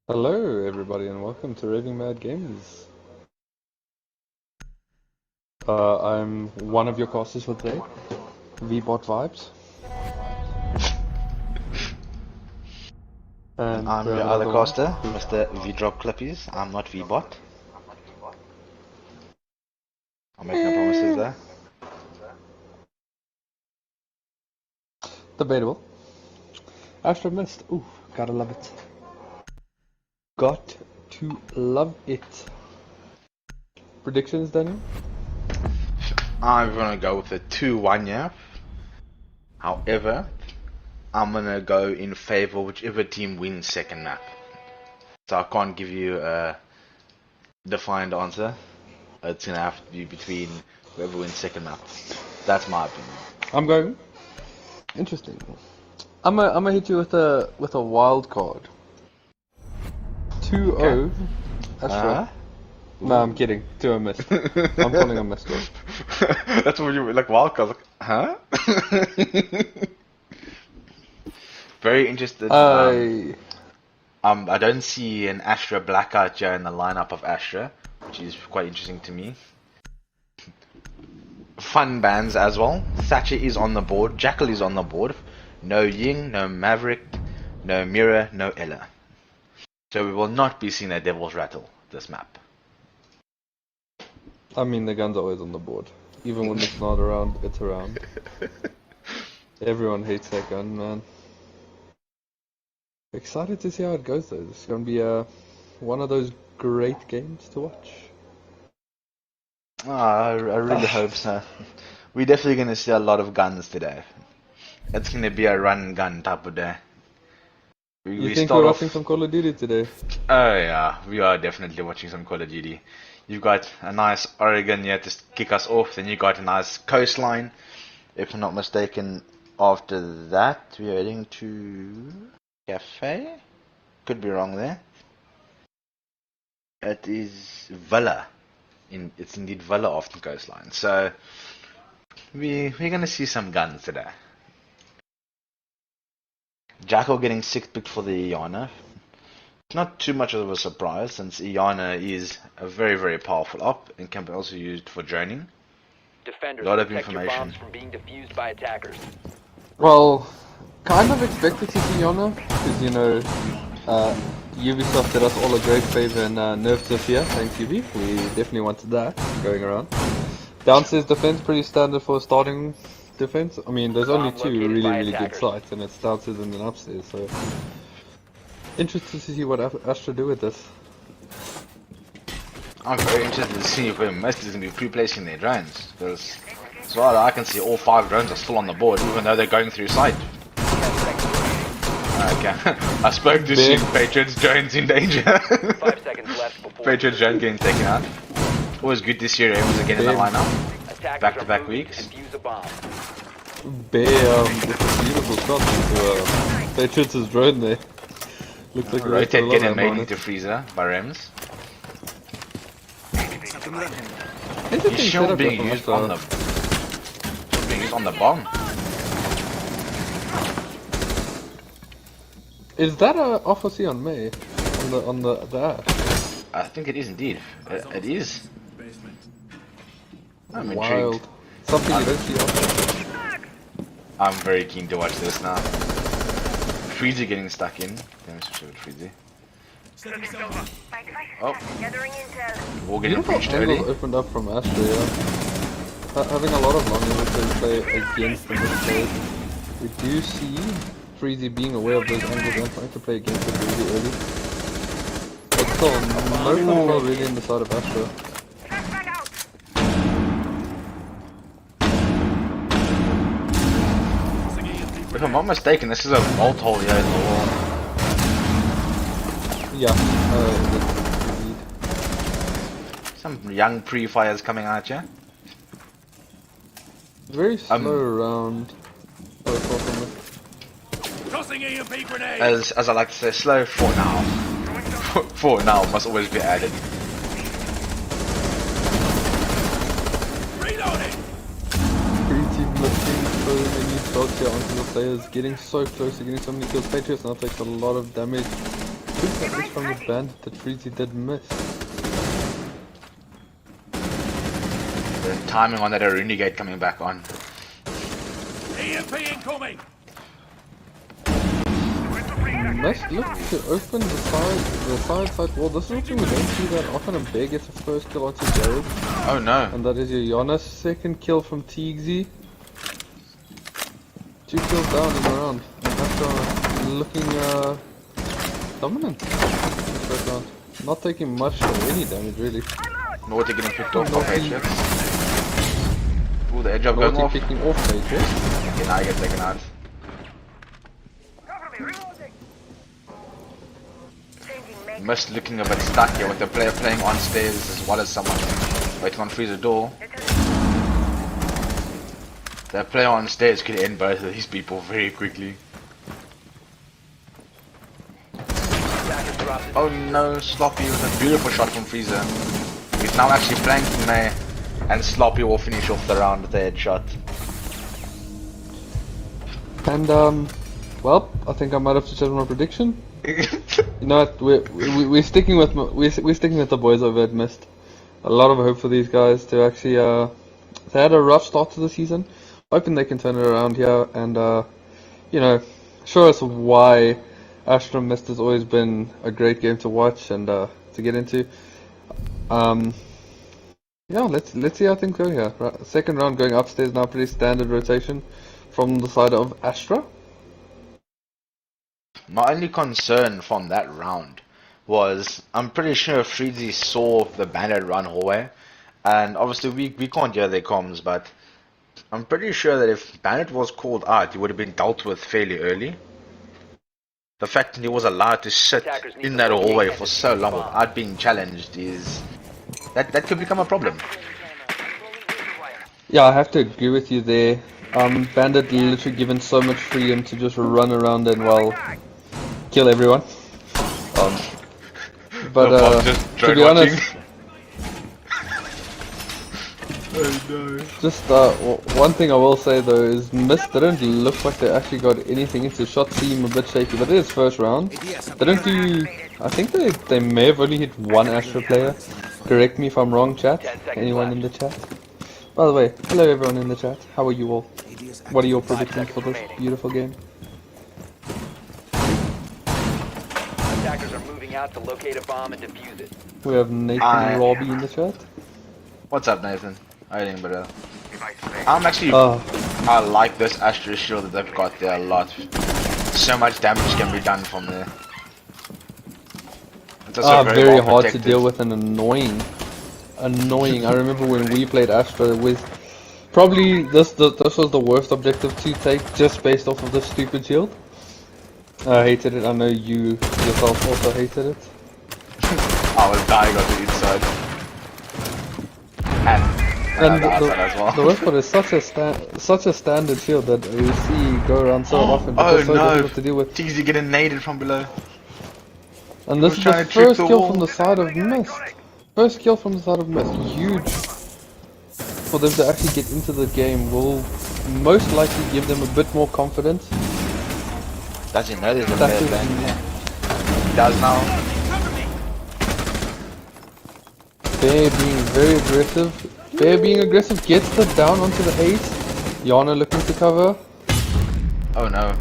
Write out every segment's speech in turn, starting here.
Hello, everybody, and welcome to Raving Mad Gamers. I'm one of your casters for today, VBot Vibes, And and I'm we have your other another one. caster, Mr. V-Drop Clippies. I'm not V-Bot. I'll make no promises there. Debatable. Astra missed. Ooh, gotta love it. Got to love it. Predictions, Daniel? I'm gonna go with a 2-1, yeah. However, I'm gonna go in favor of whichever team wins second map. So I can't give you a defined answer. It's gonna have to be between whoever wins second map. That's my opinion. I'm going. Interesting. I'm gonna hit you with a wild card. 2-0 Okay. Astra. No, I'm kidding. 2-0 missed. I'm calling a missed. That's what you were like, wild card. Like, huh? Very interested. I don't see an Astra blackout here in the lineup of Astra, which is quite interesting to me. Fun bands as well. Thatcher is on the board. Jackal is on the board. No Ying, no Maverick, no Mira, no Ella. So we will not be seeing a Devil's Rattle this map. I mean, the gun's always on the board. Even when it's not around, it's around. Everyone hates that gun, man. Excited to see how it goes, though. It's going to be one of those great games to watch. I really hope so. We're definitely going to see a lot of guns today. It's going to be a run and gun type of day. You think we're watching some Call of Duty today? Oh yeah, we are definitely watching some Call of Duty. You've got a nice Oregon here to kick us off, then you got a nice Coastline. If I'm not mistaken, after that we are heading to Cafe? Could be wrong there. It is Villa. It's indeed Villa off the Coastline. So we're gonna see some guns today. Jackal getting 6th picked for the Iana. Not too much of a surprise, since Iana is a very, very powerful op and can be also used for droning. Defenders, A lot of protect your information. bombs from being defused by attackers. Well, kind of expected to see Yana, because, you know, Ubisoft did us all a great favor and nerfed Sophia. Thanks, Ubi. We definitely wanted that going around. Downstairs defense, pretty standard for starting defense. I mean, there's only two really, really good sites, and it's downstairs and then upstairs, so... Interested to see what Astra do with this. I'm very interested to see if most is going to be pre-placing their drones, because as far as I can see, all 5 drones are still on the board, even though they're going through sight. Okay, I spoke to see Patriots drones in danger. 5 seconds left before Patriots drone getting taken out. Always good to see Ravens again in the lineup. Back-to-back weeks. Defuse a bomb. It's a beautiful shot into Patriots' drone there. Looks like Rotate getting made into freezer by Rems. He's still being used on the bomb. Is that a officer on me? On the Ash? I think it is indeed. It is. I'm Wild. intrigued. Something you don't see often. I'm very keen to watch this now. Freezy getting stuck in. Let me switch over to Freezy. Oh. War getting breached early. Opened up from Astra, yeah. Having a lot of long angles to play against the players. We do see Freezy being aware of those angles and trying to play against it really early. But still, no control really in the side of Astra. If I'm not mistaken, this is a vault hole here in the wall. Yeah, Some young pre-fires coming at you. very slow round. As I like to say, slow for now. For now must always be added. So many shots here onto the players, getting so close to getting so many kills. Patriots now takes a lot of damage. think that is from the bandit that Freezy did miss. The timing on that Aruni gate coming back on. EMP incoming! Must look to open the side wall. This is something we don't see that often. A bear gets a first kill onto Jared. Oh no. And that is your Giannis. Second kill from TXZ. 2 kills down in the round. Astra looking dominant in this first round. Not taking much or any damage really. Naughty getting picked off by Matrix. Ooh, the edge up going Naughty off. picking off Matrix. Okay, now I get taken out. Mist looking a bit stuck here with the player playing on stairs as well as someone waiting on freezer door. The player on stairs could end both of these people very quickly. Oh no, Sloppy with a beautiful shot from Freezer. He's now actually flanking May, and Sloppy will finish off the round with the headshot. And well, I think I might have to change my prediction. You know what? We're sticking with we're sticking with the boys over at Mist. A lot of hope for these guys to actually they had a rough start to the season. Hoping they can turn it around here and you know, show us why Astra Mist has always been a great game to watch and to get into. Yeah, let's see how things go here. Second round going upstairs now, pretty standard rotation from the side of Astra. My only concern from that round was I'm pretty sure Freezy saw the bandit run hallway, and obviously we can't hear their comms, but I'm pretty sure that if bandit was called out, he would have been dealt with fairly early. The fact that he was allowed to sit in that hallway for so long without being challenged is that could become a problem. Yeah, I have to agree with you there. Bandit literally given so much freedom to just run around and well kill everyone. But to be honest, just one thing I will say though is Mist didn't look like they actually got anything into. Shots seem a bit shaky, but it is first round. They didn't do. I think they may have only hit one Astra player. Correct me if I'm wrong, chat. Anyone in the chat? By the way, hello everyone in the chat. How are you all? What are your predictions for this beautiful game? Attackers are moving out to locate a bomb and defuse it. We have Nathan Robbie in the chat. What's up, Nathan? How you doing, brother? I'm actually I like this Astra shield that they've got there a lot. So much damage can be done from there. It's also very well hard to protected. deal with and annoying. I remember when we played Astra with probably this was the worst objective to take just based off of the stupid shield. I hated it. I know you yourself also hated it. I was dying on the inside. And the outside as well. The worst part is such a standard shield that we see go around so often. Oh It's so no! difficult to deal with. TXZ getting naded from below. And this is trying the to trick first the kill wall. from the side of Mist. First kill from the side of Mist. Huge. For them to actually get into the game will most likely give them a bit more confidence. Does he know there's a That player is- playing there? He does now. Bear being very aggressive. Bear being aggressive gets the down onto the ace. Yana looking to cover. Oh no.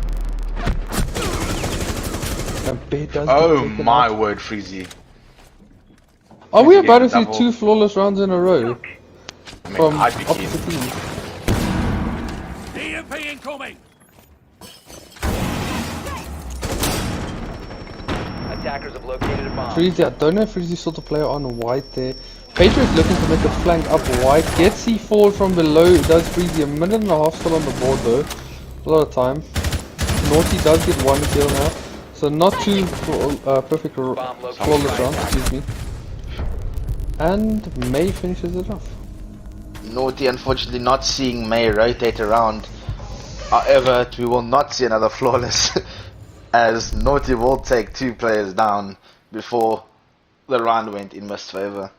And Bear does Oh get taken my out. word, Freezy. Are we Freezy about to getting see double. 2 flawless rounds in a row? I mean, From I'd be keen. opposite teams. EMP incoming! Attackers have located a bomb. Freezy, I don't know if Freezy saw the player on white there. Patriot's looking to make a flank up white. Gets C4 from below. It does Freezy a minute and a half still on the board though. A lot of time. Naughty does get 1 kill now. So not too perfect flawless round, excuse me. And May finishes it off. Naughty unfortunately not seeing May rotate around. However, we will not see another flawless as Naughty will take 2 players down before the round went in Mist's favor.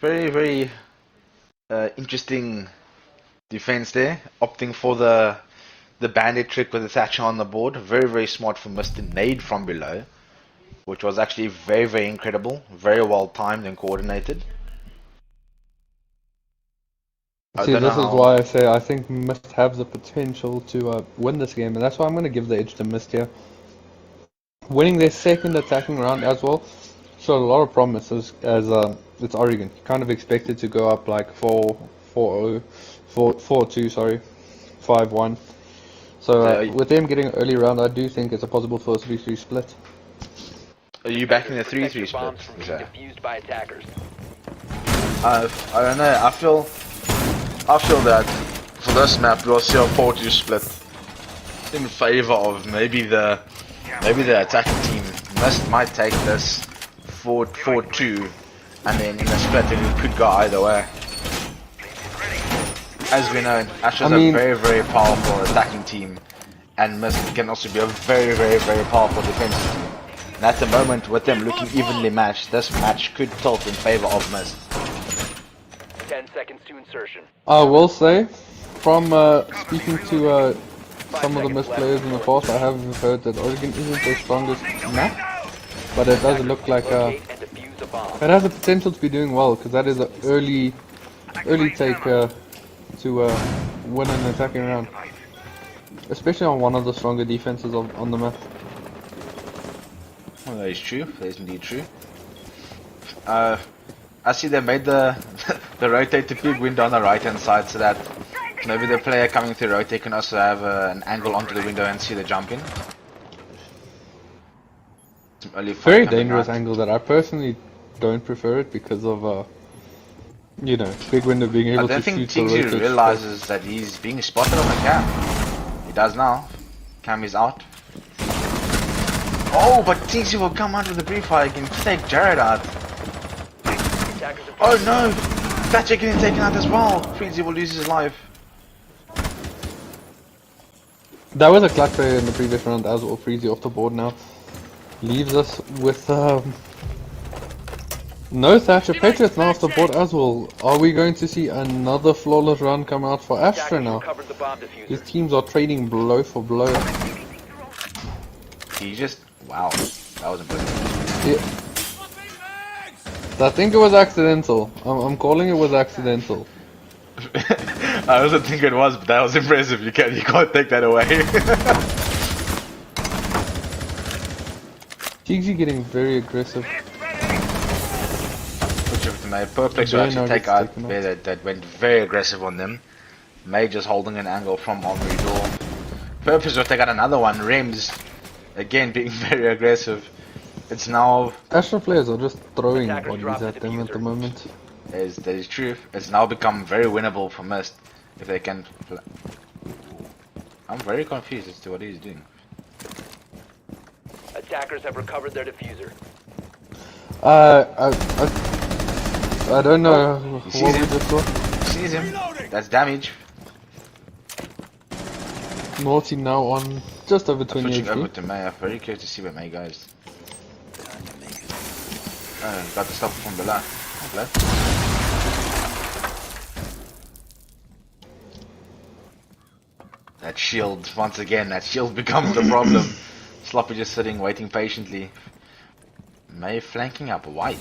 Very, very interesting defense there, opting for the the bandit trick with the Thatcher on the board. Very, very smart from Mr. Nade from below, which was actually very, very incredible. Very well timed and coordinated. I See, don't know this is how. why I say I think Mist have the potential to win this game, and that's why I'm going to give the edge to Mist here. Winning their second attacking round as well showed a lot of promises as it's Oregon. You kind of expected to go up like 4-0, 4-2, sorry, 5-1. So with them getting an early round, I do think it's a possible for a 3-3 split. Are you backing the Protect 3-3 your split? bombs from being defused by attackers. I don't know. I feel that for this map we'll see a 4-2 split in favor of maybe the attacking team. Might take this 4-2, and then in the split it could go either way. As we know, Astra's a very, very powerful attacking team, and Mist can also be a very, very, very powerful defensive team. And at the moment, with them looking evenly matched, this match could tilt in favor of Mist. 10 seconds to insertion. I will say, from speaking to some of the Mist players in the past, I have heard that Oregon isn't their strongest map, but it does look like Locate and defuse a bomb. it has the potential to be doing well, because that is an early take to win an attacking round, especially on one of the stronger defenses on the map. Well, that is true. That is indeed true. I see they made the rotate to big window on the right hand side, so that maybe the player coming through rotate can also have an angle onto the window and see the jump in. Some early fight Very coming dangerous out. angle that I personally don't prefer it because of you know, big window being I able don't to think shoot the Tigsy rotate realizes that he's being spotted on the cam. He does now. Cam is out. Oh, but Tigsy will come out with a brief fire again. Take Jared out. Attackers are Oh no! Thatcher getting taken out as well. Freezy will lose his life. That was a clutch player in the previous round as well. Freezy off the board now. Leaves us with no Thatcher. Patriots now off the board as well. Are we going to see another flawless run come out for Astra attackers now? recovered the bomb diffuser. These teams are trading blow for blow. He just... Wow. That was impressive. Yeah. I think it was accidental. I'm calling it was accidental. I also think it was, but that was impressive. You can't take that away. Tigsy getting very aggressive. Perplex will actually Now take gets out taken there that went very aggressive on them. May just holding an angle from Armory door. Perplex will take out another one. Rems again being very aggressive. It's now Astra players are just throwing Attackers bodies drop the at them at the diffuser. moment. that is true. It's now become very winnable for Mist if they can. I'm very confused as to what he's doing. Attackers have recovered their diffuser. I don't know he what sees we him. just saw. Sees him. That's damage. Naughty now on just over 20 Switching over HP. to May. I'm very curious to see where May goes. Got the stuff from below. Hello. That shield, once again, that shield becomes the problem. Sloppy just sitting, waiting patiently. May flanking up white.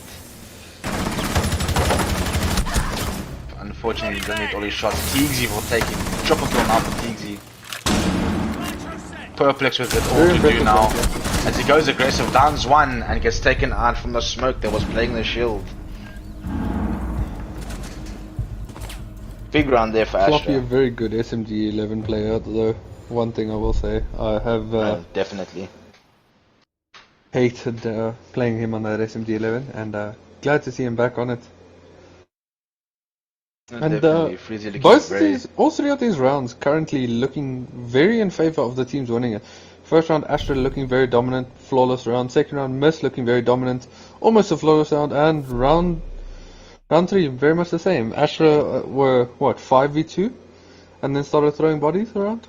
Unfortunately, he doesn't hit all his shots. Teagsy will take it. Triple kill now for Teagsy. Perplex with it all Very to do impressive now. work, As he goes aggressive, downs one and gets taken out from the smoke that was playing the shield. Big round there for Floppy, a Astra. very good SMG 11 player, though. One thing I will say, I have Definitely. hated playing him on that SMG 11, and glad to see him back on it. And Definitely. Freezy looking both very... these, all three of these rounds currently looking very in favor of the teams winning it. First round, Astra looking very dominant, flawless round. Second round, Mist looking very dominant, almost a flawless round. And round 3, very much the same. Astra were, what, 5v2? And then started throwing bodies around?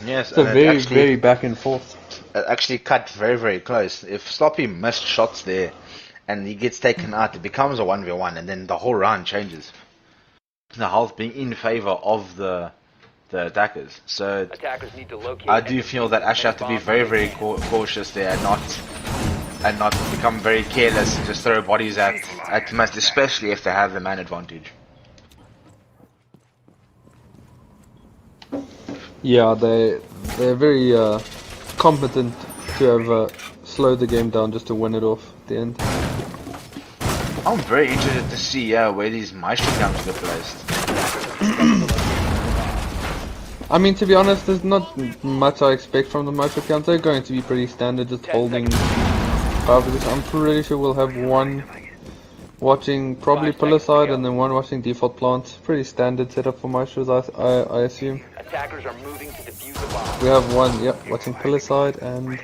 Yes, So and very, very back and forth. it actually cut very, very close. If Sloppy missed shots there and he gets taken out, it becomes a 1v1 and then the whole round changes. The health being in favor of the the attackers. So Attackers need to locate. I and do feel that defuse Astra have to be bombs very, they very can. cautious there and not become very careless and just throw bodies at must, especially if they have the man advantage. Yeah, they're very competent to have slowed the game down just to win it off at the end. I'm very interested to see where these maestro camps get placed. I mean, to be honest, there's not much I expect from the micro counts. They're going to be pretty standard, just holding power position. I'm pretty sure we'll have one watching probably pillar side and then one watching default plant. Pretty standard setup for maestros, I assume. Attackers are moving to defuse the bomb. We have one, yep, watching pillar side and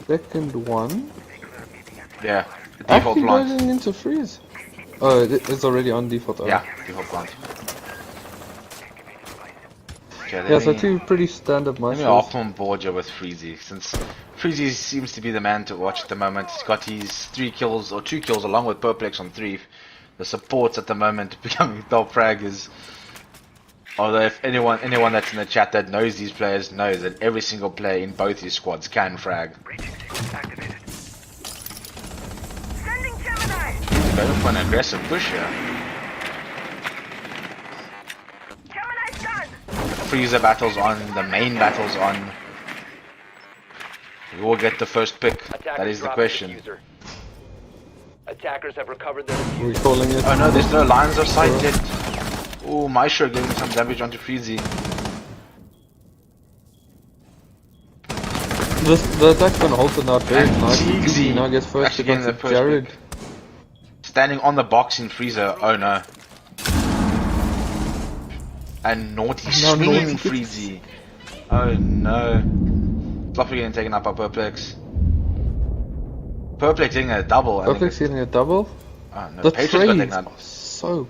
second one Yeah, the default actually plant. going into freeze. Oh, it's already on default. Oh. Yeah, default plant. Okay, Yeah, so two pretty standard let me maestros. hop on board here with Freezy, since Freezy seems to be the man to watch at the moment. He's got his 3 kills, or 2 kills, along with Perplex on 3. The supports at the moment becoming top fraggers. Although if anyone that's in the chat that knows these players knows that every single player in both these squads can frag. Going for an aggressive push here. Freezer battles on, the main battles on. Who will get the first pick? That is the question. Attackers have recovered their diffuser. We're calling it. Oh no, there's no lines of sight yet. Oh, Maestro getting some damage onto Freezy. The attack's gonna hold it now very And nice. Teagsy Now gets first actually getting against the first Jared. pick. Standing on the box in Freezer. Oh no. And naughty Now swinging naughty. Freezy. Oh no. Sloppy getting taken up by Perplex. Perplex getting a double. I think Perplex getting a double. oh, no, The Patriots got taken trades out. are so.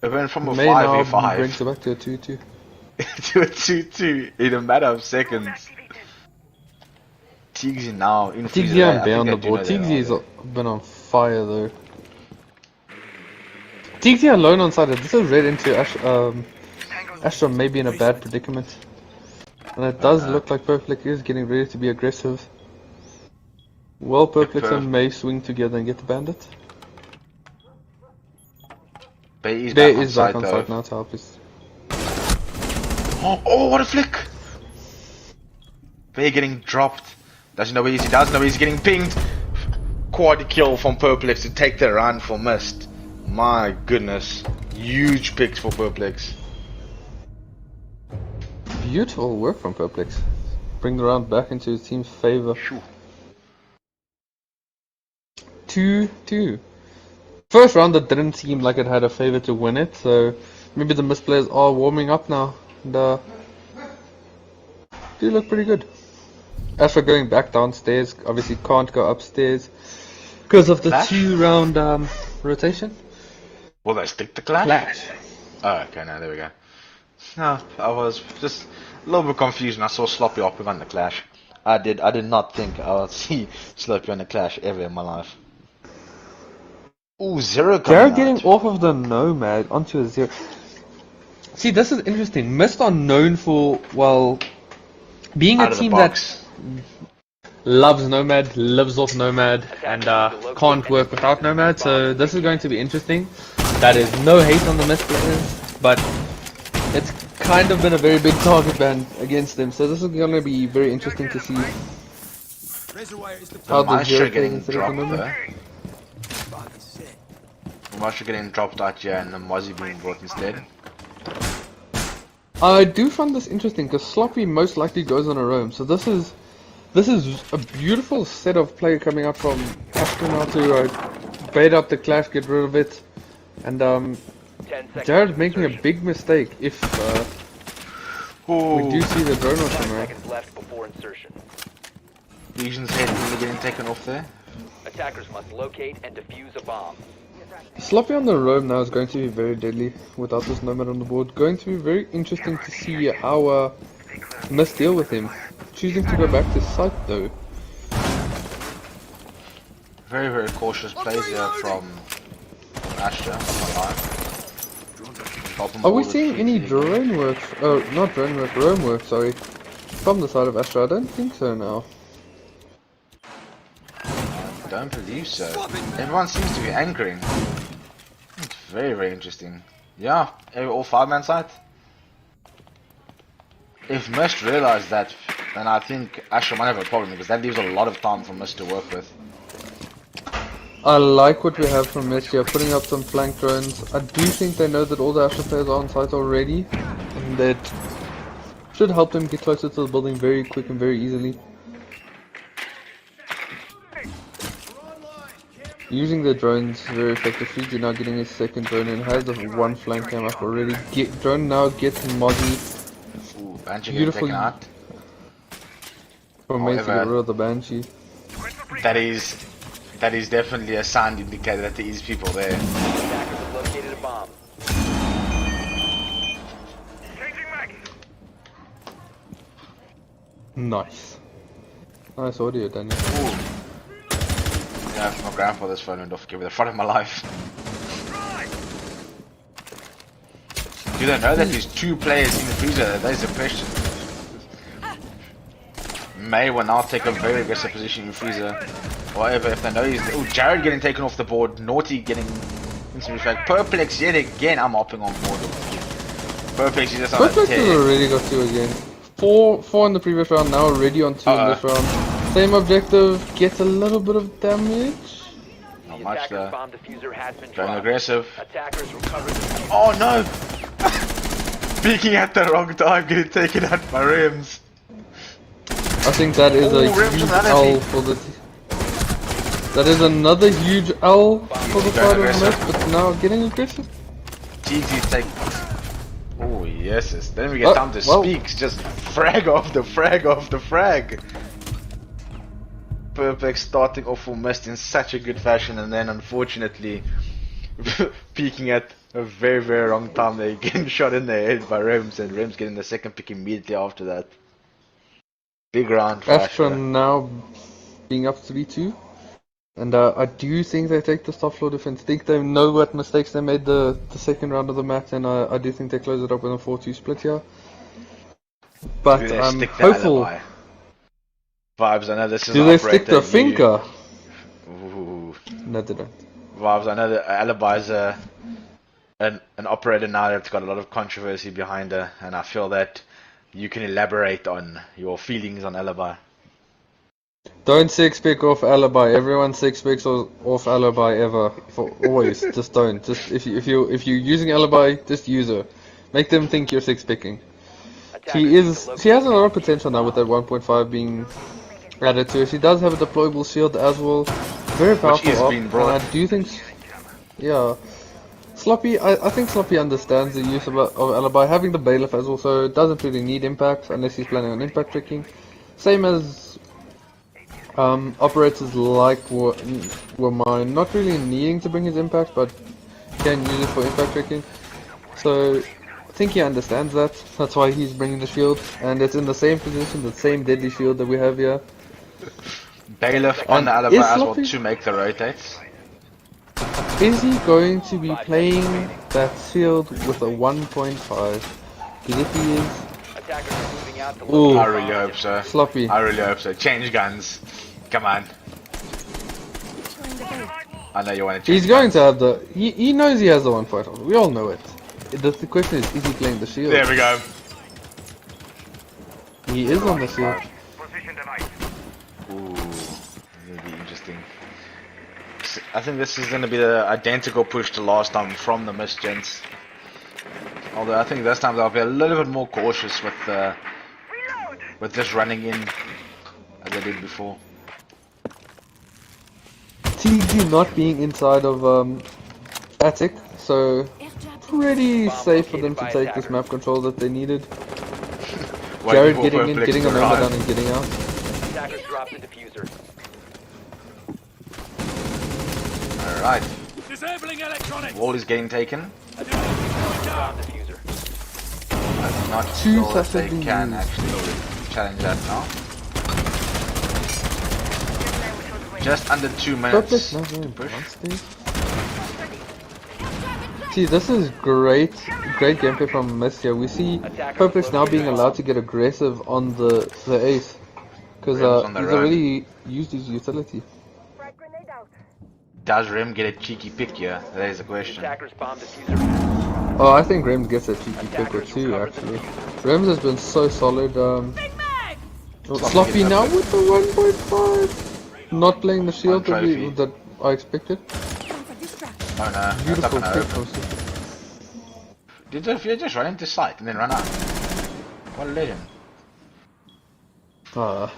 It went from a May now 5v5 brings it back to a 2-2. to a 2-2 in a matter of seconds. Teagsy now in Freezer. Teagsy I and think on I the do board. know they Teagsy are has been on fire though. Teagsy alone on side. This is red into Astra may be in a bad predicament. And it does look like Perplex is getting ready to be aggressive. Well, Perplex and May swing together and get the bandit. Bay is There back on is back site on though. site now to help us. Oh, what a flick! Bay getting dropped. Doesn't know where he is. He doesn't know where he's getting pinged. Quad kill from Perplex to take the run for mist. My goodness. Huge picks for Perplex. Beautiful work from Perplex. Bring the round back into his team's favor. Phew. 2-2. First round that didn't seem like it had a favor to win it, so maybe the mist players are warming up now. And do look pretty good. As for going back downstairs, obviously can't go upstairs because of the Clash? 2-round rotation. Will they stick to Clash? Clash. Oh, okay, now there we go. No, I was just a little bit confused when I saw Sloppy hopping on the Clash. I did not think I would see Sloppy on the Clash ever in my life. Ooh, Zero coming Jared out. getting off of the Nomad onto a 0. See, this is interesting. Mist are known for, well, being Out a of the team that box. loves Nomad, lives off Nomad, and can't work without Nomad, so this is going to be interesting. That is no hate on the Mist players, but it's kind of been a very big target ban against them, so this is going to be very interesting to see how the Maestro Zero plays getting instead of the dropped Nomad. though. Maestro getting dropped out here and then Mozzie being brought instead. I do find this interesting because Sloppy most likely goes on a roam, so this is a beautiful set of play coming up from Astra now to bait out the Clash, get rid of it, and 10 seconds Jared's to making a insertion. big mistake if we do see the drone or 5 somewhere. seconds left before insertion. Legion's head really getting taken off there. Attackers must locate and defuse a bomb. Sloppy on the roam now is going to be very deadly without this Nomad on the board. Going to be very interesting to see how Mist deal with him. Choosing to go back to site though. Very, very cautious plays here from Astra. Help them Are we all seeing any defeat drone work? Oh, not drone work, roam work, sorry. From the side of Astra, I don't think so now. I don't believe so. Everyone seems to be anchoring. It's very, very interesting. Yeah, all 5-man side. If Mist realized that, then I think Astra might have a problem because that leaves a lot of time for Mist to work with. I like what we have from Mist here, putting up some flank drones. I do think they know that all the Astra players are on site already, and that should help them get closer to the building very quick and very easily. Using the drones very effectively. You're now getting a second drone and has the one flank cam up already. Drone now gets Mozzie. Ooh, Banshee getting Beautiful. taken out. For me to get However, rid of the Banshee. That is definitely a sound indicator that there is people there. Attackers have located a bomb. Nice. Nice audio, Daniel. Ooh. Yeah, my grandfather's phone went off. Give me the front of my life. Do they know that there's 2 players in the freezer? That is a question. May will now take a very aggressive position in freezer. However, if they know he's... Oh, Jared getting taken off the board. Naughty getting instant reflect. Perplex yet again. I'm hopping on board. Perplex is just on a Perplex has tear. already got 2 again. 4 in the previous round, now already on 2 in this round. Same objective, gets a little bit of damage. Not The much attacker's there. bomb diffuser has been Going dropped. aggressive. Attackers recovered the Oh no! Peeking at the wrong time, getting taken out by Rims. I think that is a Ooh, Rims huge another L team. for the... That is another huge L for the side of aggressive. Mist, but now getting aggressive. TT's take. Oh yes, then we get time to well. speak. Just frag off the frag off the frag. Perfect starting off for Mist in such a good fashion, and then unfortunately peeking at a very, very wrong time. They getting shot in the head by Rems, and Rems getting the second pick immediately after that. Big round for Astra Astra. now being up 3-2. And I do think they take the top floor defense. I think they know what mistakes they made the second round of the match, and I do think they close it up with a 4-2 split here. But Do they I'm stick the hopeful. alibi? Vibes, I know this is Do an they stick the operator, you- finger? Ooh. No, they don't. Vibes, I know that Alibi is an operator now that's got a lot of controversy behind her, and I feel that you can elaborate on your feelings on Alibi. Don't six-pick off Alibi. Everyone six-picks off Alibi ever. For always. Just don't. Just if you're using Alibi, just use her. Make them think you're six-picking. She has a lot of potential now with that 1.5 being added to her. She does have a deployable shield as well. Very powerful is op, being brought. and I do think, yeah, Sloppy. I think Sloppy understands the use of Alibi. Having the bailiff as well, so it doesn't really need impact unless he's planning on impact tricking. Same as operators like were mine, not really needing to bring his impact, but can use it for impact tricking. So I think he understands that. That's why he's bringing the shield, and it's in the same position, the same deadly shield that we have here. Bailiff on And the Alibi is as well Sloppy- to make the rotates. Is he going to be playing that shield with a 1.5? Because if he is, Attackers are moving out to Ooh. locate I a really bomb. hope so. Sloppy. I really hope so. Change guns. Come on. I know you want to change He's going guns. to have the. He knows he has the 1.5. We all know it. The question is he playing the shield? There we go. He is on the shield. Ooh, that'll be interesting. I think this is going to be the identical push to last time from the Mist gents. Although I think this time they'll be a little bit more cautious with just running in as they did before. TG not being inside of Attic, so pretty safe for them to take this map control that they needed. Jared Waiting for getting in, Perplex getting to a number arrive. down and getting out. Attackers dropped the diffuser. Alright, Disabling electronics. wall is getting taken. Bomb diffuser. I'm not Two sure if they successfully can used. actually challenge that now. Just under 2 minutes Perplex not to very push. advanced there. See, this is great gameplay from Mist here. We see Purplex now being allowed to get aggressive on the ace. Because Rem's on the he's run. already used his utility. Does Rem get a cheeky pick here? That is the question. Attackers bomb diffuser. Oh, I think Rems gets a cheeky pick or two, actually. Rems has been so solid. Sloppy now with the 1.5. Not playing the shield that I expected. Oh no, Beautiful that's pick up from and Did you just run into sight and then run out? What a legend. I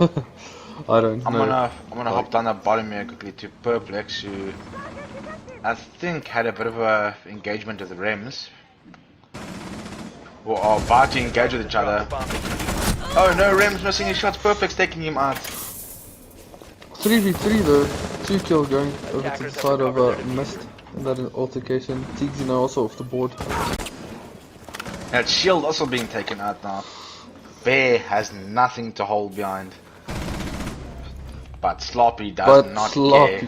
don't know. I'm gonna hop down the bottom here quickly to Purplex, who I think had a bit of a engagement with the Rems. Or are about to engage with each other. Oh no, Rem's missing his shots, Purplex taking him out. 3v3 though, 2 kills going over to the side of Mist in that altercation. Teagsy now also off the board. That shield also being taken out now. Bear has nothing to hold behind. But Sloppy does not care.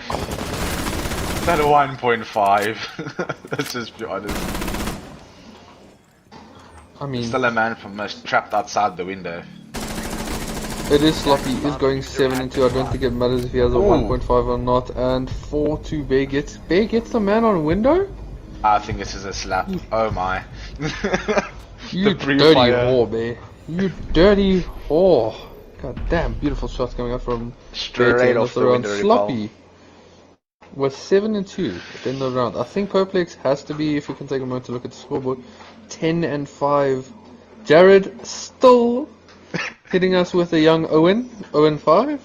That 1.5. Let's just be honest. I mean, Still a man from Mist trapped outside the window. it is Sloppy, he is going 7-2. I don't think it matters if he has a 1.5 or not. And 4-2 Bear gets. Bear gets the man on window? I think this is a slap. Oh my. You dirty whore, Bear. You dirty whore. God damn, beautiful shots coming out from Straight off the window. Sloppy was 7-2 at the end of the round. I think Purplex has to be, if you can take a moment to look at the scoreboard, 10-5. Jared still hitting us with a young Owen. Owen 5.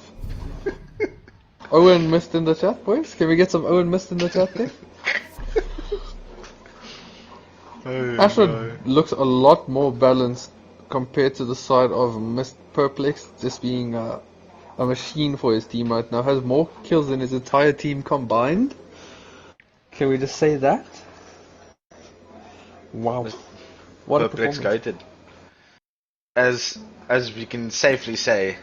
Owen missed in the chat, boys. Can we get some Owen missed in the chat there? Astra looks a lot more balanced compared to the side of Mist. Purplex just being a machine for his team right now. Has more kills than his entire team combined. Can we just say that? Wow. What a Purplex performance. goated. As we can safely say,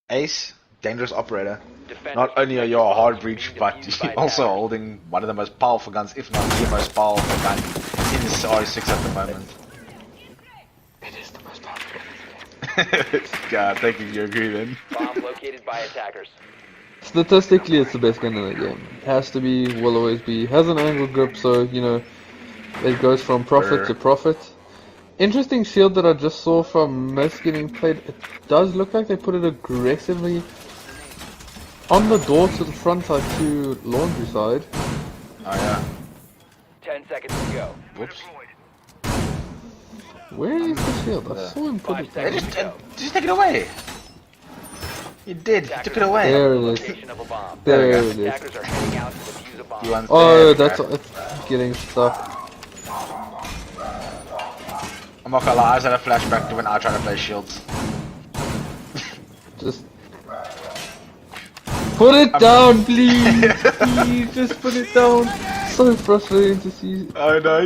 Ace, dangerous operator. Not only are you a hard breach, but you're also holding one of the most powerful guns, if not the most powerful gun in RE6 at the moment. It is the most powerful. God, thank you, you agree then. Bomb located by attackers. Statistically, it's the best gun in the game. Has to be, will always be. Has an angle grip, so, you know, it goes from profit to profit. Interesting shield that I just saw from Mist getting played. It does look like they put it aggressively on the door to the front side to laundry side. Oh yeah. 10 seconds to go. Whoops. Where is the shield? I saw him put it They down. just take it away. He did. He took it away. There it is. Location of a bomb. There it is. Attackers are heading out to defuse a bomb. He wants Oh, there, that's okay. it's getting stuck. I'm not gonna lie, I just had a flashback to when I tried to play shields. Just put it down, please. Please, just put it down. So frustrating to see. Oh no,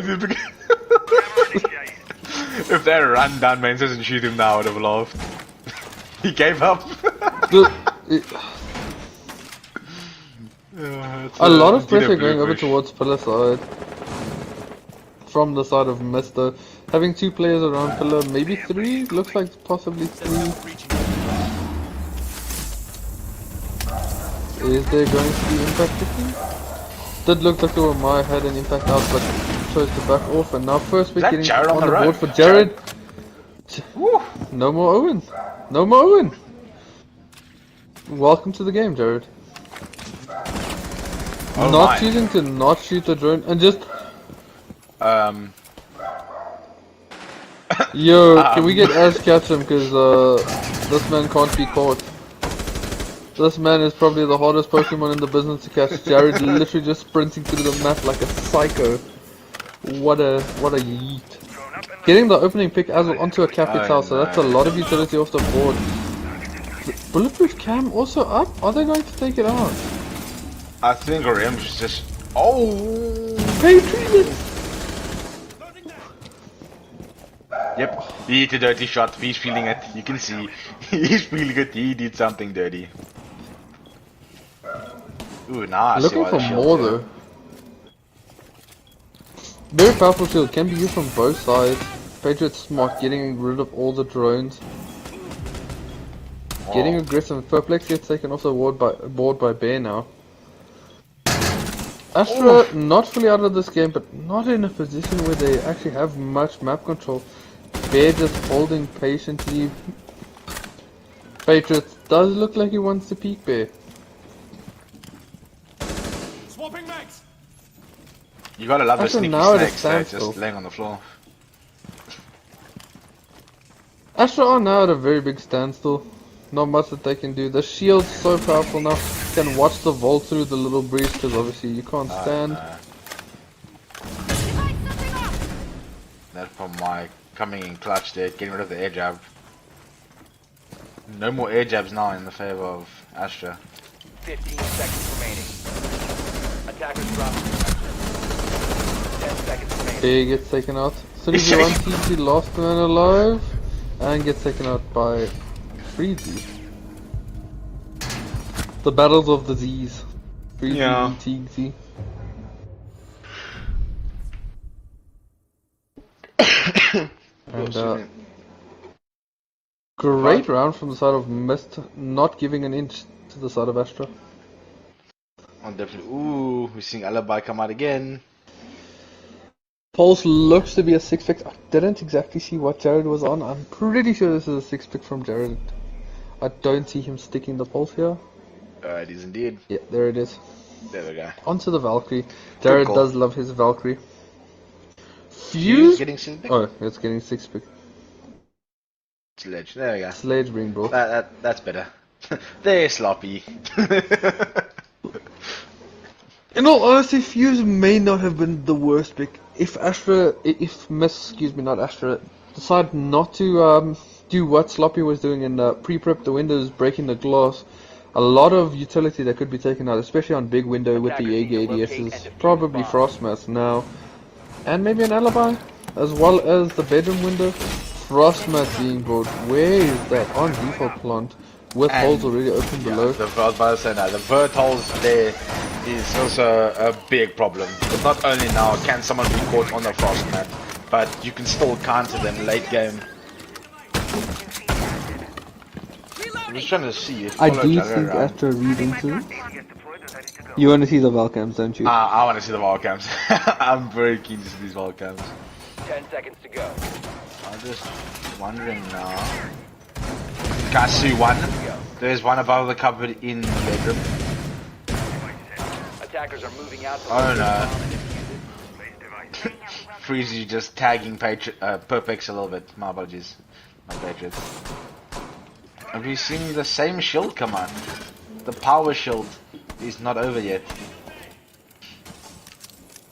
if that run down man doesn't shoot him now, I would have laughed. He gave up. A lot of pressure going over towards pillar side from the side of Mister. Having 2 players around pillar, maybe 3. Looks like possibly 3. Is there going to be impact picking? Did look like my had an impact out, but chose to back off. And now first we're getting Jared on the road? board for Jared. Woo. No more Owen. No more Owen. Welcome to the game, Jared. Oh Not my. choosing to not shoot the drone and just. Yo, can we get Az catch him? Because this man can't be caught. This man is probably the hardest Pokemon in the business to catch. Jared literally just sprinting through the map like a psycho. What a yeet. Getting the opening pick as well onto a capital, so that's a lot of utility off the board. Bulletproof cam also up? Are they going to take it out? I think Rem's just. Oh! Patriot! Yep, he hit a dirty shot. He's feeling it. You can see. He's feeling it. He did something dirty. Ooh, now I see Looking why for the shield more too. though. Very powerful shield, can be used from both sides. Patriot's smart, getting rid of all the drones. Getting aggressive. Perplex gets taken off the board by Bear now. Astra not fully out of this game, but not in a position where they actually have much map control. Bear just holding patiently. Patriot does look like he wants to peek Bear. Swapping mags. You gotta love the Astra sneaky now at a snakes there, standstill. just laying on the floor. Astra are now at a very big standstill. Not much that they can do. The shield's so powerful now. Can watch the vault through the little breach because obviously you can't stand. That's from my coming in clutch there, getting rid of the air jab. No more air jabs now in the favor of Astra. 15 seconds remaining. Attackers drop. 10 seconds remaining. Bear gets taken out. 3v1 TG last man alive. And gets taken out by Freezy. The battles of the Z's. Freezy Yeah. and TG. And great round from the side of Mist, not giving an inch to the side of Astra. Oh, definitely. Ooh, we're seeing Alibi come out again. Pulse looks to be a 6-pick. I didn't exactly see what Jared was on. I'm pretty sure this is a 6-pick from Jared. I don't see him sticking the Pulse here. It is indeed. Yeah, there it is. There we go. Onto the Valkyrie. Jared call. does love his Valkyrie. Fuse Fuse? getting Sledge. Oh, it's getting 6-pick. Sledge. There we go. Sledge being brought. That's better. They're sloppy. In all honesty, Fuse may not have been the worst pick. If not Astra, decided not to do what Sloppy was doing and pre-prep the windows, breaking the glass, a lot of utility that could be taken out, especially on big window with the Jaeger ADSs, probably Frostmass now, and maybe an Alibi, as well as the bedroom window. Frostmass being brought. Where is that? On default plant, with holes already open below. The vert holes there is also a big problem. Because not only now can someone be caught on the frost mat, but you can still counter them late game. I'm just trying to see if I follow do Jagger think around. after reading through, you want to see the Valcams, don't you? I want to see the wall cams. I'm very keen to see these wall cams. 10 seconds to go. I'm just wondering now. Guys, see one. There's one above the cupboard in the bedroom. Attackers are moving out to Oh no. bomb and defuse it. Freezy just tagging Perpex a little bit. My apologies. My Patriots. Have you seen the same shield come out? The power shield is not over yet.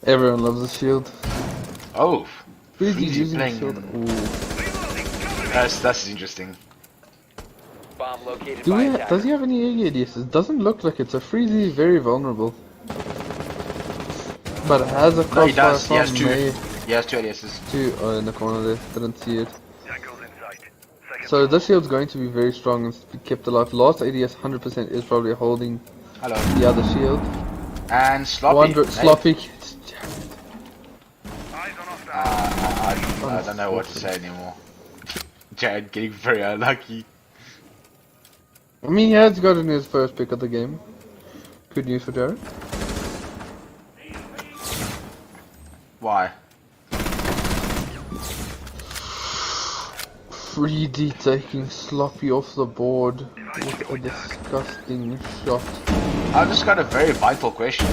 Everyone loves the shield. Oh, Freezy's Freezy using the playing. shield. Ooh. That's interesting. Bomb located by attackers. Does he have any ADS? It doesn't look like it, so Freezy is very vulnerable. But has a No, he crossfire does. He has from two. May He has two ADSs. to in the corner there. Didn't see it. So this shield's going to be very strong and be kept alive. Last ADS 100% is probably holding Hello. the other shield. And Sloppy. Hey. Sloppy. I don't know what to say anymore. Jared getting very unlucky. I mean, he has gotten his first pick of the game. Good news for Jared. Why? 3D taking Sloppy off the board with a disgusting shot. I've just got a very vital question.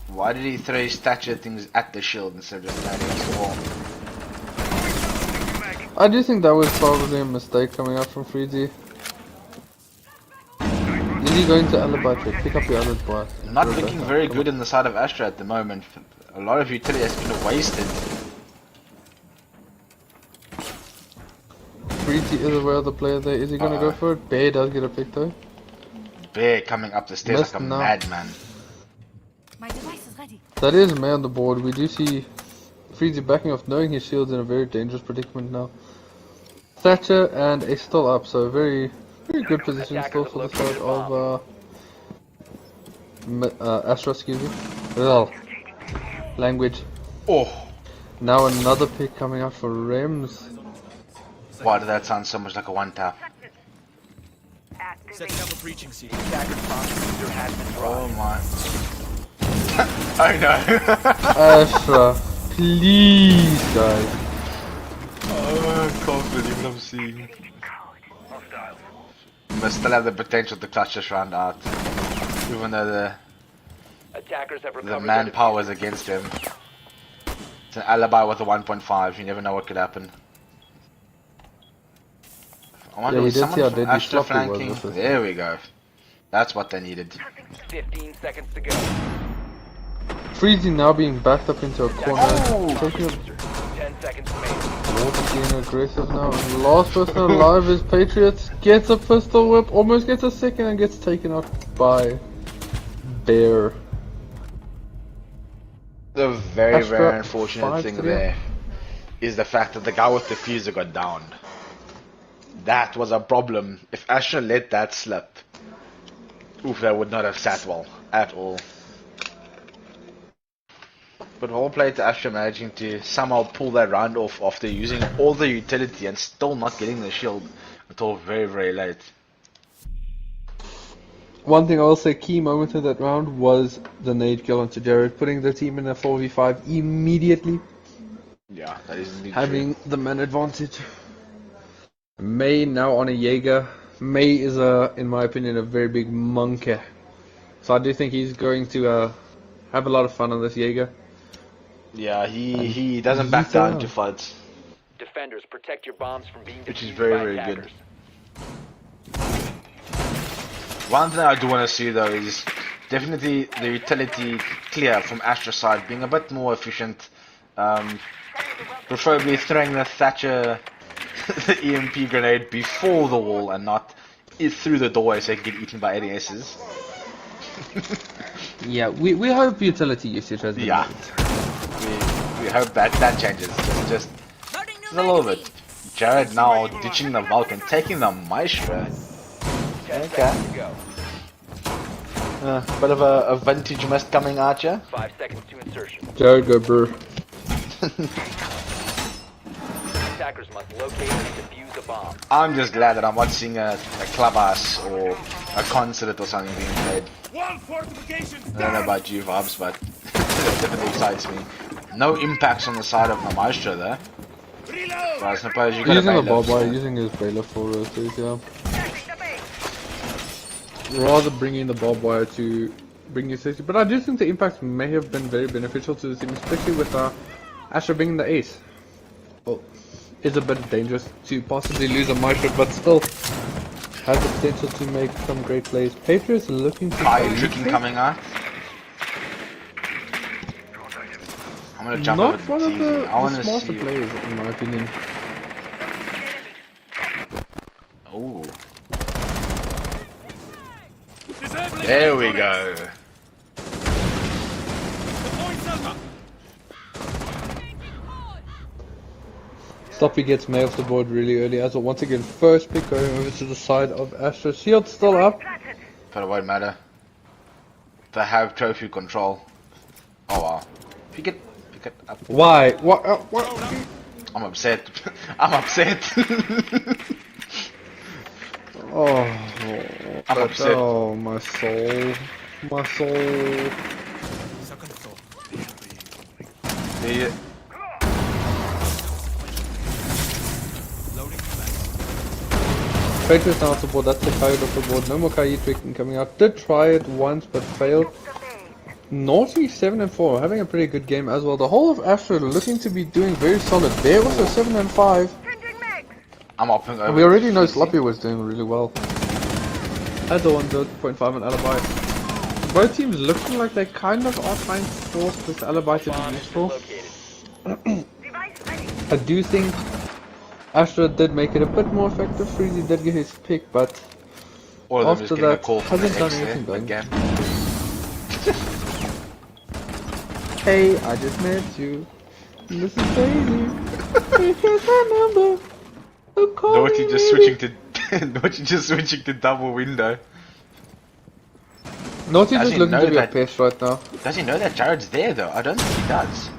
Why did he throw his statue things at the shield instead of just throwing it against the wall? I do think that was probably a mistake coming out from Freezy. Is he going to alibi to pick up the other bar? Not looking very good in the side of Astra at the moment. A lot of utility has been wasted. Freezy is aware of the player there. Is he gonna go for it? Bear does get a pick though. Bear coming up the stairs Missed like a now. madman. My device is ready. That is May on the board. We do see Freezy backing off, knowing his shield's in a very dangerous predicament now. Thatcher and is still up, so very good position still for the side of Astra, excuse me. Well, Language. Oh, Now another pick coming out for Rems. why did that sound so much like a one tap? Setting up a breaching seat. Attacker bomb diffuser has been Oh dropped. my. Oh no. Astra, please, guys. Oh, I can't believe what I'm seeing. Must still have the potential to clutch this round out. Even though Attackers have the recovered manpower is against him. It's an alibi with a 1.5, you never know what could happen. I wonder Yeah, we was did see someone how from deadly Astra Sloppy was flanking? with this. There we go. That's what they needed. 15 seconds to go. Freezy now being backed up into a corner. Taking a 10 seconds remaining. Water being aggressive now. And last person alive is Patriots. Gets a pistol whip, almost gets a second and gets taken out by Bear. The very, Astra, very unfortunate 5-3. thing there is the fact that the guy with the fuser got downed. That was a problem. If Astra let that slip, oof, that would not have sat well at all. But well played to Astra managing to somehow pull that round off after using all the utility and still not getting the shield until very, very late. One thing I will say, key moment of that round was the nade kill onto Jared, putting the team in a 4v5 immediately, Yeah, that is indeed having the man advantage. May now on a Jaeger. May is in my opinion, a very big monkey. So I do think he's going to have a lot of fun on this Jaeger. true. Yeah, he doesn't back down to fights. Defenders, protect your bombs from being Which is defused very, by very good. attackers. One thing I do want to see though is definitely the utility clear from Astra side being a bit more efficient. Preferably throwing the Thatcher the EMP grenade before the wall and not through the doorway so it can get eaten by ADSs. Yeah, we hope utility usage has been Yeah. made. We hope that changes. Just a little bit. Jared now ditching the Vulcan, taking the Maestro. 10 Okay. seconds to go. Bit of a vintage mist coming at you. 5 seconds to insertion. Jared go brr. Attackers must locate and defuse a bomb. I'm just glad that I'm not seeing a clubhouse or a concert or something being played. One fortification I don't know about you, Vibes, but that definitely excites me. No impacts on the side of the Maestro though. reload. So I suppose you got Using a the bailiff, barbed wire, so- using his bailiff for rotate, yeah. Rather bringing the barbed wire to bring you safety, but I do think the impact may have been very beneficial to the team, especially with Astra being the ace. Well, it's a bit dangerous to possibly lose a Maestro, but still has the potential to make some great plays. Patriots looking to Fire play tricking safe. coming out. I'm gonna jump Not over one to of TZ. the I wanna smarter see. players, in my opinion. Oh, Disabling there we electronics. go. Deploying Selma. Sloppy gets May off the board really early as well. Once again, first pick going over to the side of Astra. Shield still up. But it won't matter. They have trophy control. Oh wow. Pick it up. Why? What? What? I'm upset. I'm upset. Oh, I'm upset. Oh, my soul. My soul. Second thought. The Loading flash. Patriots now off the board. That's the Kaid off the board. No more Kaid tricking coming out. Did try it once but failed. Naughty 7 and 4, having a pretty good game as well. The whole of Astra looking to be doing very solid. Bear also 7 and 5. I'm upping over. And we already know TZ. Sloppy was doing really well. Had the 1.5 and alibi. Both teams looking like they kind of are trying to force this alibi to be Bomb has been useful. located. I do think Astra did make it a bit more effective. Freezy did get his pick, but All of them after just getting a that, call from the hasn't done X there. anything done. Again. hey, I just met you. This is crazy. Here's my number. So call Naughty me just maybe. switching to Naughty just switching to double window. Naughty Does just he looking know to be a that- pest right now. Does he know that Jared's there though? I don't think he does.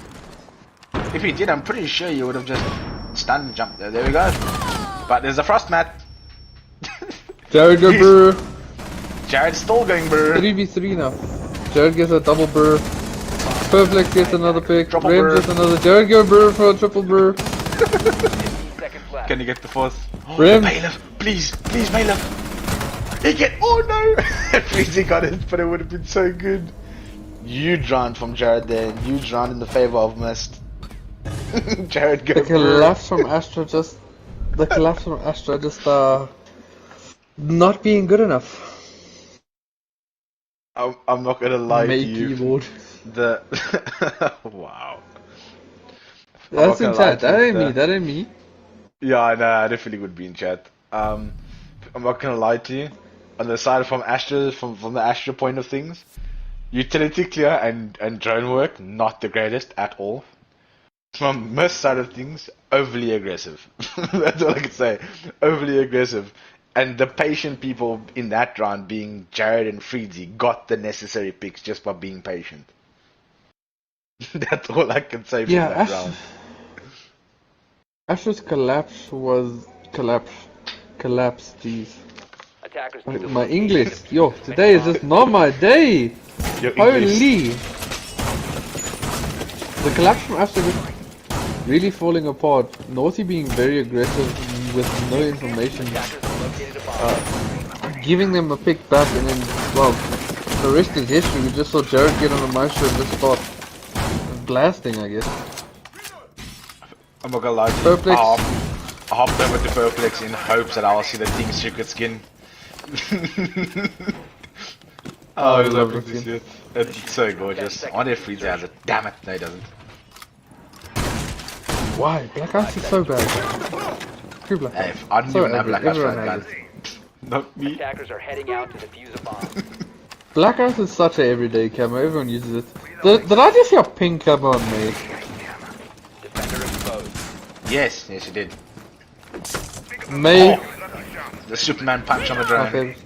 If he did, I'm pretty sure you would have just stunned and jumped there. There we go. But there's a frost mat. Jared go brr. Jared's still going brr. 3v3 now. Jared gets a double brr. Perflex gets another pick. Triple Rem brr. gets another. Jared go brr for a triple brr. 15 seconds left. Can you get the fourth? Rem. Bailiff, please, please, Bailiff. He get. Oh no! Freezy got it, but it would have been so good. Huge round from Jared there. Huge round in the favor of Mist. Jared go The brr. collapse from Astra just. The collapse from Astra just not being good enough. I'm not gonna lie May to you. keyboard. The wow. That's not in gonna lie chat. to That you, ain't me. That ain't me. Yeah, I know. I definitely would be in chat. I'm not gonna lie to you. On the side from Astra, from the Astra point of things, utility clear and drone work not the greatest at all. From Mist side of things, overly aggressive. That's all I can say. Overly aggressive. And the patient people in that round, being Jared and Freezy, got the necessary picks just by being patient. That's all I can say from Yeah, that round. Astra's collapse was collapse. Jeez. Attackers My, need to my locate English, and defuse yo, the today is bomb. just not my day. Your English. Holy! The collapse from Astra just really falling apart. Naughty being very aggressive with no information. Attackers have located a bomb. Giving them a pick back and then, well, the rest is history. We just saw Jared get on a maestro and just start blasting, I guess. I'm not gonna lie to you. Perplex. I hopped over to Perplex in hopes that I'll see the Thing's secret skin. Oh, I was love hoping the to skin. see it. It's so gorgeous. I wonder if Freezy has it. Damn it, no he doesn't. Why? Black Ice is so bad. Screw Black Hey, Ice. if I didn't So even have average. Black Ice Everyone Fat has Gun. it. Not me. Attackers are heading out to defuse a bomb. Black Ice is such a everyday camo. Everyone uses it. Did I just see a pink camo on me? Defender exposed. Yes, yes you did. May. The Superman punch on the My drone. favorite.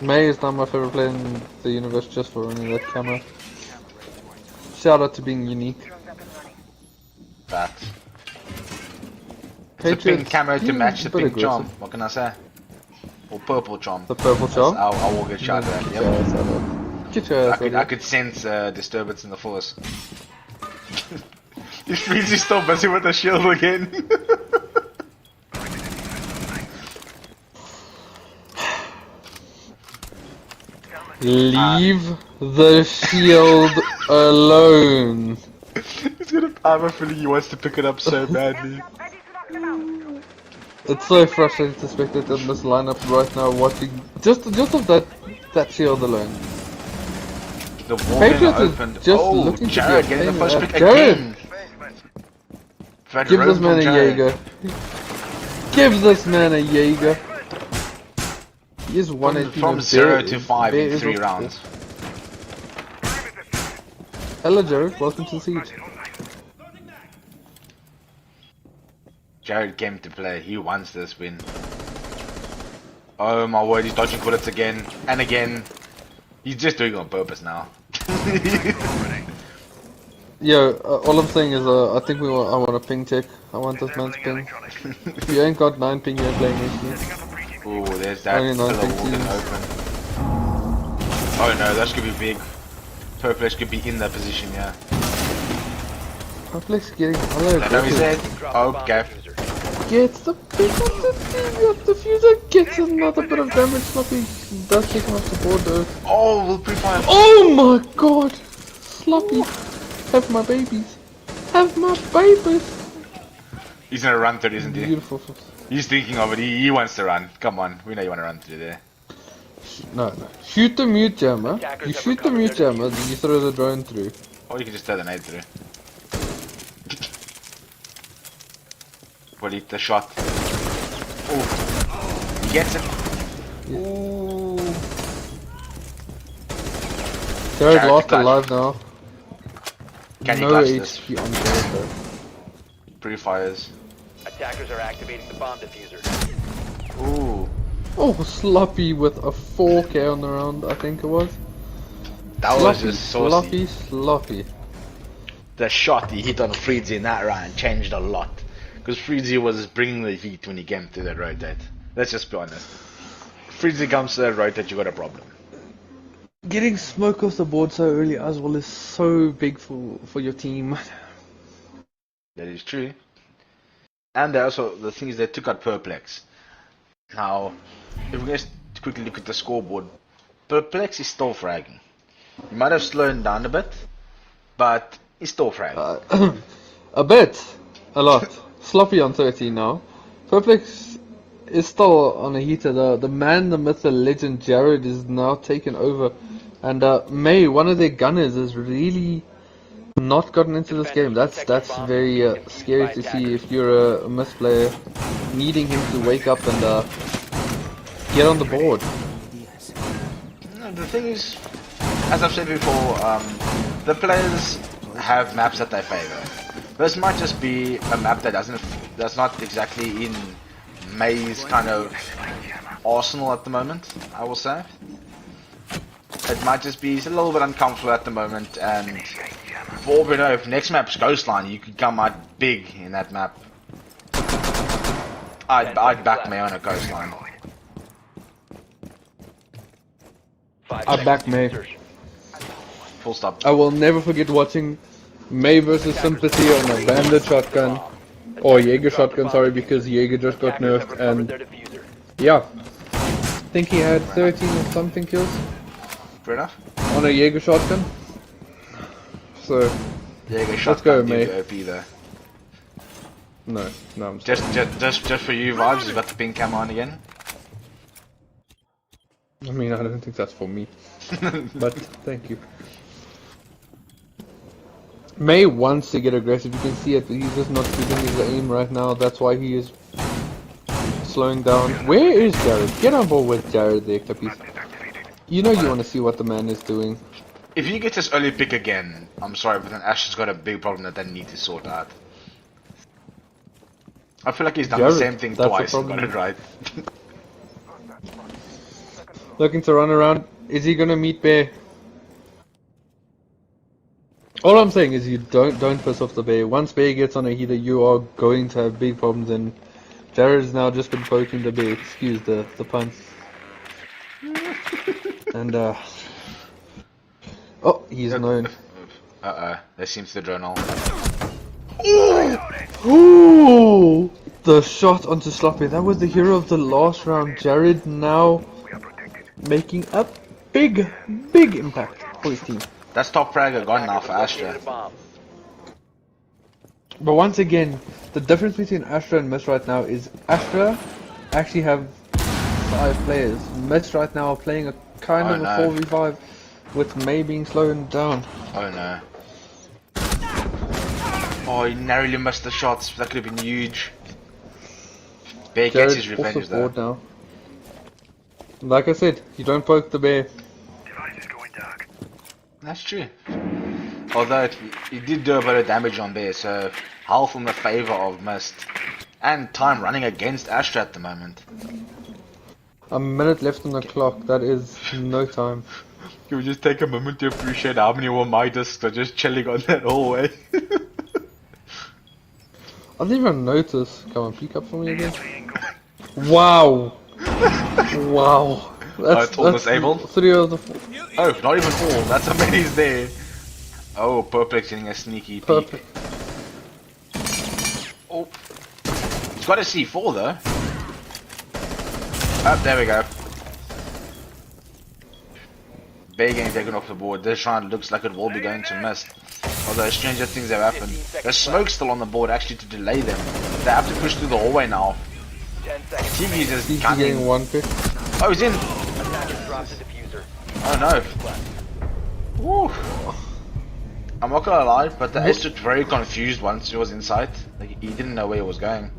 May is not my favorite player in the universe just for running that camo. Shout out to being unique. That. It's a pink camo to match the bit pink charm. aggressive. What can I say? Or purple charm. The purple charm? I will get shot at. Get your Yep. ass out of- Get your ass out I of- could sense disturbance in the force. Is Freezy still busy with the shield again? Leave the shield alone. He's gonna. I have a feeling he wants to pick it up so badly. It's so frustrating to spectate in this lineup right now watching just of that shield alone. The wall Patriots is opened. just Oh, looking to be Jared a getting the pain first in the pick ass. Jared! again. Fed Give roam this man from a Jared. Jaeger. Give this man a Jaeger. He is 118 From and 0 bare- to 5 bare in is 3 off- rounds. Hello Jared, welcome to the siege. Jared came to play. He wants this win. Oh my word, he's dodging bullets again and again. He's just doing it on purpose now. Yo, all I'm saying is I think I want a ping check. I want this man's ping. If you ain't got 9 ping, you're playing with Oh, there's that Only pillar 9 wall gonna ping open. Oh no, that's gonna be big. Purplex could be in that position, yeah. Complex getting hello. I know he's there. Drop the Oh, bomb okay. diffuser. Gets the pick up the diffuser, gets another bit of damage. Sloppy does take him off the board though. Oh, we'll pre-fire. Oh my god! Sloppy, have my babies. Have my babies. He's gonna run through, isn't he? Beautiful. He's thinking of it. He wants to run. Come on, we know you want to run through there. No. Shoot the mute jammer. Attackers You have shoot the recovered mute their jammer, then you throw the drone through. Or you can just throw the nade through. Well, hit the shot. Oh, he gets it. Ooh. Jared Jared lost clutch. alive now. Can he No clutch this? HP on Jared though. Pre-fires. Attackers are activating the bomb diffuser. Ooh. Oh, Sloppy with a 4K on the round, I think it was. That was Sloppy, just saucy. sloppy. The shot he hit on Freezy in that round changed a lot. Because Freezy was bringing the heat when he came to that rotate. Let's just be honest. Freezy comes to that rotate, you got a problem. Getting smoke off the board so early as well is so big for your team. That is true. And they also, the thing is, they took out Perplex. Now, if we just quickly look at the scoreboard, Perplex is still fragging. He might have slowed down a bit, but he's still fragging. A bit, a lot. Sloppy on 13 now. Perplex is still on a heater. The man, the myth, the legend, Jared is now taken over. And May, one of their gunners, has really not gotten into this game. That's very scary to see if you're a myth player, needing him to wake up and get on the board. No, the thing is, as I've said before, the players have maps that they favor. This might just be a map that's not exactly in May's kind of arsenal at the moment, I will say. It might just be a little bit uncomfortable at the moment, and for all we know, if next map's Coastline, you could come out big in that map. I'd back May on a Coastline. I back May. Full stop. I will never forget watching May versus Sympathy on a Bandit shotgun, or Jaeger shotgun, sorry, because Jaeger just got nerfed, and yeah, I think he had 13 or something kills. Fair enough. On a Jaeger shotgun. So, Jaeger let's shotgun go, May. OP there. No, I'm sorry. Just for you vibes, you got the pink cam on again. I mean, I don't think that's for me. But, thank you. May wants to get aggressive, you can see it, but he's just not shooting his aim right now, that's why he is slowing down. Where is Jared? Get on board with Jared there, Capis. You know you want to see what the man is doing. If he gets this early pick again, I'm sorry, but then Ash has got a big problem that they need to sort out. I feel like he's done Jared, the same thing that's twice the and got problem. it right. Looking to run around. Is he gonna meet Bear? All I'm saying is you don't piss off the Bear. Once Bear gets on a heater, you are going to have big problems, and Jared's now just been poking the Bear. Excuse the pun. And oh, he's known. There seems the journal. Ooh! The shot onto Sloppy. That was the hero of the last round. Jared now making a big impact for his team. That's top fragger gone now for Astra. But once again, the difference between Astra and Mist right now is Astra actually have 5 players. Mist right now are playing a kind of a 4v5 with May being slowed down. Oh no. Oh, he narrowly missed the shots. That could have been huge. Bear gets his Jared off revenge the though. board now. Like I said, you don't poke the Bear. That's true. Although he did do a bit of damage on Bear, so health in the favor of Mist. And time running against Astra at the moment. A minute left on the clock, that is no time. Can we just take a moment to appreciate how many were my discs are just chilling on that hallway? I didn't even notice. Come on, peek up for me again. Wow! Wow! It's all disabled? 3 of the 4. Oh, not even all. That's how many is there. Oh, Perplex getting a sneaky peek. Perfect. Oh. He's got a C4 though. Oh, there we go. Bay getting taken off the board. This round looks like it will be going to Mist. Although stranger things have happened. There's smoke still on the board actually to delay them. They have to push through the hallway now. 10 seconds. TV just He's can't getting in. 1 pick. Oh, he's in. Attackers dropped the diffuser. Oh no. Woo. I'm not gonna lie, but the Ace looked very confused once he was inside. Like, he didn't know where he was going.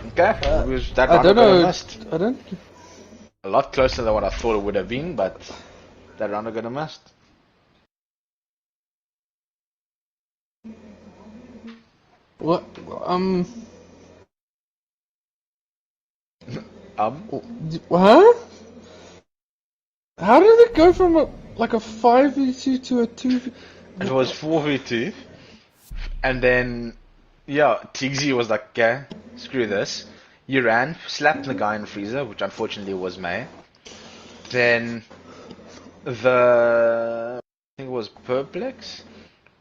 Okay, that I round don't got know. missed. I don't. A lot closer than what I thought it would have been, but that round I got missed. What? Huh? How did it go from a 5v2 to a 2v? It was 4v2, and then yeah, Tiggsy was like, "Okay, screw this." You ran, slapped the guy in freezer, which unfortunately was May. Then I think it was Perplex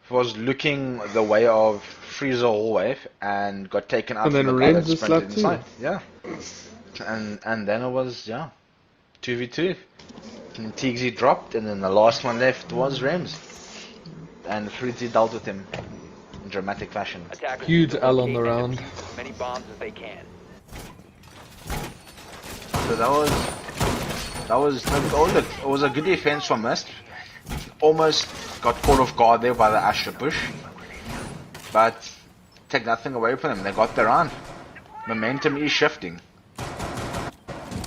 was looking the way of freezer hallway and got taken out And from then the guy that Ren's a slap sprinted too. inside. Yeah, and then it was 2v2. And Tiggsy dropped, and then the last one left was Rems, and Fritzy dealt with him in dramatic fashion. Attackers Huge need to L on locate the and round. defuse as many bombs as they can. So it was a good defense from Mist. Almost got caught off guard there by the Astra push, but take nothing away from them. They got their round. Momentum is shifting.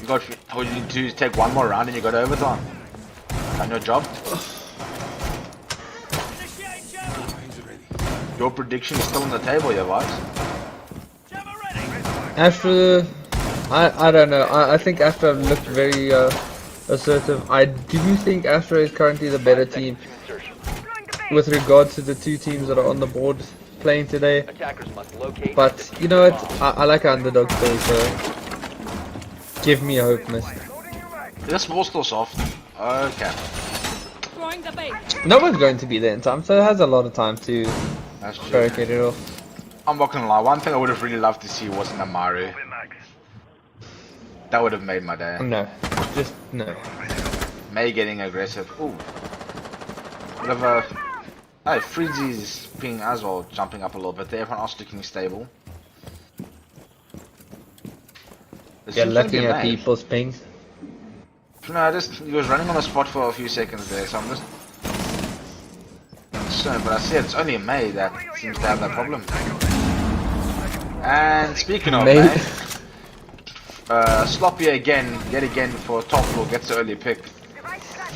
All you need to do is take one more round and you got overtime. Done your job. Your prediction is still on the table, your guys. Astra, I don't know. I think Astra looked very assertive. I do think Astra is currently the better team with regards to the two teams that are on the board playing today. Attackers must locate. But you know what? I like underdog story, so give me a hope, Mist. This ball's still soft. Okay. Throwing the bait. No one's going to be there in time, so it has a lot of time to That's true. barricade it off. I'm not gonna lie, one thing I would have really loved to see was an Amaru. That would have made my day. No, just no. May getting aggressive. Ooh. Bit of a... Hey, Frizzy's ping as well, jumping up a little bit there. Everyone else looking stable. This You're seems to looking be at May. people's pings. No, he was running on the spot for a few seconds there, so I'm just... But I see it's only May that seems to have that problem. And speaking of May. May, Sloppy yet again for top floor, gets the early pick.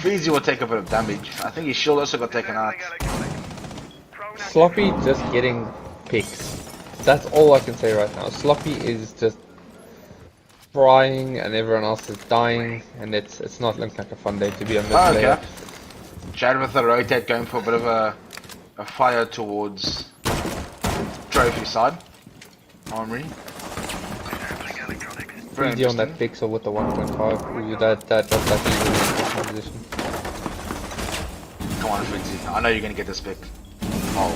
Freezy will take a bit of damage. I think his shield also got taken out. Sloppy just getting picks. That's all I can say right now. Sloppy is just frying and everyone else is dying, and it's not looking like a fun day to be on this Oh, player. okay. Chad with the rotate going for a bit of a fire towards trophy side. Armory. Very Easy on that interesting. pixel with the 1.5. Ooh, that looks like he's in a good position. Come on, Fritzy. I know you're gonna get this pick. Oh.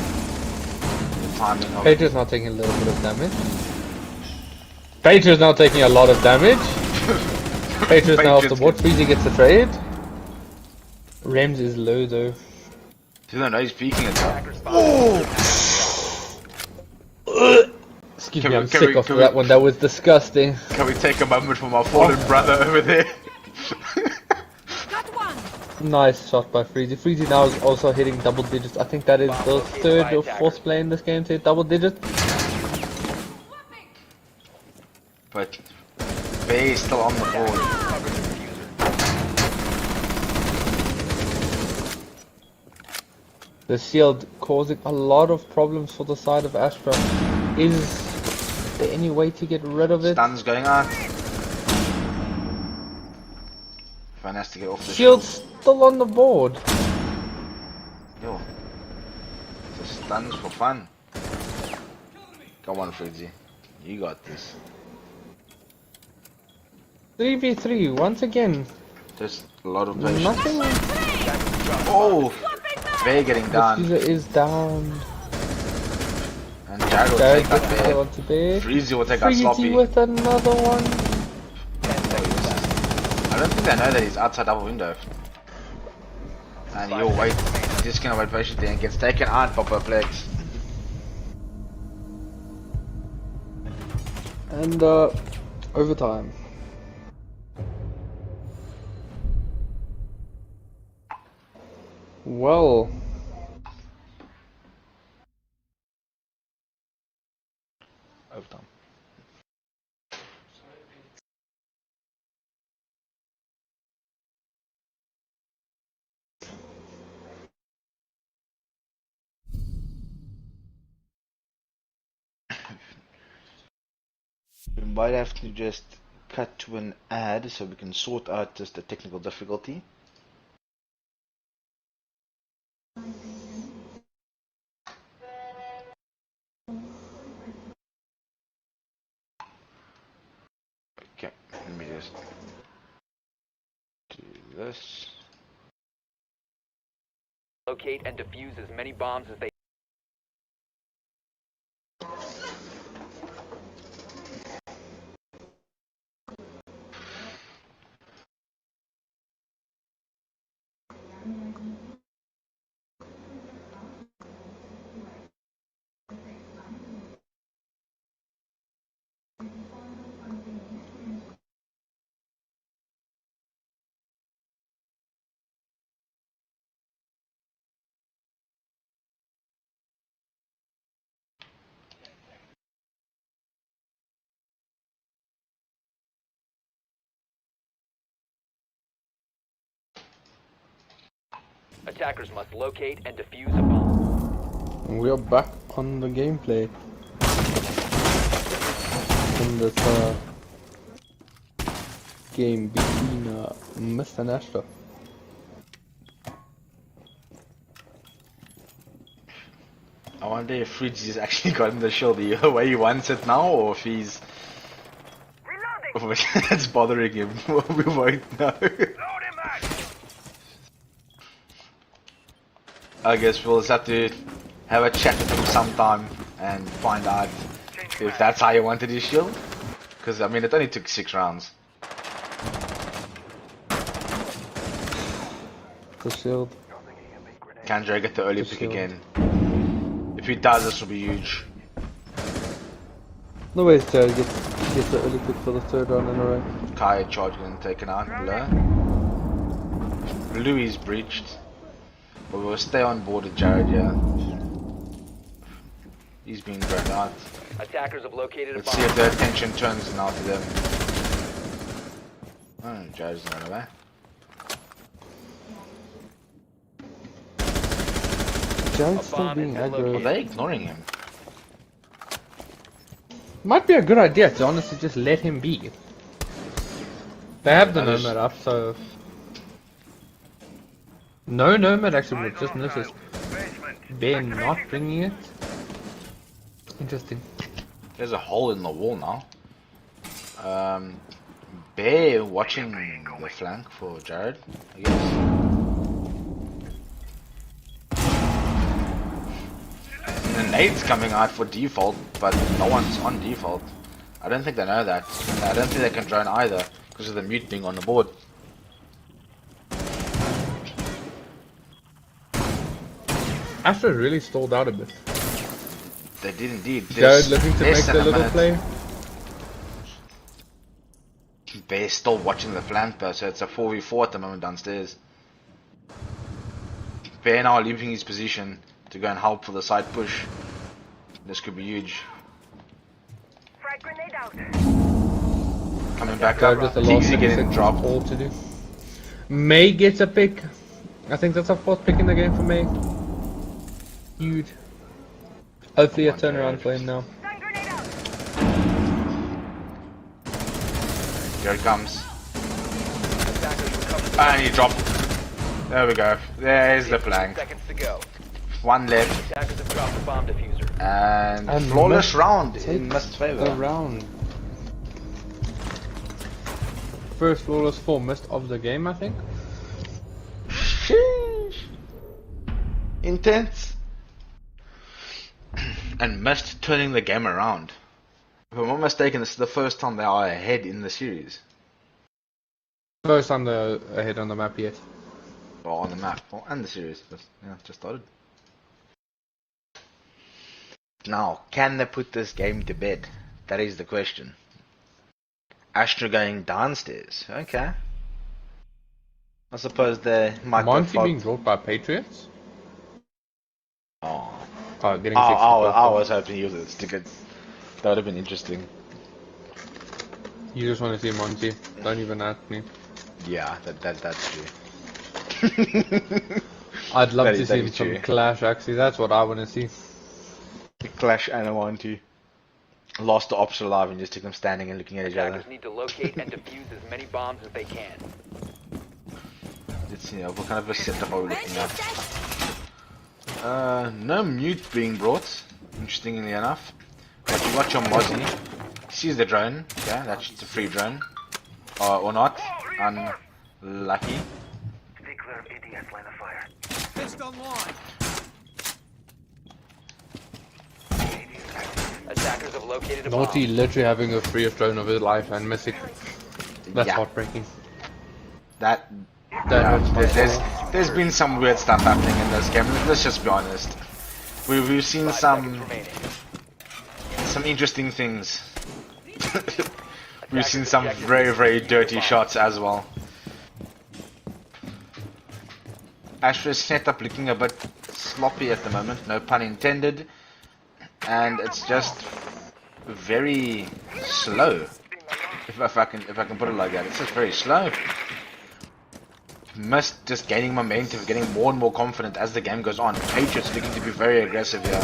The timing of Patrio's now taking a little bit of damage. Patrio's now taking a lot of damage. Patrio's now off the board. Freezy gets the trade. Rems is low though. You don't know he's peeking at that. Excuse Can me, we- I'm can sick we- of can that we- one. That was disgusting. Can we take a moment from our fallen brother over there? Got one. Nice shot by Freezy. Freezy now is also hitting double digits. I think that is the third or fourth play in this game to hit double digits. But Bay is still on the board. The shield causing a lot of problems for the side of Astra. Is there any way to get rid of it? Stun's going on. Fine has to get off the Shield's still on the board. Yo. Just stuns for fun. Come on, Fritzy. You got this. 3v3 once again. Just a lot of patience. Nothing. Oh! Bay getting The down. Fuser is down. And Jared will Jared take out gets to Bay. go onto there. Freezy will take out Freezy Sloppy. with another one. I don't think they know that he's outside double window. And he'll wait. He's just gonna wait patiently and gets taken out by Perplex. And overtime. Well, Overtime. We might have to just cut to an ad so we can sort out just the technical difficulty. Okay, let me just do this. Locate and defuse as many bombs as they. Attackers must locate and defuse a bomb. We are back on the gameplay. In this game between Mist and Astra. I wonder if Fridge has actually gotten the shield the way he wants it now, or if he's... it's bothering him. We won't know. I guess we'll just have to have a chat with him sometime and find out if that's how he wanted his shield. Because, I mean, it only took 6 rounds. The shield. Can Dre get the early The pick shield. again? If he does, this will be huge. No way Jared gets the early pick for the 3rd round in a row. Kai charged and taken out. Blue is breached. But we'll stay on board with Jared, yeah. He's being dragged out. Attackers have located a Let's bomb. see if the attention turns now to them. Oh, Jared's not away. Jared's still bomb being has been Are aggro. they ignoring him? Might be a good idea to honestly just let him be. They have the That is- Nomad up, so... No Nomad actually would just notice. Bear not bringing it. Interesting. There's a hole in the wall now. Bear watching the flank for Jared, I guess. And nade's coming out for default, but no one's on default. I don't think they know that. I don't think they can drone either, because of the mute being on the board. Astra really stalled out a bit. They did indeed. Jared There's looking to less make than the a little minute. play. Bear's still watching the flank though, so it's a 4v4 at the moment downstairs. Bear now leaving his position to go and help for the side push. This could be huge. Coming back Jared up, with the last Tigsy getting seconds, dropped. all to do. May gets a pick. I think that's our 4th pick in the game for May. Huge. Hopefully a turnaround for him now. Here it comes. Attackers recovered. And he dropped. There we go. There's the 15 flank. seconds to go. One left. Attackers have dropped the bomb diffuser. And And flawless Mist round takes in Mist's favor. The round. First flawless for Mist of the game, I think. Sheesh. Intense. And Mist turning the game around. If I'm not mistaken, this is the first time they are ahead in the series. First time they're ahead on the map yet. Or on the map. Well, and the series. Just, yeah, just started. Now, can they put this game to bed? That is the question. Astra going downstairs. Okay. I suppose they might go Monty for... being brought by Patriots? Oh. Oh, getting I was hoping you would stick it. That would have been interesting. You just want to see Monty. Don't even ask me. Yeah, that's true. I'd love That to is- see that is some true. clash, actually. That's what I want to see. Clash and I want to. lost the ops alive and just took them standing and looking at each other. Attackers need to locate and defuse as many bombs as they can. Let's see, what kind of a setup are we Range looking at? set. No mute being brought, interestingly enough. But you got your Mozzie. Sees the drone. Okay, that's just a free drone. Or not. Unlucky. Stay clear of ADS line of fire. Fist online. Attackers have located a bomb. Naughty literally having a freest drone of his life and missing. That's Yeah. heartbreaking. That That yeah, hurts my soul. there's been some weird stuff happening in this game. Let's just be honest. We've seen 5 seconds some remaining. interesting things. We've seen some very dirty shots as well. Astra's setup looking a bit sloppy at the moment, no pun intended, and it's just very slow. If I can put it like that, it's just very slow. Missed just gaining momentum, getting more and more confident as the game goes on. Patriots looking to be very aggressive here.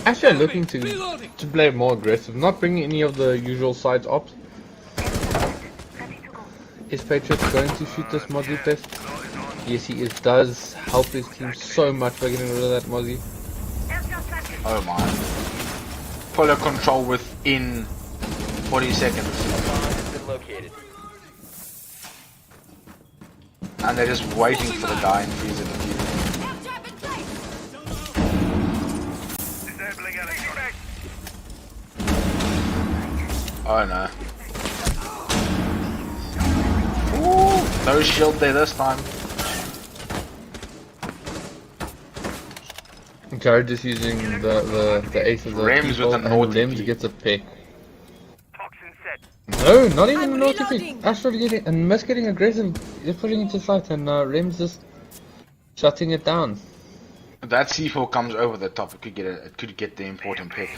Actually, I'm looking to play more aggressive, not bringing any of the usual sides ops. Is Patriots going to shoot this Mozzie test? Yes, he is. Does help his team so much by getting rid of that Mozzie. Oh my. Full control within 40 seconds. Bomb has been located. And they're just waiting for the guy in freezer to defuse. Airstrap in place. Disabling electronics. Oh no. Ooh, no shield there this time. Jared just using the ace of the Rems people, with a and naughty Rems peek. gets a pick. Toxin set. No, not even I'm a naughty pick. reloading. Astro getting and Miss getting aggressive, just pushing it to sight, and Rems just shutting it down. If that C4 comes over the top, it could get the important pick.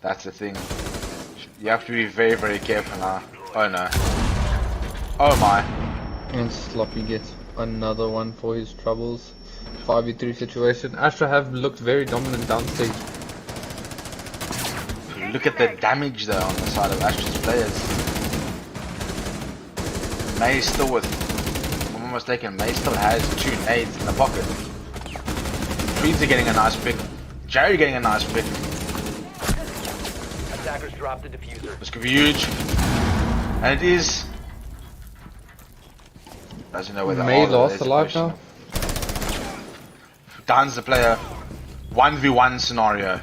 That's the thing. You have to be very careful now. Oh no. Oh my. And Sloppy gets another one for his troubles. 5v3 situation. Astra have looked very dominant downstage. Look at the damage though on the side of Astra's players. May still with, if I'm not mistaken, May still has 2 nades in the pocket. Creeds are getting a nice pick. Jerry getting a nice pick. Attackers dropped the diffuser. This could be huge. And it is. Doesn't know where the May R lost is alive pushing. now. Downs the player. 1v1 scenario.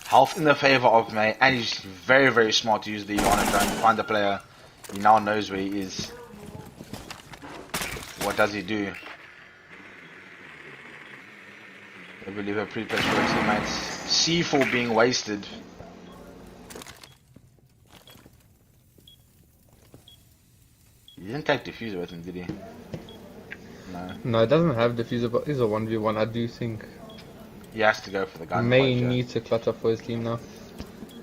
Health in the favor of May, and he's very smart to use the Ioana drone to find the player. He now knows where he is. What does he do? I believe a pre-press for his teammates. C4 being wasted. He didn't take diffuser with him, did he? No. No, it doesn't have diffuser, but it's a 1v1. I do think He has to go for the gun. May needs to clutch up for his team now.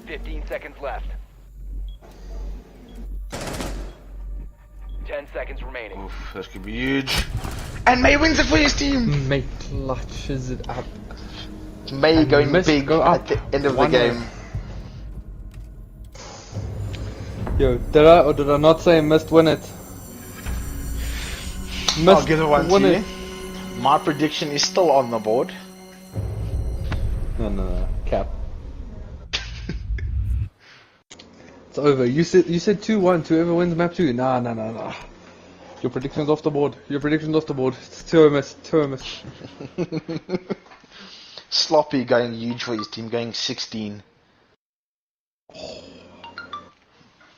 15 seconds left. 10 seconds remaining. Oof, this could be huge. And May wins it for his team! May clutches it up. May And going Mist big go up. at the end of the 1-0. game. Yo, did I or did I not say Mist win it? Mist I'll give it one win to it. you. My prediction is still on the board. No, cap. It's over. You said 2-1 to whoever wins map 2. Nah. Your prediction's off the board. It's 2 miss. Sloppy going huge for his team, going 16.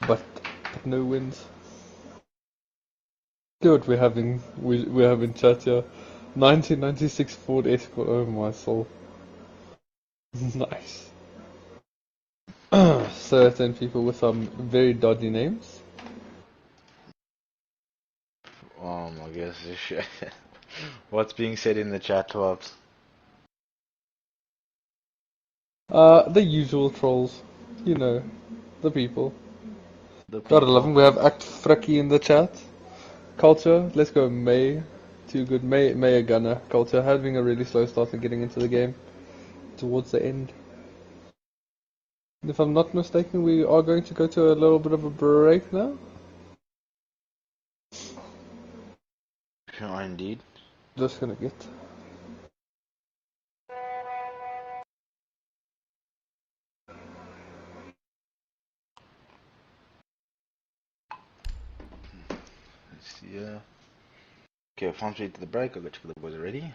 But no wins. Good, we're having chat here. 1996 Ford Escort. Oh my soul. Nice. Certain people with some very dodgy names. Oh my gosh, this shit. What's being said in the chat, Twabs? The usual trolls. You know, the people. Gotta love them. We have Act Fricky in the chat. Culture, let's go May. Too good. May a gunner. Culture having a really slow start and getting into the game. towards the end. And if I'm not mistaken, we are going to go to a little bit of a break now. Sure, indeed. Just gonna get. Let's see. Okay, farm straight to the break. I'll go check if the boys are ready.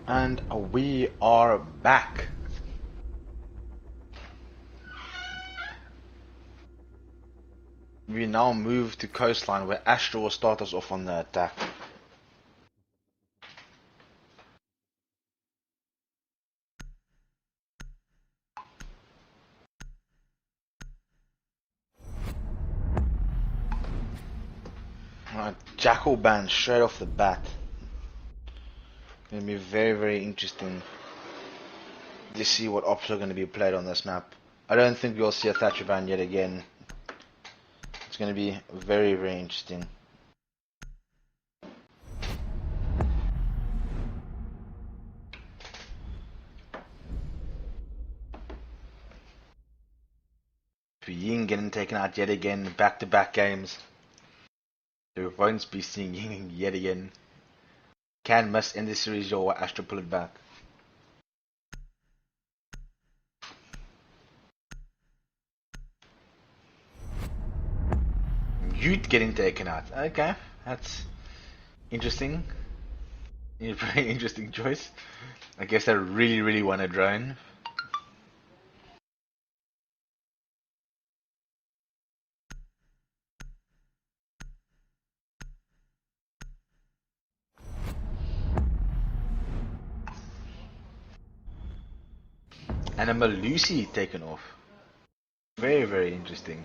And we are back. We now move to Coastline, where Astra will start us off on the attack. Alright, Jackal ban straight off the bat. Gonna be very, very interesting to see what ops are going to be played on this map. I don't think we'll see a Thatcher ban yet again. It's going to be very, very interesting. Ying getting taken out yet again, back-to-back games. We won't be seeing Ying yet again. Can must end the series or Astra pull it back. Ute getting taken out. Okay, that's interesting. A very interesting choice. I guess I really, really want a drone. And a Malusi taken off. Very, very interesting.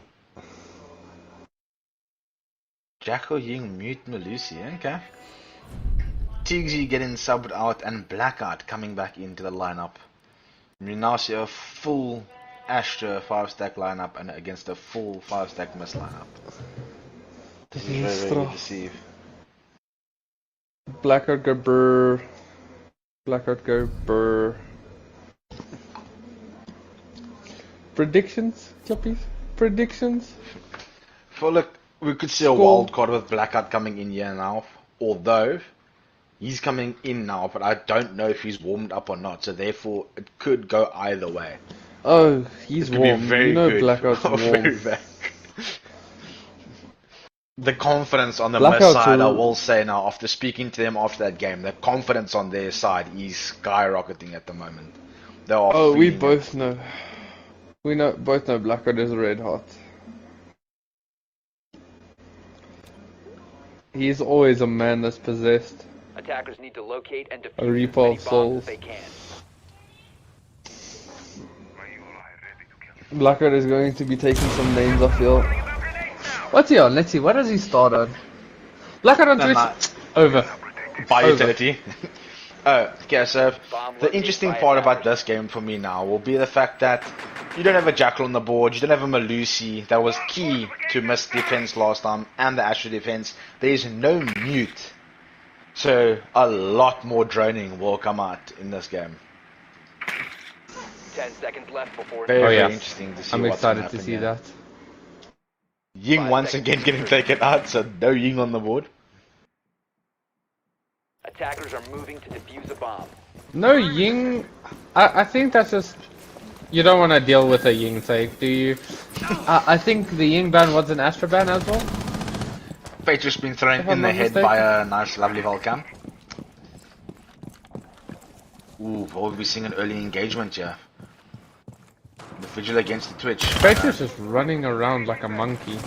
Jackal, Ying, Mute, Malusi. Okay. Tigsy getting subbed out and Blackout coming back into the lineup. We now see a full Astra 5-stack lineup and against a full 5-stack Mist lineup. This is very, very good to see. Blackout go brr. Blackout go brr. Predictions, Choppies? Predictions? I feel like we could see a wild card with Blackout coming in here now. Although, he's coming in now, but I don't know if he's warmed up or not. So therefore, it could go either way. Oh, he's Could warm. be very You know good. Blackout's or warm. very bad. The confidence on the Blackout's Mist side, I warm. will say now, after speaking to them after that game, the confidence on their side is skyrocketing at the moment. They are Oh, we feeling it. both know. We both know Blackout is red hot. He's always a man that's possessed. Attackers need to locate and A defuse as reaper many of bombs as souls. they can. Blackout is going to be taking some names off here. What's he on? Let's see. What does he start on? Blackout on No, Twitch. no. Over. By Over. utility. Oh, okay, so Bomb the located interesting by part about attackers. this game for me now will be the fact that you don't have a Jackal on the board, you don't have a Malusi that was key to Mist defense last time and the Astra defense. There is no Mute. So a lot more droning will come out in this game. 10 seconds left before Very, Oh, very yeah. interesting to see I'm what's gonna excited to happen see here. that. Ying 5 once seconds again to getting taken out, so no Ying on the board. Attackers are moving to defuse a bomb. No Ying. I think that's just. You don't want to deal with a Ying take, do you? I think the Ying ban was an Astra ban as well. Fate's just been thrown If in I'm the not head mistaken. by a nice, lovely Volcam. Ooh, what we seeing an early engagement here? The Vigil against the Twitch. Fate is just running around like a monkey.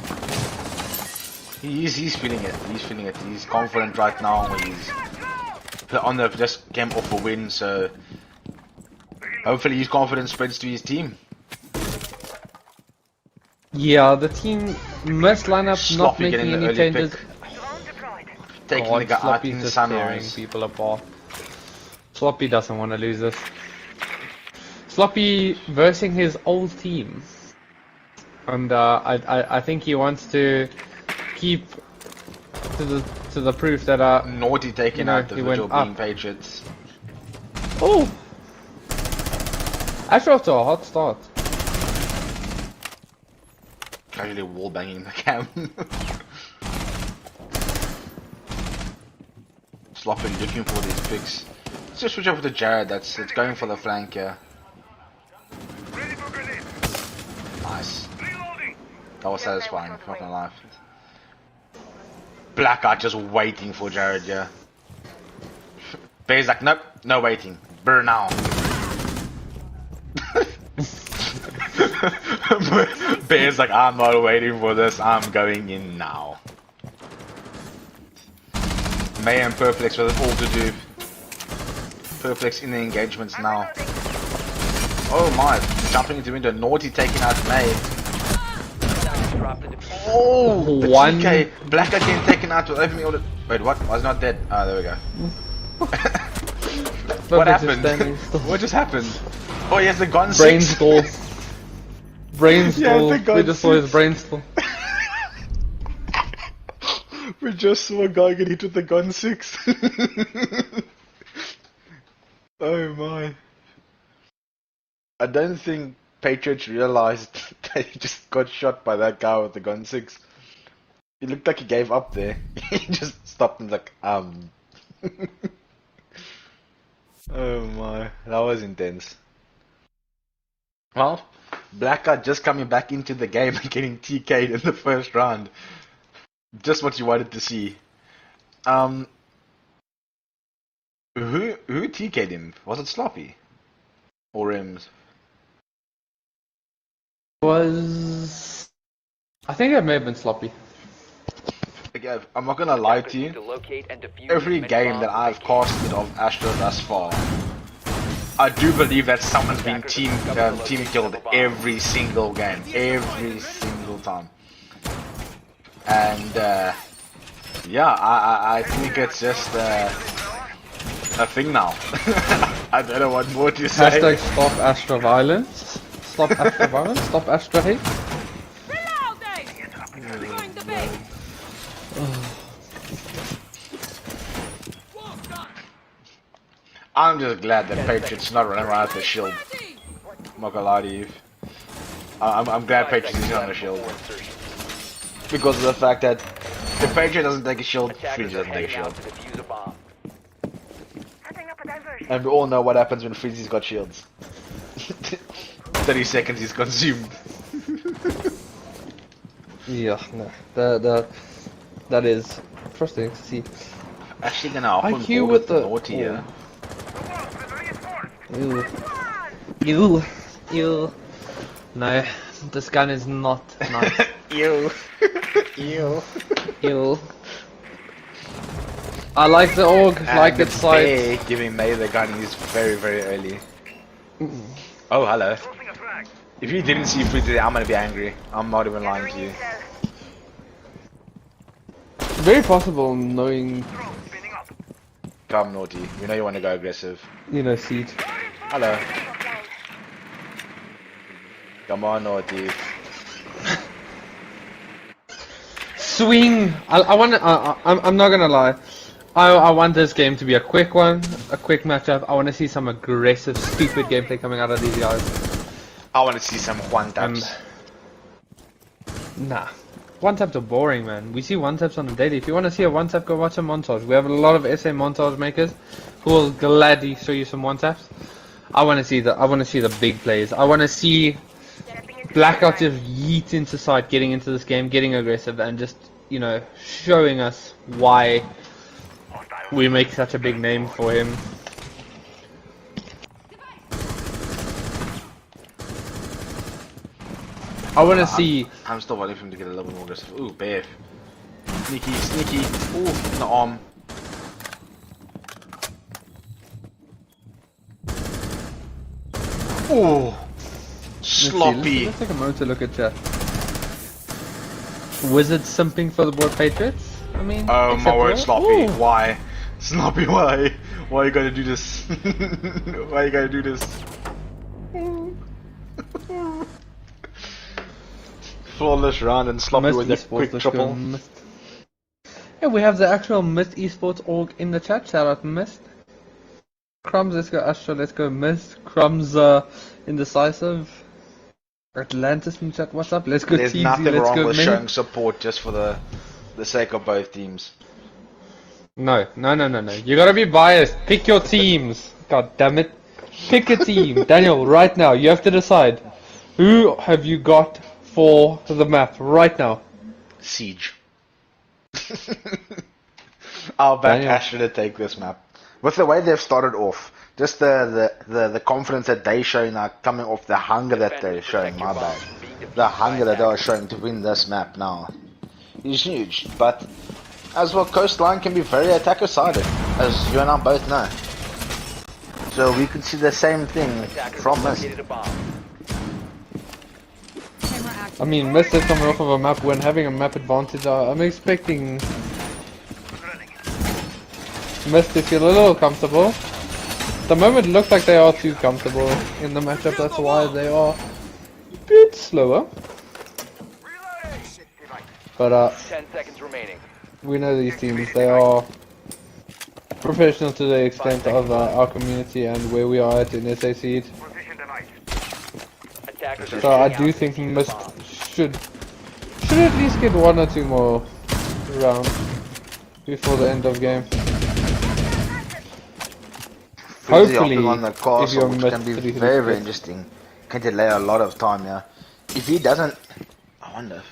He's feeling it. He's feeling it. He's confident right now. He's on the just came off a win, so hopefully his confidence spreads to his team. Yeah, the team must line up not Sloppy making getting the any early changes. pick. Taking God, the guy out Sloppy's in just tearing sunrise. people apart. Sloppy doesn't want to lose this. Sloppy versing his old team, and I think he wants to keep to the proof that Naughty taking you know, out the he Vigil went being up. Patriots. Oh, Astra off to a hot start. Casually wall banging the cam. Sloppy looking for these picks. Let's just switch over to Jared. That's going for the flank here. Ready for grenade. Nice. Reloading. That was satisfying. Not gonna lie. Blackout just waiting for Jared. Yeah. Bear's like, nope. No waiting. Burn now. Bear's like, I'm not waiting for this. I'm going in now. May and Perplex with it all to do. Perplex in the engagements now. Oh my, jumping into window. Naughty taking out May. Drop the diffuser. Oh, the One. TK. Black again taken out with opening all the... Wait, what? I was not dead. Ah, there we go. What Perfect just standing happened? still. What just happened? Oh, he has the gun Brain 6. stall. Brain Yeah, stall. the gun We just saw his six. brain stall. We just saw a guy get hit with the gun 6. Oh my. I don't think Patriots realized that he just got shot by that guy with the gun 6. He looked like he gave up there. He just stopped and like, Oh my, that was intense. Well, Black guy just coming back into the game and getting TK'd in the first round. Just what you wanted to see. Who TK'd him? Was it Sloppy? Or Rims? Was... I think it may have been sloppy. Again, I'm not gonna lie to you. To locate and defuse Every as many game bombs that as I've they can. casted of Astra thus far, I do believe that someone's been team killed every single game, every single time. And yeah, I think it's just a thing now. I don't know what more to say. Hashtag stop Astra violence. Stop Astra violence. Stop Astra hate. Reloading! Destroying the base! I'm just glad that Patriots not running around with the shield. Ready! I'm not gonna lie to you. I'm glad Patriots is on the shield. Because of the fact that if Patriot doesn't take a shield, Attackers Freezy are doesn't take a heading shield. out to defuse a bomb. Setting up a diversion. And we all know what happens when Freezy's got shields. 30 seconds he's consumed. Yeah, no. That is frustrating to see. Actually gonna hop on IQ board with the the... naughty here. The walls will reinforce. Ew. Ew. No, this gun is not nice. Ew. Ew. Ew. I like the org, like its sight. Bear giving May the gun is very, very early. Oh, hello. Tossing a flag. If you didn't see Freezy, I'm gonna be angry. I'm not even lying to you. Very possible knowing, Drone spinning up. Come, naughty. You know you want to go aggressive. you know, Siege. Hello. Come on, naughty. Swing! I want to, I'm not gonna lie. I want this game to be a quick one, a quick matchup. I want to see some aggressive, stupid gameplay coming out of these guys. I want to see some one taps. Nah. One taps are boring, man. We see one taps on the daily. If you want to see a one tap, go watch a montage. We have a lot of SA montage makers who will gladly show you some one taps. I want to see the big plays. I want to see Blackout just yeet into sight, getting into this game, getting aggressive, and just, you know, showing us why we make such a big name for him. I want to see. I'm still waiting for him to get a little bit more aggressive. Ooh, Bear. Sneaky, sneaky. Ooh, in the arm. Ooh. Sloppy. Let's take a moment to look at chat. Wizard simping for the board Patriots? I mean, Oh my word, acceptable. Sloppy. Ooh. Why? Sloppy, why? Why you gotta do this? Why you gotta do this? Flawless round and Sloppy Mist with a Esports, quick let's go triple. Mist. Yeah, we have the actual Mist Esports org in the chat. Shout out Mist. Crumbs, let's go Astra, let's go Mist. Crumbs, Indecisive. Atlantis in chat, what's up? Let's go There's TZ, nothing let's wrong go with Min. showing support just for the sake of both teams. No. You gotta be biased. Pick your teams. God damn it. Pick a team. Daniel, right now, you have to decide. Who have you got for the map right now? Siege. I'll back Daniel. Astra to take this map. with the way they've started off, just the confidence that they're showing, like coming off the hunger that they're showing, my bad. The hunger that they are showing to win this map now is huge. But as well, Coastline can be very attacker-sided, as you and I both know. So we could see the same thing from Mist. I mean, Mist is coming off of a map when having a map advantage. I'm expecting Mist to feel a little comfortable. At the moment, it looks like they are too comfortable in the matchup. That's why they are a bit slower. But 10 seconds remaining. we know these teams. They are professional to the extent of our community and where we are at in SA Seed. Position tonight. Attackers are So I shooting do out think the Mist bomb. should at least get 1 or 2 more rounds before the end of game. Freezy Hopefully, hopping on the if castle, you're which Mist can be 3-3 very split. interesting. Can delay a lot of time, yeah. If he doesn't, I wonder.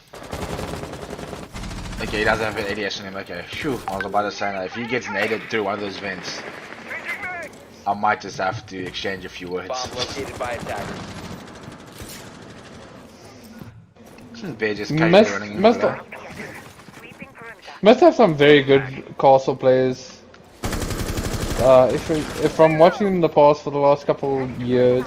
Okay, he doesn't have an ADS on him. Okay, phew. I was about to say that if he gets naded through one of those vents, I might just have to exchange a few words. Bomb located by attackers. Bear just casually Must, running in must, below. Sweeping perimeter. must have some very good castle players. If I'm watching in the past for the last couple years,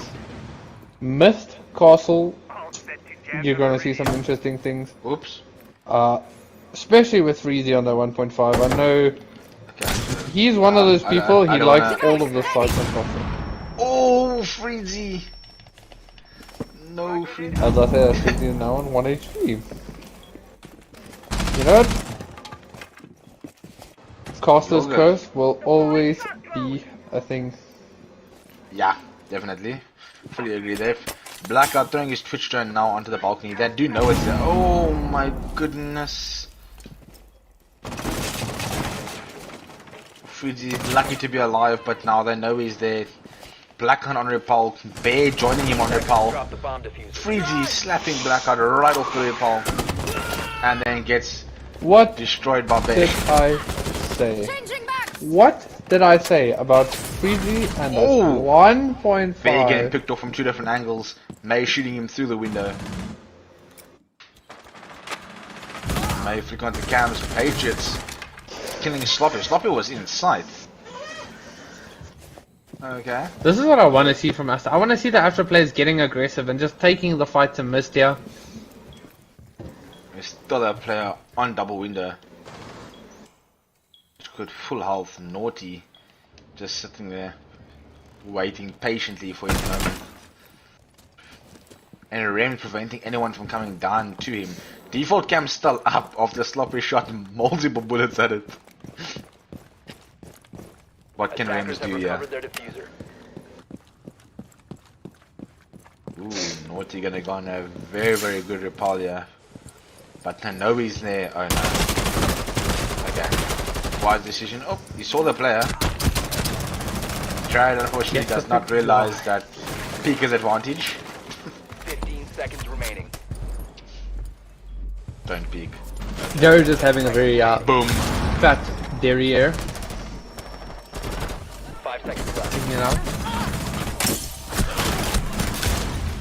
Mist, Castle, All set to jam. you're gonna see some interesting things. Oops. Especially with Freezy on that 1.5. I know Okay. he's one of those I people, he don't likes wanna- all of the sites on Castle. Oh, Freezy! No, Freezy. As I said, Freezy is now on 1 HP. You know what? Caster's Okay. Curse will always be a thing. Yeah, definitely. Fully agree there. Blackout throwing his Twitch drone now onto the balcony. They do know it's there. Oh my goodness. Freezy lucky to be alive, but now they know he's there. Blackout on repel. Bear joining him on repel. Drop the bomb diffuser. Freezy slapping Blackout right off the repel. And then gets What destroyed by Bear. did I say? What did I say about Freezy and Oh. the 1.5? Bear getting picked off from 2 different angles. May shooting him through the window. May flick onto cams. Patriots killing Sloppy. Sloppy was in sight. Okay. This is what I want to see from Astra. I want to see the Astra players getting aggressive and just taking the fight to Mist here. There's still a player on double window. It's good full health. Naughty. Just sitting there. Waiting patiently for his moment. And Rem preventing anyone from coming down to him. Default cam still up after Sloppy shot multiple bullets at it. What can Rems Attackers have do here? recovered their diffuser. Ooh, Naughty gonna go on a very, very good repel here. But nobody's there. Oh no. Okay. Wise decision. Oh, he saw the player. Jared unfortunately does not realize that peek is advantage. 15 seconds remaining. Don't peek. Jared is having a very Boom. fat derriere, 5 seconds left. you know.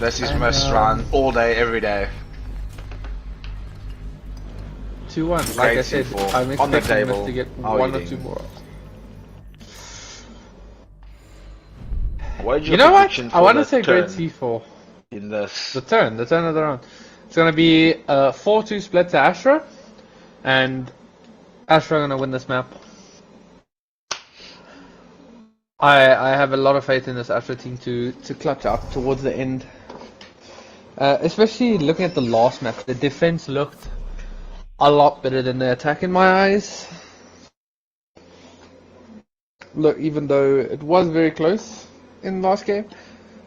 This is And, Mist run all day, every day. 2-1. Like Great I said, C4 I'm on the expecting table. Mist to get How are 1 you or doing? 2 more. What did You know what? prediction I for want to the say great turn C4. in this? The turn of the round. It's gonna be a 4-2 split to Astra, and Astra are gonna win this map. I have a lot of faith in this Astra team to clutch out towards the end. Especially looking at the last map, the defense looked a lot better than the attack in my eyes. Look, even though it was very close in the last game,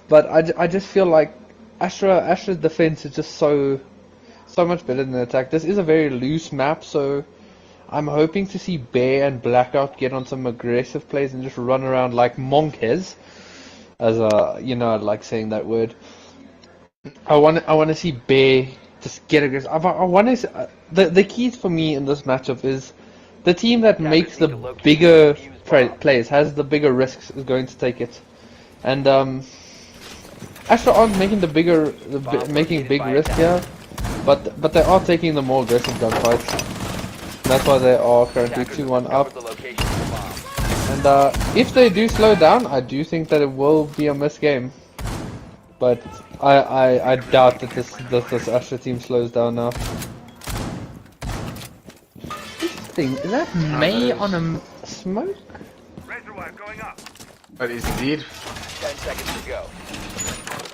but I just feel like Astra's defense is just so much better than the attack. This is a very loose map, so I'm hoping to see Bear and Blackout get on some aggressive plays and just run around like monkeys, as you know, I like saying that word. I want to see Bear just get aggressive. I want to. The key for me in this matchup is the team that makes the bigger plays, has the bigger risks, is going to take it. And Astra aren't making making big risks here, but they are taking the more aggressive gunfights. That's why they are currently Attackers 2-1 have up. discovered the location of the bomb. And if they do slow down, I do think that it will be a missed game. But I doubt that this Astra team slows down now. Interesting. Is that May on a smoke? Reservoir going up. But is indeed. 10 seconds to go.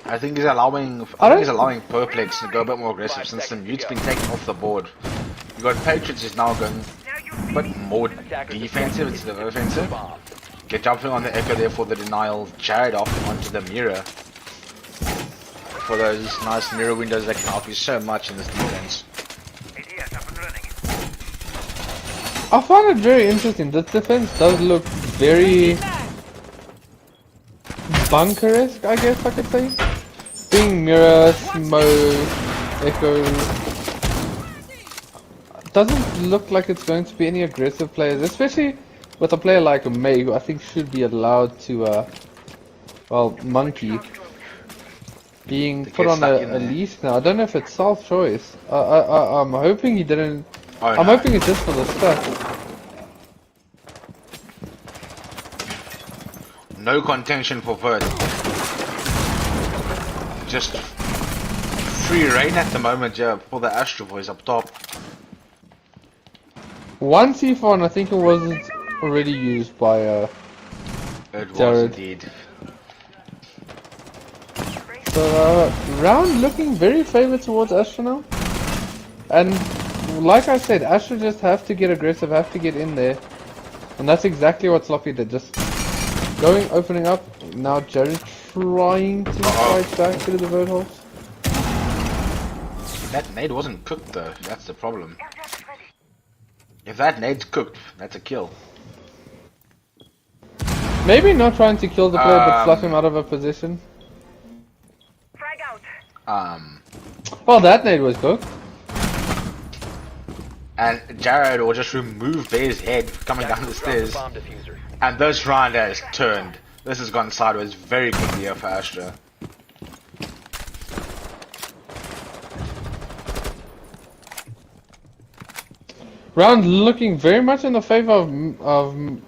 I think he's allowing. I think he's allowing Perplex to go a bit more aggressive since the mute's been taken off the board. You got Patriots is now going a bit more defensive instead of offensive. Bomb. Get jumping on the echo there for the denial. Jared off onto the mirror. For those nice mirror windows that can help you so much in this defense. ADS up and running. I find it very interesting. This defense does look very bunker-esque, I guess I could say. Being mirror, smoke, echo. Doesn't look like it's going to be any aggressive players, especially with a player like May, who I think should be allowed to, well, monkey. Being put on a leash now. I don't know if it's self-choice. I'm hoping he didn't. Oh, I'm no. hoping it's just for the stuff. No contention for first. Just free reign at the moment, yeah, for the Astra boys up top. One C4, and I think it wasn't already used by It was Jared. indeed. So round looking very favored towards Astra now. And like I said, Astra just have to get aggressive, have to get in there. And that's exactly what Sloppy did, just going, opening up. Now Jared trying to fight back through the bird holes. That nade wasn't cooked though, that's the problem. If that nade's cooked, that's a kill. Maybe not trying to kill the player, but fluff him out of a position. Frag out. Well, that nade was cooked. And Jared will just remove Bear's head coming down the stairs. Bomb diffuser. And this round has turned. This has gone sideways very quickly here for Astra. Round looking very much in the favor of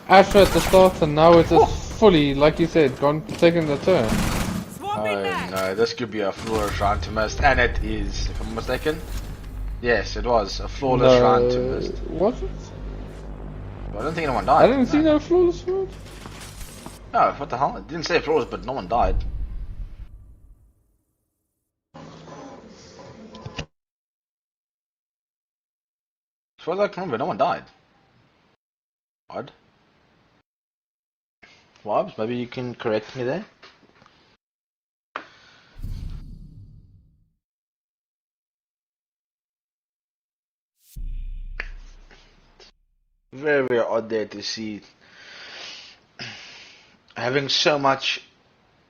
Astra at the start, and now it's just fully, like you said, taking the turn. Swapping back. No, this could be a flawless round to miss. And it is, if I'm mistaken. Yes, it was a flawless round to miss. Was it? I don't think anyone died. I didn't see no flawless round. No, what the hell? It didn't say flawless, but no one died. As far as I can remember, no one died. Odd. Wobbs, maybe you can correct me there? Very, very odd there to see having so much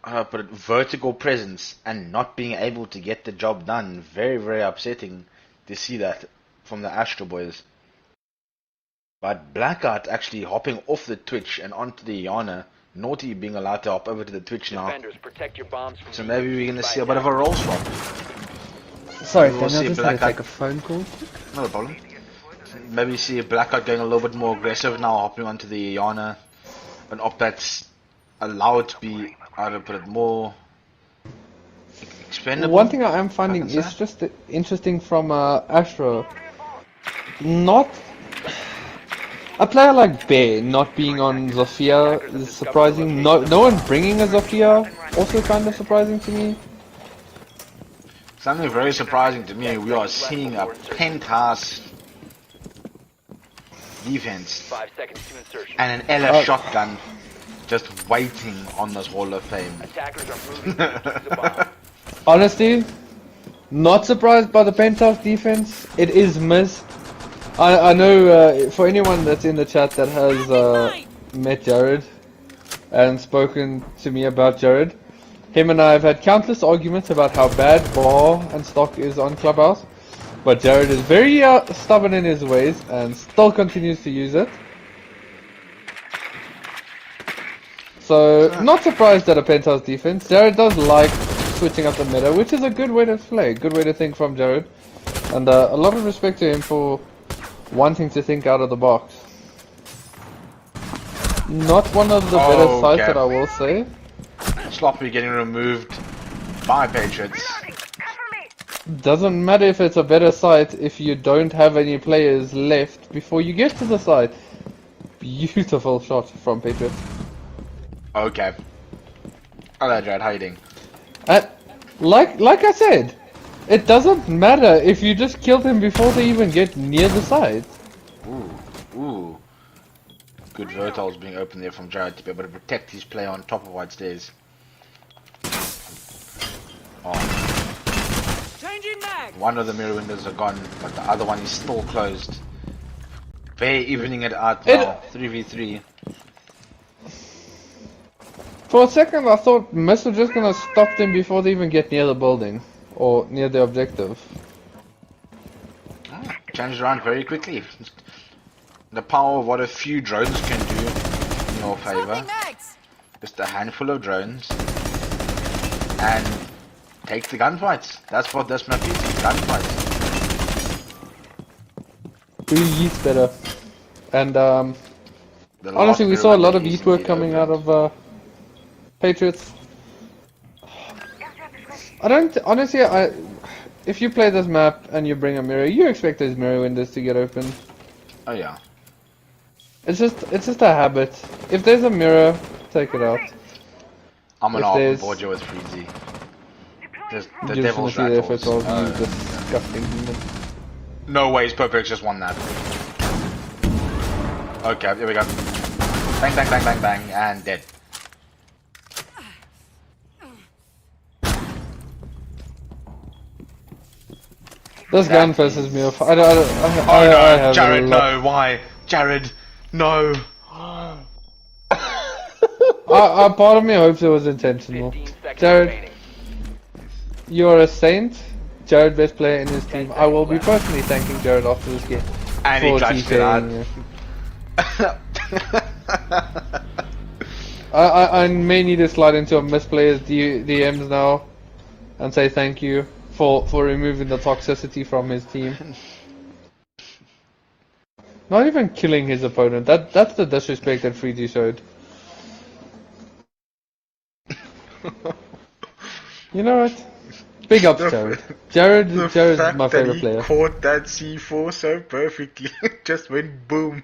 vertical presence and not being able to get the job done. Very, very upsetting to see that from the Astra boys. But Blackout actually hopping off the Twitch and onto the Yana. Naughty being allowed to hop over to the Twitch now. Defenders, protect your bombs from So maybe we're going to see a bit of a role swap. Sorry, We'll Daniel, see just had to Blackout. take a phone call. Not a problem. Maybe see Blackout going a little bit more aggressive now, hopping onto the Yana. An op that's allowed to be, how to put it, more expendable. One thing I am finding I can is say. just interesting from Astra. Not a player like Bear not being on Zofia is surprising. No one bringing a Zofia also kind of surprising to me. Something very surprising to me, we are seeing a penthouse defense 5 seconds to insertion. and an LF shotgun just waiting on this Hall of Fame. Attackers are moving to defuse the bomb. Honestly, not surprised by the penthouse defense. It is missed. I know for anyone that's in the chat that has met Jared and spoken to me about Jared, him and I have had countless arguments about how bad bar and stock is on Clubhouse, but Jared is very stubborn in his ways and still continues to use it. So, not surprised at a penthouse defense. Jared does like switching up the meta, which is a good way to play, good way to think from Jared. And a lot of respect to him for wanting to think out of the box. Not one of the better Oh, sites okay. that I will say. Sloppy getting removed by Patriots. Reloading. Cover me. Doesn't matter if it's a better site if you don't have any players left before you get to the site. Beautiful shot from Patriots. Okay. Hello, Jared. How you doing? Like I said, it doesn't matter if you just kill them before they even get near the site. Ooh. Good vertiles being opened there from Jared to be able to protect his player on top of white stairs. Oh. Changing mag. One of the mirror windows are gone, but the other one is still closed. Very evening it out now. 3v3. For a second I thought Mist was just gonna stop them before they even get near the building. Or near the objective. Changed around very quickly. The power of what a few drones can do in your favor. Mags. Just a handful of drones. And take the gunfights. That's what this map is, gunfights. Who yeets better? And The honestly, we last saw a lot mirror of window yeet work is coming out indeed of Patriots. I don't honestly. If you play this map and you bring a mirror, you expect those mirror windows to get open. open. Oh yeah. It's just a habit. If there's a mirror, take it out. I'm gonna If open there's- board you with Freezy. The You're just gonna devil's see the effort rattles. of you disgusting human. No way, it's perfect, just won that. Okay, here we go. Bang, bang, bang, bang, bang, and dead. This That gun pisses is- me off. I Oh no, have Jared, a lot- no, why? Jared, no. part of me hopes it was intentional. 15 seconds Jared, remaining. you're a saint. Jared, best player in his team. I will be personally thanking Jared after this game. And he for clutched it out. TKing you. I may need to slide into a misplayer's DMs now and say thank you for removing the toxicity from his team. Not even killing his opponent. That's the disrespect that Freezy showed. You know what? Big ups, Jared. Jared's my favorite player. Caught that C4 so perfectly. Just went boom.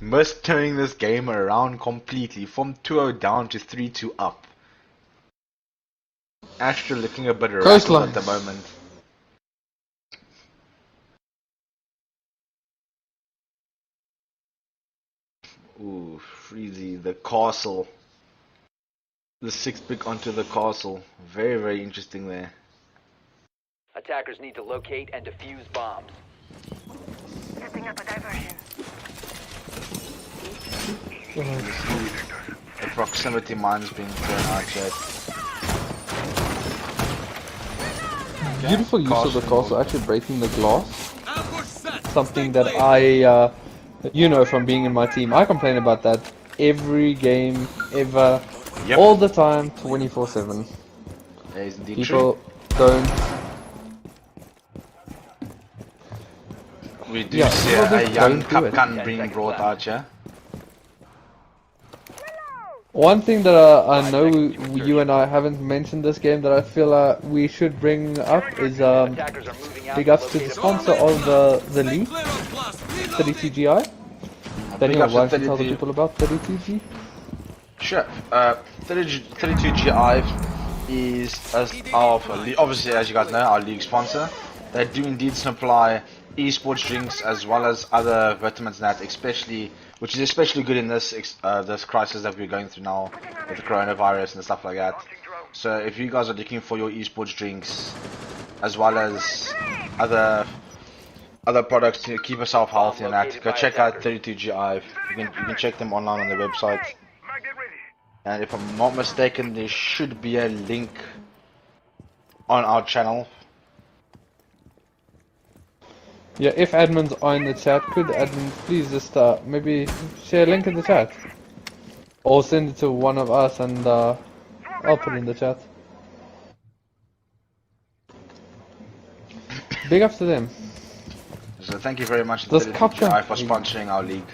Must turning this game around completely from 2-0 down to 3-2 up. Astra looking a bit rattled Coastline. at the moment. Ooh, Freezy, the castle. The 6-pick onto the castle. Very, very interesting there. Attackers need to locate and defuse bombs. Setting up a diversion. The proximity mines being thrown out yet. Beautiful use of the Castle. castle, actually breaking the glass. Ambush set. Something that I, you know, from being in my team, I complain about that every game, ever, Yep. all the time, 24/7. That is indeed People don't. true. We do Yeah, see people a just young don't do it. Kapkan 10 being seconds brought left. out here. One thing that I know you and I haven't mentioned this game that I feel we should bring up is Attackers are moving out big to ups to the locate a sponsor bomb. of the Stay league, clear on blast. Reloading. 32GI. Big Daniel, ups to why don't you tell the 32. people about 32G? Sure. 32G is obviously, as you guys know, our league sponsor. They do indeed supply esports drinks as well as other vitamins and that, which is especially good in this this crisis that we're going through now with the coronavirus and stuff like that. So if you guys are looking for your esports drinks as well as other products to keep yourself healthy and that, go check out 32GI. You can check them online on their website. Magnet ready. And if I'm not mistaken, there should be a link on our channel. Yeah, if admins are in the chat, could admins please just maybe share a link in the chat? Or send it to one of us and I'll put it in the chat. Big ups to them. So thank you very much, Does Intelligent Kafka- GI, for sponsoring our league.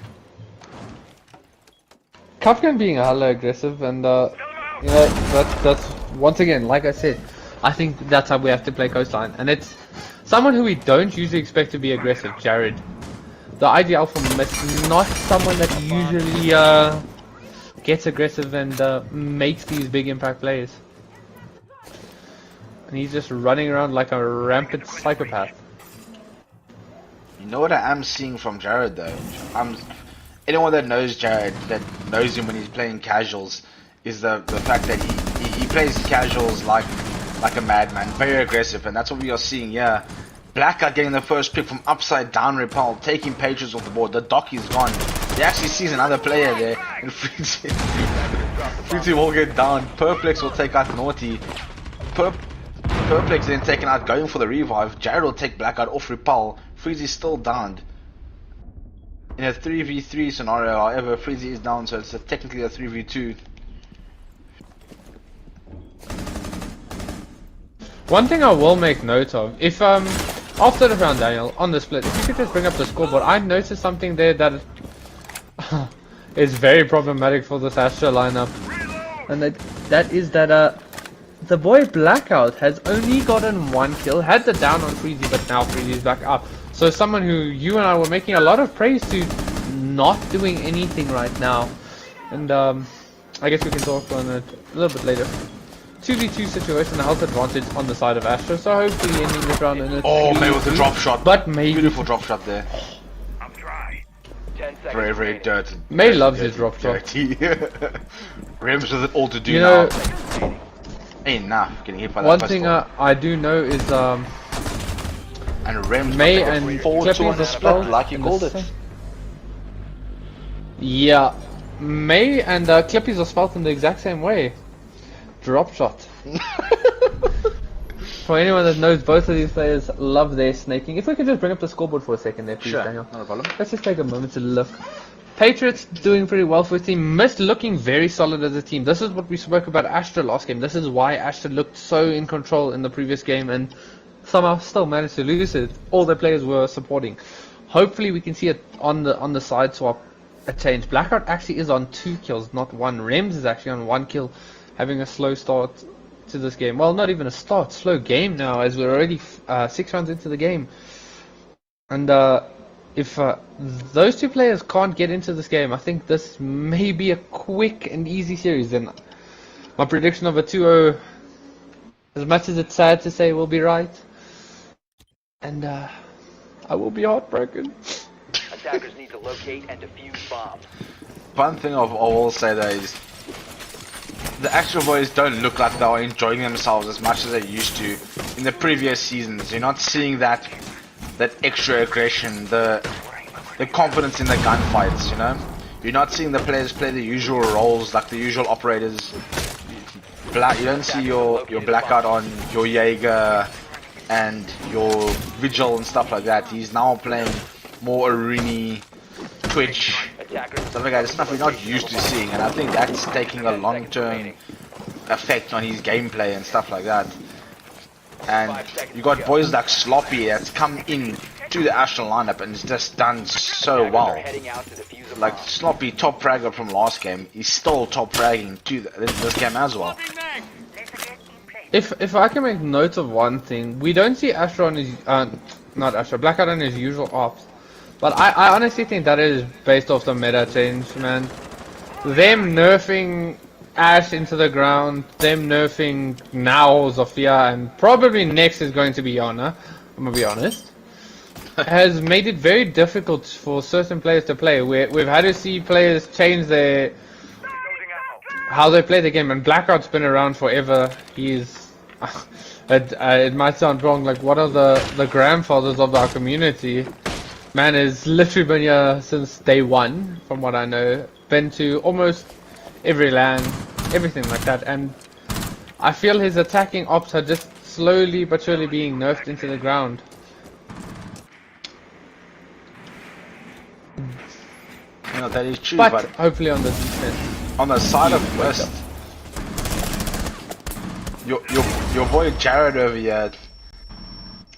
Kafka being hella aggressive and you know, that's once again, like I said, I think that's how we have to play Coastline, and it's someone who we don't usually expect to be aggressive, Jared. The ID Alpha is not someone that usually gets aggressive and makes these big impact plays. And he's just running around like a rampant psychopath. You know what I am seeing from Jared though? Anyone that knows Jared, that knows him when he's playing casuals, is the fact that he plays casuals like a madman, very aggressive, and that's what we are seeing here. Blackout getting the first pick from upside down repel, taking pages off the board. The dock is gone. He actually sees another player there, and Freezy will get down. Perplex will take out Naughty. Perplex then taken out, going for the revive. Jared will take Blackout off repel. Freezy still downed. In a 3v3 scenario, however, Freezy is down, so it's technically a 3v2. One thing I will make note of, if after the round, Daniel, on the split, if you could just bring up the scoreboard, I noticed something there that is very problematic for this Astra lineup, and that is that the boy Blackout has only gotten one kill, had the down on Freezy, but now Freezy's back up. So someone who you and I were making a lot of praise to, not doing anything right now, and I guess we can talk on it a little bit later. 2v2 situation, health advantage on the side of Astra, so hopefully ending this round in a May with a drop shot. But maybe Beautiful drop shot there. I'm dry. 10 seconds. Very, very remaining. dirty. May loves his drop shot. Dirty. Rems with it all to do You now. know, Ain't enough getting hit by that one pistol. thing I do know is And Rems May got and like a 4-2 Clippy on the as split, well like you in called the it. same- Yeah, May and Clippy's are spelt in the exact same way. Drop shot. For anyone that knows, both of these players love their snaking. If we could just bring up the scoreboard for a second there, please, Sure, Daniel. not a problem. Let's just take a moment to look. Patriots doing pretty well for his team. Mist looking very solid as a team. This is what we spoke about Astra last game. This is why Astra looked so in control in the previous game and somehow still managed to lose it. All the players were supporting. Hopefully we can see it on the side swap a change. Blackout actually is on 2 kills, not 1. Rems is actually on 1 kill, having a slow start to this game. Well, not even a start, slow game now, as we're already 6 rounds into the game. And if those two players can't get into this game, I think this may be a quick and easy series. And my prediction of a 2-0, as much as it's sad to say, will be right. And I will be heartbroken. Attackers need to locate and defuse bombs. One thing I will say though is the Astra boys don't look like they are enjoying themselves as much as they used to in the previous seasons. You're not seeing that extra aggression, the confidence in the gunfights, you know? You're not seeing the players play the usual roles, like the usual operators. You don't see your Blackout on your Jaeger and your Vigil and stuff like that. He's now playing more Arena, Twitch, Attackers. stuff like that. It's stuff we're not used to seeing, and I think that's taking a long-term effect on his gameplay and stuff like that. And you got boys like Sloppy that's come in to the Astra lineup and it's just done so Attackers well. are heading out to defuse a Like bomb. Sloppy, top fragger from last game, he's still top fragging to this game as well. Let's get in place. If I can make note of one thing, we don't see Astra on his not Astra, Blackout on his usual ops. But I honestly think that is based off the meta change, man. Them nerfing Ash into the ground, them nerfing now Zofia, and probably next is going to be Yana, I'm gonna be honest, has made it very difficult for certain players to play. We've had to see players change their Loading ammo. how they play the game, and Blackout's been around forever. He's it might sound wrong, like one of the grandfathers of our community. Man has literally been here since day one, from what I know. Been to almost every LAN, everything like that, and I feel his attacking ops are just slowly but surely being nerfed into the ground. You know, that is true, But but hopefully on the defense. On the side of West, your boy Jared over here,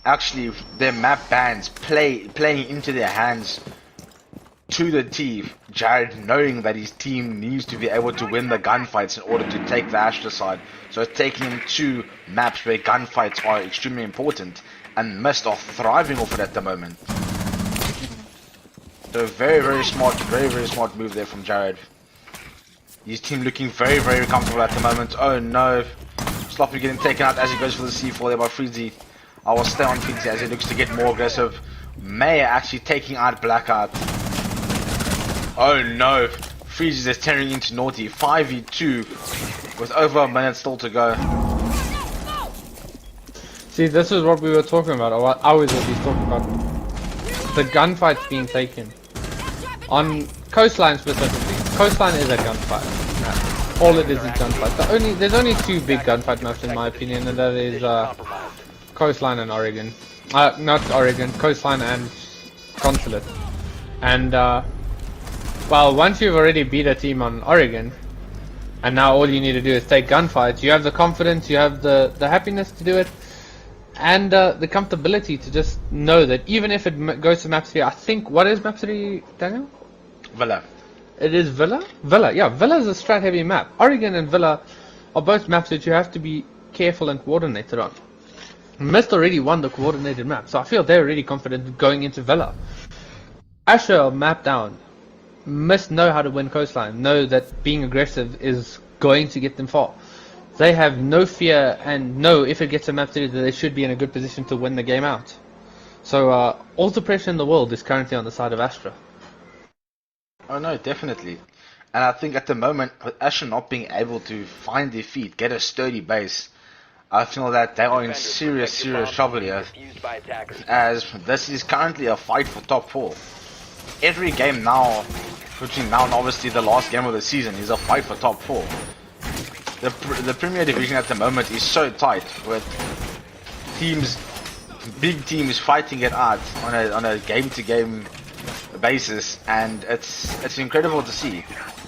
actually their map bans playing into their hands to the teeth. Jared knowing that his team needs to be able to win the gunfights in order to take the Astra side, so it's taking him to maps where gunfights are extremely important, and Mist are thriving off it at the moment. So very smart move there from Jared. His team looking very comfortable at the moment. Oh no, Sloppy getting taken out as he goes for the C4 there by Freezy. I will stay on Freezy as he looks to get more aggressive. May actually taking out Blackout. Oh no, Freezy is turning into Naughty. 5v2 with over a minute still to go. See, this is what we were talking about, or what I was at least talking about. The gunfights being taken. On Coastline specifically, Coastline is a gunfight map. All it is gunfight. There's only two big gunfight maps in my opinion, and that is Coastline and Oregon. Not Oregon, Coastline and Consulate. And well, once you've already beat a team on Oregon, and now all you need to do is take gunfights, you have the confidence, you have the happiness to do it, and the comfortability to just know that even if it goes to map 3, I think, what is map 3, Daniel? Villa. It is Villa? Villa, yeah, Villa is a strat heavy map. Oregon and Villa are both maps that you have to be careful and coordinated on. Mist already won the coordinated map, so I feel they're already confident going into Villa. Astra map down. Mist know how to win Coastline, know that being aggressive is going to get them far. They have no fear and know if it gets a map 3 that they should be in a good position to win the game out. So all the pressure in the world is currently on the side of Astra. Oh no, definitely. And I think at the moment, with Astra not being able to find their feet, get a sturdy base, I feel that they are in serious trouble here, as this is currently a fight for top 4. Every game now, between now and obviously the last game of the season, is a fight for top 4. The Premier Division at the moment is so tight, with teams, big teams fighting it out on a game-to-game basis, and it's incredible to see.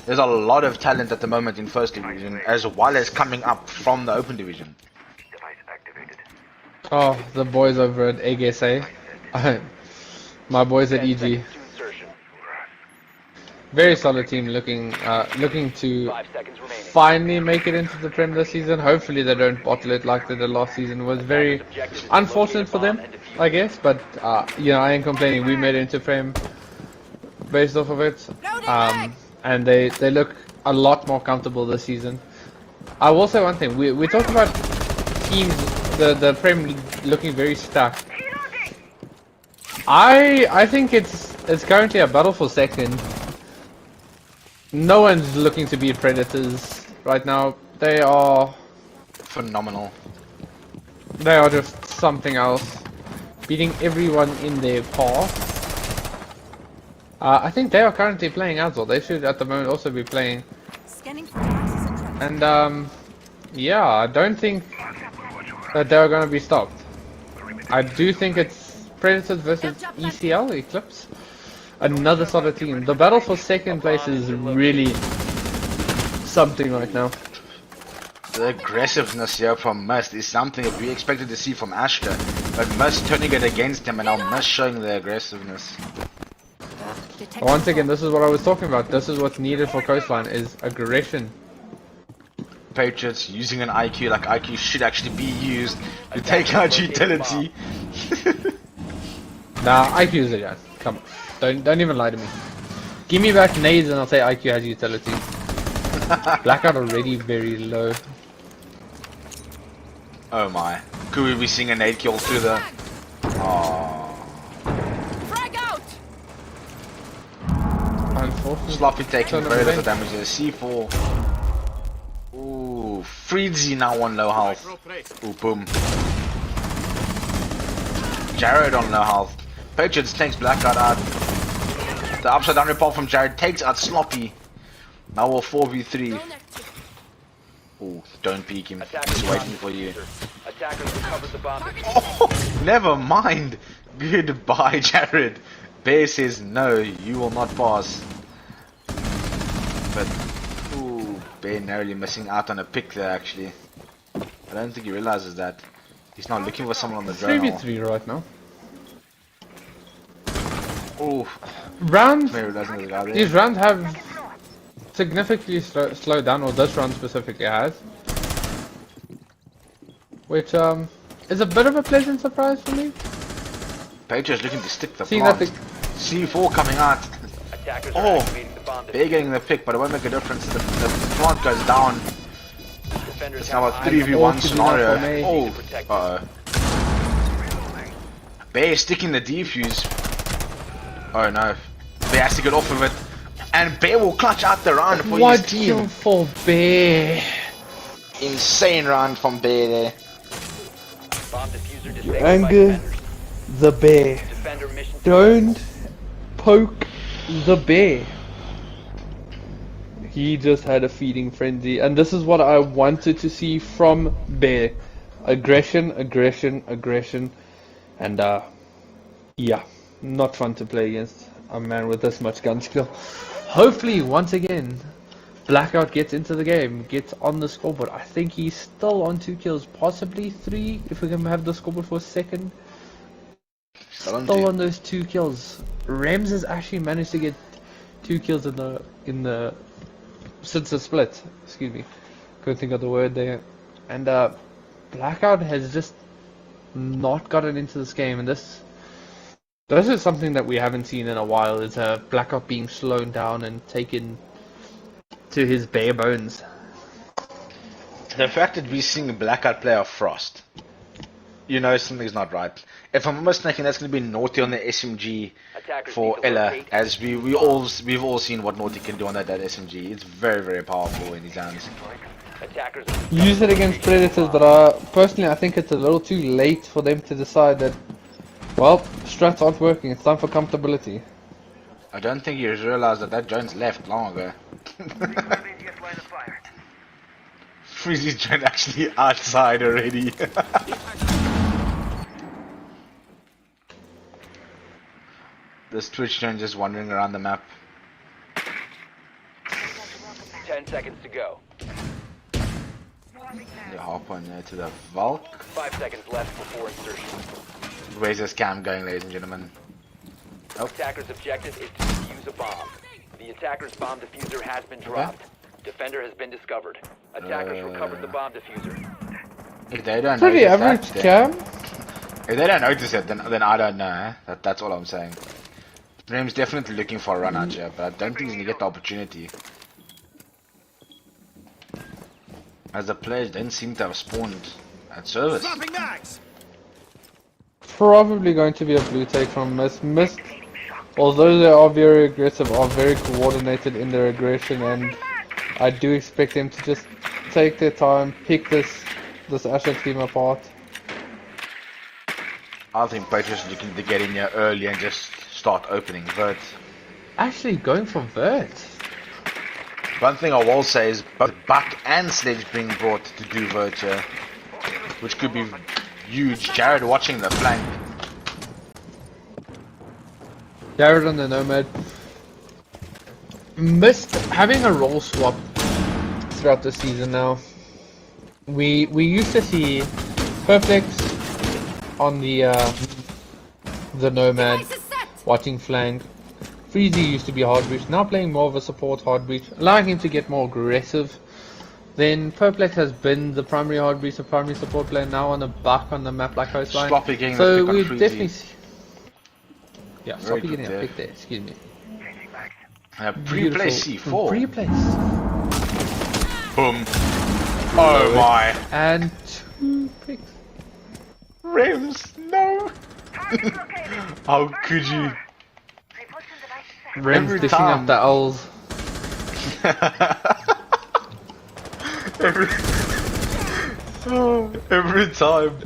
There's a lot of talent at the moment in First Division, as well as coming up from the Open Division. Oh, the boys over at AGSA. My boys at EG. Very solid team, looking to finally make it into the Prem this season. Hopefully they don't bottle it like they did last season. It was very unfortunate for them, I guess, but you know, I ain't complaining. We made it into Prem based off of it, and they look a lot more comfortable this season. I will say one thing: we talk about teams, the Prem looking very stacked. I think it's currently a battle for second. No one's looking to beat Predators right now. They are phenomenal. They are just something else, beating everyone in their path. I think they are currently playing Azul. They should at the moment also be playing. And yeah, I don't think that they're going to be stopped. I do think it's Predators versus ECL, Eclipse. Another solid team. The battle for second place is really something right now. The aggressiveness here from Mist is something that we expected to see from Astra, but Mist turning it against them, and now Mist showing the aggressiveness. Once again, this is what I was talking about. This is what's needed for Coastline, is aggression. Patriots using an IQ like IQ should actually be used to take out utility. Nah, IQ is a guy. Come on. Don't even lie to me. Give me back nades and I'll say IQ has utility. Blackout already very low. Oh my. Could we be seeing a nade kill through the... Aww. Frag out! Unfortunately. Sloppy taking very little damage there. C4. Ooh. Freezy now on low health. Ooh, boom. Jared on low health. Patriots takes Blackout out. The upside down report from Jared takes out Sloppy. Now we're 4v3. Oh, don't peek him. He's waiting for you. Oh, never mind. Goodbye, Jared. Bear says no, you will not pass. But, ooh. Bear narrowly missing out on a pick there actually. I don't think he realizes that. He's not looking for someone on the drone. 3v3 right now. Oh, Rounds, maybe realizing there's a guy there. these rounds have significantly slowed down, or this round specifically has. Which is a bit of a pleasant surprise for me. Patriots looking to stick the Seeing plant. that C4 coming out. Attackers Oh. are activating the bomb They're diffuser. getting the pick, but it won't make a difference. The plant goes down. Defenders It's now a have 3v1 to do scenario. that for me. Oh, Protect uh-oh. Bear sticking the defuse. Oh no. Bear has to get off of it. And Bear will clutch out the round for what his kill team. for Bear? Insane round from Bear there. bomb diffuser disabled by Anger defenders. the bear. Defender mission Don't poke the bear. He just had a feeding frenzy, and this is what I wanted to see from Bear. Aggression, aggression, aggression, and yeah, not fun to play against a man with this much gun skill. Hopefully, once again, Blackout gets into the game, gets on the scoreboard. I think he's still on 2 kills, possibly 3 if we can have the scoreboard for a second. Still on those 2 kills. Rems has actually managed to get 2 kills in the since the split. Excuse me, couldn't think of the word there. And Blackout has just not gotten into this game, and this is something that we haven't seen in a while. Is Blackout being slowed down and taken to his bare bones. The fact that we're seeing a Blackout player Frost, you know something's not right. If I'm not mistaken, that's going to be Naughty on the SMG Attackers for need to Ella, locate. as we've all seen what Naughty can do on that SMG. It's very, very powerful in his hands. Attackers Use it against predators, but personally I think it's a little too late for them to decide that, well, strats aren't working, it's time for comfortability. I don't think you realized that Jones left long ago. Immediate line of fire. Freezy's Jones actually outside already. This Twitch Jones just wandering around the map. 10 seconds to go. They hop on to the Valk. 5 seconds left before insertion. Where's this cam going, ladies and gentlemen? Attacker's objective is to defuse a bomb. The attacker's bomb diffuser has been dropped. Defender has been discovered. Attackers recovered the bomb diffuser. If they don't Pretty notice average that, cam. if they don't notice it, then I don't know. That's all I'm saying. Rem's definitely looking for a run out here, but I don't think he's gonna get the opportunity. As the players don't seem to have spawned at service. Dropping mags! Probably going to be a blue take from Mist. Mist, although they are very aggressive, are very coordinated in their aggression, and I do expect them to just take their time, pick this Astra team apart. I think Patriots are looking to get in here early and just start opening Vert. Actually going for Vert. One thing I will say is both Buck and Sledge being brought to do Vert here, which could be huge. Jared watching the flank. Jared on the Nomad. Mist having a role swap throughout the season now. We used to see Perflex on the Nomad Device is set. watching flank. Freezy used to be hard breach, now playing more of a support hard breach, allowing him to get more aggressive. Then Perplex has been the primary hard breach, the primary support player, now on a buck on the map like Coastline. Sloppy getting So the pick on we Freezy. definitely see. Yeah, Very Sloppy good getting there. a pick there, excuse me. And a pre-play C4. Pre-place. Boom. Oh my. And 2 picks. Rims, no. How could you? Rem's Every dishing time. up the owls. Every time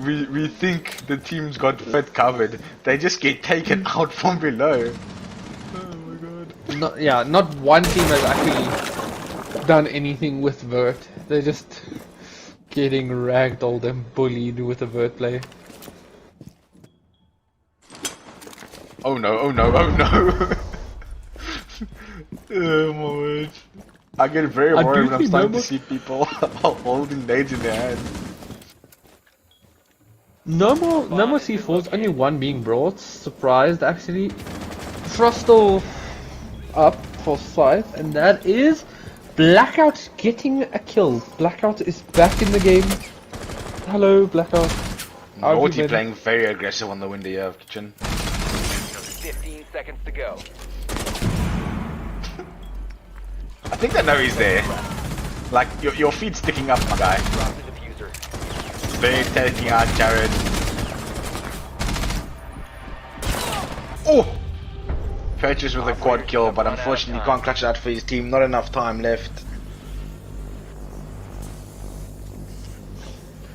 we think the team's got fit covered, they just get taken out from below. Oh my god. Not one team has actually done anything with Vert. They're just getting ragdolled and bullied with the Vert play. Oh no, oh no, oh no. Oh my word. I get very I do worried when I'm see starting to normal- see people holding nades in their hand. No more C4s, only one being brought. Surprised actually. Frostal up for Scythe, and that is Blackout getting a kill. Blackout is back in the game. Hello, Blackout. How have you Naughty been? playing very aggressive on the window here, kitchen. 15 seconds to go. I think I know he's there. Like, your feet sticking up, my guy. Drop the diffuser. They're taking out Jared. Oh! Purchase with a quad kill, but unfortunately can't clutch that for his team. Not enough time left.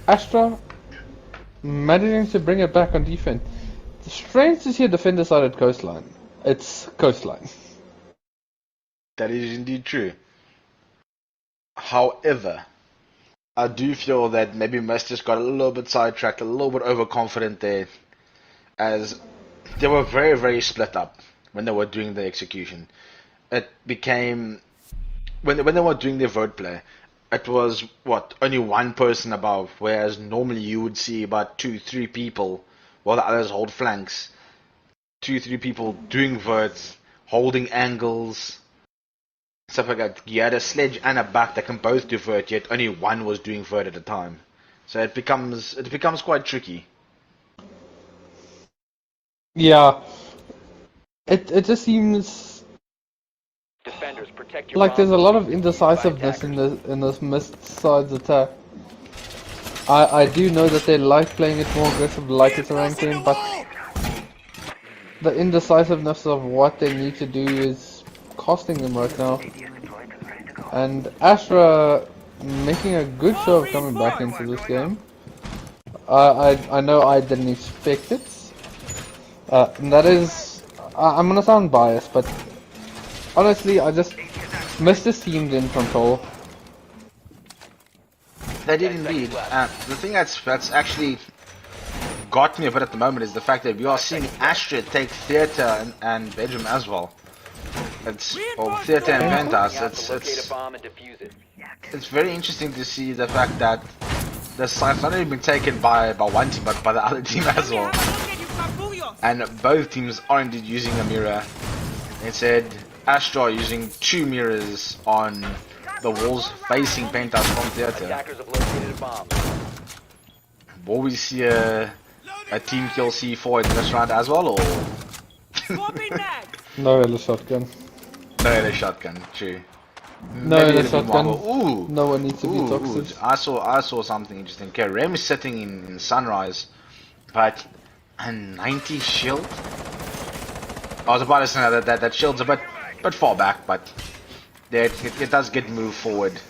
Astra managing to bring it back on defense. Strange to see a defender side at Coastline. It's Coastline. That is indeed true. However, I do feel that maybe Must just got a little bit sidetracked, a little bit overconfident there, as they were very, very split up when they were doing the execution. It became, when they were doing their vote play, it was, only one person above, whereas normally you would see about 2-3 people, while the others hold flanks. 2-3 people doing votes, holding angles, stuff like that. You had a sledge and a back that can both do vert, yet only one was doing vert at a time. So it becomes quite tricky. Yeah. It just seems Defenders, protect your like there's a bombs lot from of being indecisiveness used by in this Mist side's attack. I do know that they like playing it more aggressive, like it's a ranked game, but the indecisiveness of what they need to do is costing them right now. And Astra making a good show of coming back into this game. I know I didn't expect it. And that is, I'm gonna sound biased, but honestly, I just missed this team in control. They did indeed. The thing that's actually got me a bit at the moment is the fact that we are seeing Astra take Theatre and Bedroom as well. It's Theatre and Ventas. You have to locate a bomb and defuse it. It's very interesting to see the fact that the site's not only been taken by one team, but by the other team as well. And both teams are indeed using a mirror. Instead, Astra are using 2 mirrors on the walls facing Penthouse from Theatre. Attackers have located a bomb. Will we see a team kill C4 in this round as well, or No other shotgun. no other shotgun? True. No Maybe other it'll be shotgun. Marvel. Ooh. No one needs to be Ooh, toxic. I saw something interesting. Okay, Rem is sitting in Sunrise, but a 90 shield. I was about to say that shield's a bit far back, but it does get moved forward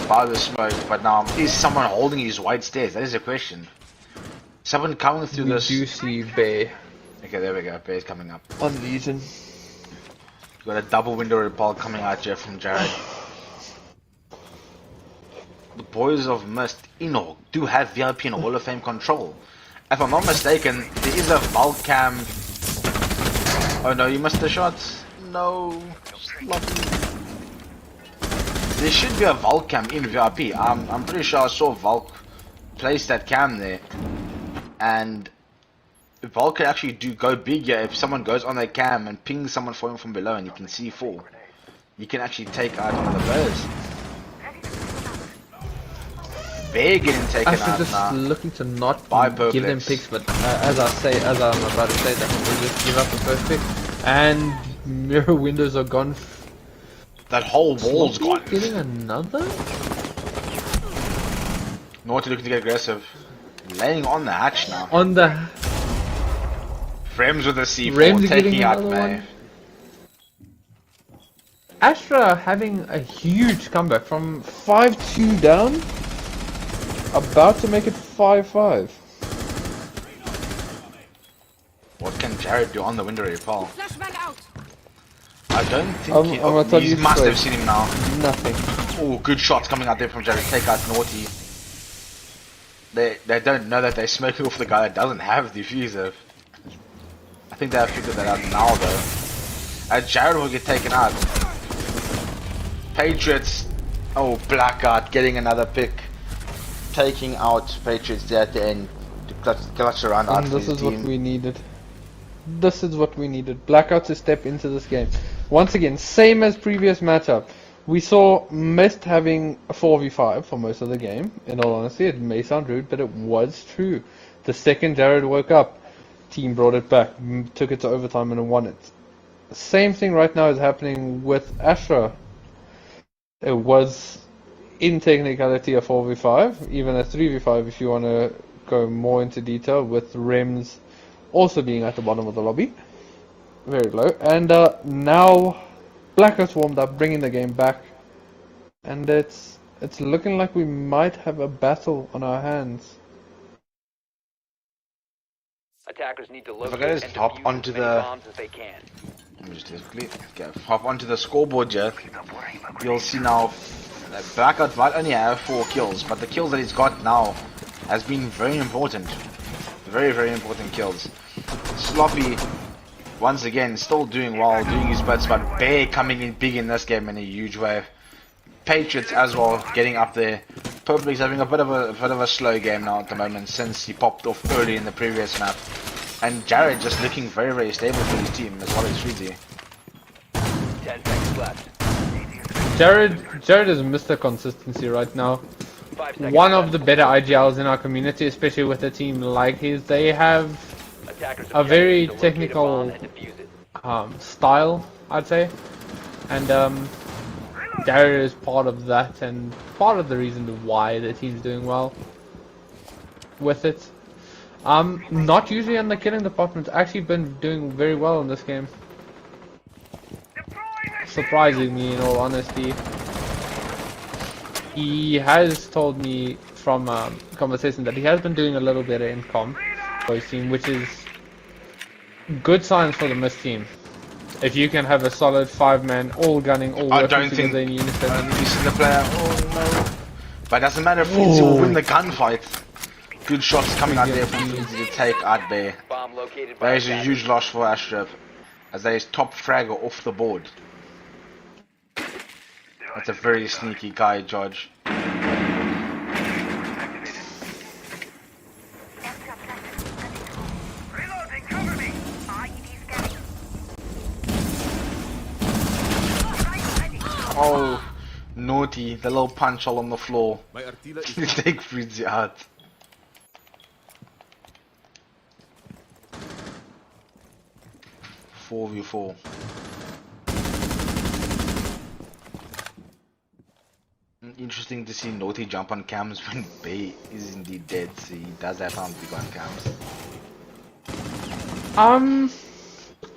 by the smoke. But now, is someone holding his white stairs? That is a question. Someone coming through We this. do see Bay Okay, there we go. Bear's coming up. on Legion. Got a double window repel coming out here from Jared. The boys of Mist, Enoch, do have VIP and Hall of Fame control. If I'm not mistaken, there is a Valk cam. Oh no, you missed the shots. No. Sloppy. There should be a Valk cam in VIP. I'm pretty sure I saw Valk place that cam there. And Valk can actually go big here if someone goes on their cam and pings someone falling from below and you can see fall. You can actually take out one of the players. They're getting taken Astra out just now. looking to not By give them Perplex. picks, but as I'm about to say that, we'll just give up the first pick. And mirror windows are gone. That whole wall's Sloppy gone. getting another? Naughty looking to get aggressive. Laying on the hatch now. On the... Frems with a C4 Ramsey taking getting out another May. one. Astra having a huge comeback from 5-2 down. About to make it 5-5. What can Jared do on the window repel? Flashbang out. I don't think I'm he gonna tell you must have straight. seen him now. Nothing. Oh, good shots coming out there from Jared. Take out Naughty. They don't know that they're smoking off the guy that doesn't have diffuser. I think they have figured that out now though. Jared will get taken out. Patriots. Oh, Blackout getting another pick. Taking out Patriots there at the end to clutch around out And for this his is what team. we needed. This is what we needed. Blackout to step into this game. Once again, same as previous matchup. We saw Mist having a 4v5 for most of the game. In all honesty, it may sound rude, but it was true. The second Jared woke up, team brought it back, took it to overtime and won it. Same thing right now is happening with Astra. It was, in technicality, a 4v5, even a 3v5 if you want to go more into detail, with Rems also being at the bottom of the lobby. Very low. And now Blackout's warmed up, bringing the game back. And it's looking like we might have a battle on our hands. Attackers need to If I locate could and just hop defuse onto as many the- bombs as they can. Let me just quickly hop onto the scoreboard here. You'll see now that Blackout might only have 4 kills, but the kills that he's got now has been very important. Very, very important kills. Sloppy, once again, still doing well, doing his bits, but Bear coming in big in this game in a huge way. Patriots as well, getting up there. Purple's having a bit of a slow game now at the moment since he popped off early in the previous map. And Jared just looking very, very stable for his team as well as Freezy. 10 seconds left. Jared is Mr. Consistency right now. 5 seconds One left. of the better IGLs in our community, especially with a team like his. They have Attackers a very objective is to locate a technical bomb and defuse it. style, I'd say. And Jared is part of that and part of the reason why the team's doing well with it. Not usually in the killing department, actually been doing very well in this game. Surprising me, in all honesty. He has told me from conversation that he has been doing a little better in comm for his team, which is good signs for the Mist team. If you can have a solid 5-man, all gunning, all working together in unison. I don't think he's in the player. Oh no! But it doesn't matter. Freezy will win the gunfight. Good shots coming out there from Freezy to take out Bear. Bomb located by There is a attackers. huge loss for Astra, as there is top fragger off the board. That's a very sneaky guy, George. Reloading, cover me! IED scanning. Oh, naughty, the little punch all on the floor. My artillery Take Freezy out. Four v 4. Interesting to see Naughty jump on cams when Bay is indeed dead, so he does have time to go on cams.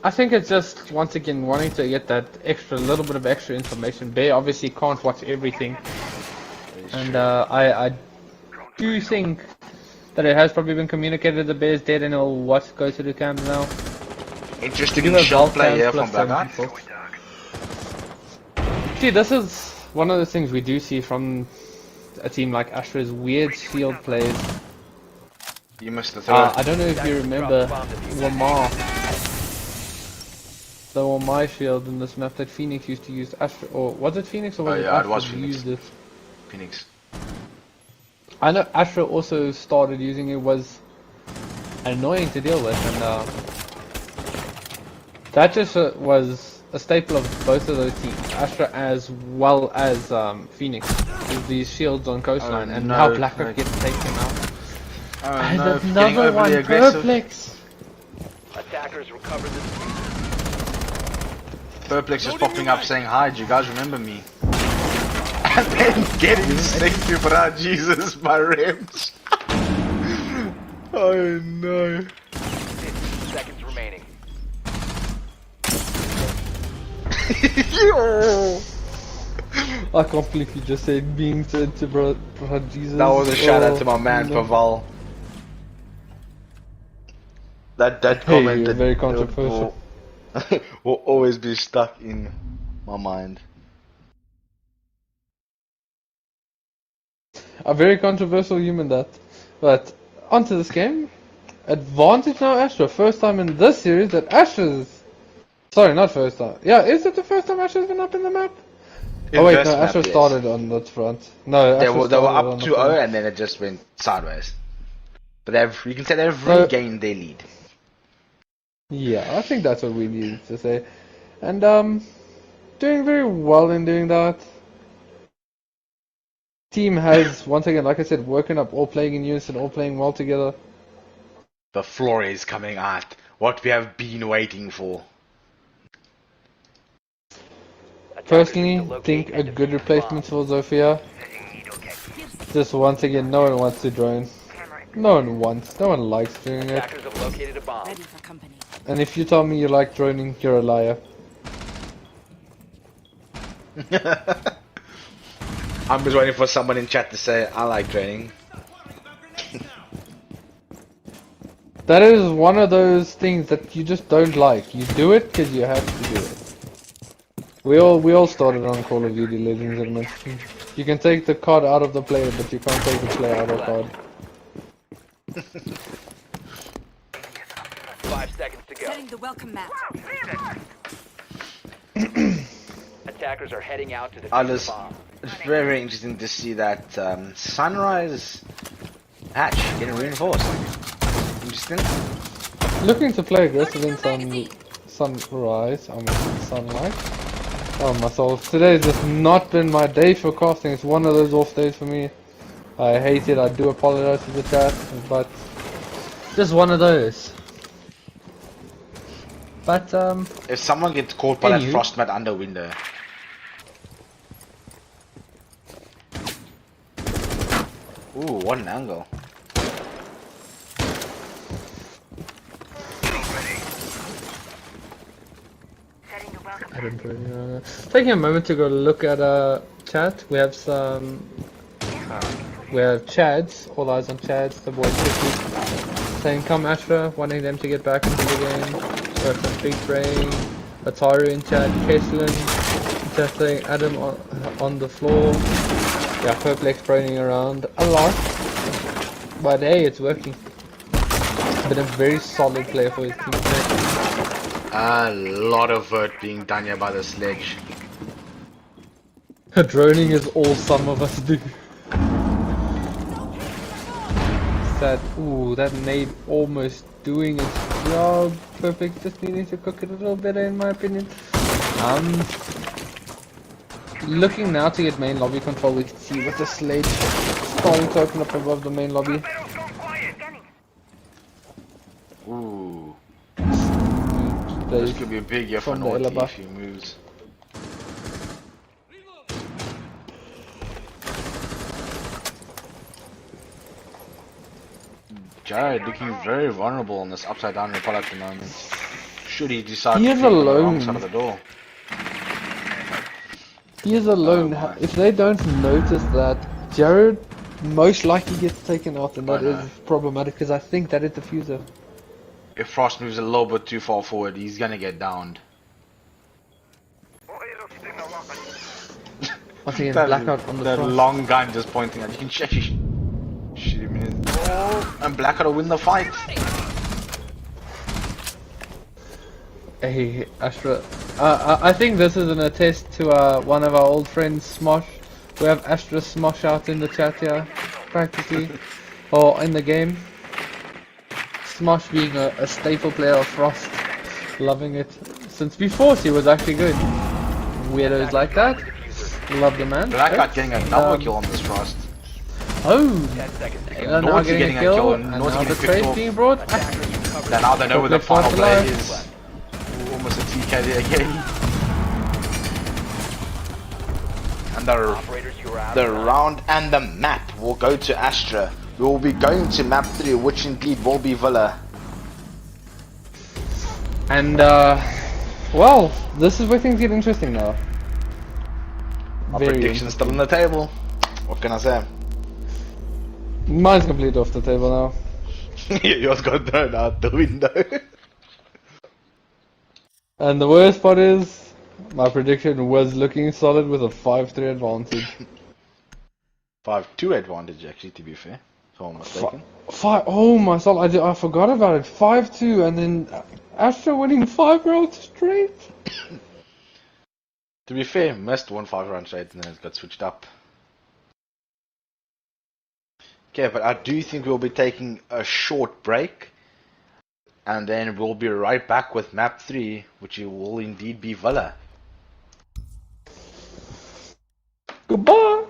I think it's just, once again, wanting to get that little bit of extra information. Bear obviously can't watch everything. And I do think that it has probably been communicated the Bear's dead and he'll go to the cams now. Interesting Give a shot belt play here cams from plus 7 Blackout. people. See, this is one of the things we do see from a team like Astra's weird shield plays. You missed the throw. I don't know if you remember Lamar. The Lamar shield in this map that Phoenix used to use. Astra, or was it Phoenix or was Oh, it yeah, it Astra was who Phoenix. used it? Phoenix. I know Astra also started using it, was annoying to deal with, and that just was a staple of both of those teams, Astra as well as Phoenix, with these shields on Coastline, and no, now Blackout no. gets taken out. Oh And no, getting another one, overly aggressive. Perplex! Attackers recovered the Perplex just popping up saying, hi, do you guys remember me? And then getting sent to bra Jesus by Rems. Oh no. 15 seconds remaining. I can't believe you just said being sent to bro Jesus. That was a shout out to my man no. Paval. That Hey, comment you're that very controversial. will always be stuck in my mind. A very controversial human, that. But onto this game. Advantage now Astra. First time in this series that Astra's... Sorry, not first time. Yeah, is it the first time Astra's been up in the map? Oh wait, Inverse no, map, Astra yes. started on that front. No, They Astra were started up on the 2-0 front. and then it just went sideways. But you can say they've No. regained their lead. Yeah, I think that's what we needed to say. And doing very well in doing that. Team has, once again, like I said, woken up, all playing in unison, all playing well together. The floor is coming out. What we have been waiting for. Personally, think a good replacement for Zofia. Just once again, no one wants to drone. No one wants, no one likes doing it. Attackers have located a bomb. Ready for company. And if you tell me you like droning, you're a liar. I'm just waiting for someone in chat to say, I like training. That is one of those things that you just don't like. You do it because you have to do it. We all started on Call of Duty Legends, admit. You can take the card out of the player, but you can't take the player out of the card. 5 seconds to go. Setting the welcome mat. Attackers are heading out to I defuse the just, bomb. it's very, very interesting to see that Sunrise hatch getting reinforced. Interesting. Looking to play aggressive in sunrise, I mean sunlight. Oh my soul, today's just not been my day for casting. It's one of those off days for me. I hate it, I do apologize to the chat, but just one of those. But If someone gets caught by that Anywho. frost mat under window. Ooh, what an angle. Setting the welcome I didn't really know. Taking a moment to go look at chat. We have some. We have Chads. All eyes on Chads. The boy 50 saying, "Come Astra," wanting them to get back into the game. We have some Big Brain, Ataru in chat, Coastline, just saying Adam on the floor. Yeah, Perplex braining around a lot. But hey, it's working. Been a very solid player for his team today. A lot of vert being done here by the sledge. Droning is all some of us do. That, ooh, that nade almost doing its job. Perfect, just needing to cook it a little better in my opinion. Looking now to get main lobby control, we can see with the sledge starting to open up above the main lobby. Ooh, They, this could be a big year for from the Naughty Elaba. if he moves. Jared looking very vulnerable on this upside down report at the moment. Should he decide He to is peek on the wrong alone. side of the door? He is alone. Oh my. If they don't notice that, Jared most likely gets taken out, and that I know. is problematic because I think that is the fuser. If Frost moves a little bit too far forward, he's gonna get downed. Once again, Blackout on the that front. long gun just pointing at you. Can actually shoot him in his... Oh, and Blackout will win the fight. Hey, Astra. I think this is an attest to one of our old friends, Smosh. We have Astra Smosh out in the chat here, practically, or in the game. Smosh being a staple player of Frost, loving it since before she was actually good. Weirdos like that, love the man. Blackout getting a double Um, kill on this Frost. Oh, 10 seconds to go. and now Naughty getting a kill, and Naughty now getting the picked trade off. being brought. Attackers recovered. Then now they know where the Complex final life play alive. is. Ooh, almost a TK there again. And Operators, you are out the of time. round and the map will go to Astra. We will be going to map 3, which indeed will be Villa. And well, this is where things get interesting now. My Very prediction's still on the table. What can I say? Mine's completely off the table now. Yours got thrown out the window. And the worst part is, my prediction was looking solid with a 5-3 advantage. 5-2 advantage actually, to be fair. If I'm mistaken. Oh my soul, I forgot about it. 5-2, and then Astra winning 5 rounds straight. To be fair, missed one 5-round trade and then it got switched up. Okay, but I do think we'll be taking a short break. And then we'll be right back with map 3, which will indeed be Villa. Goodbye.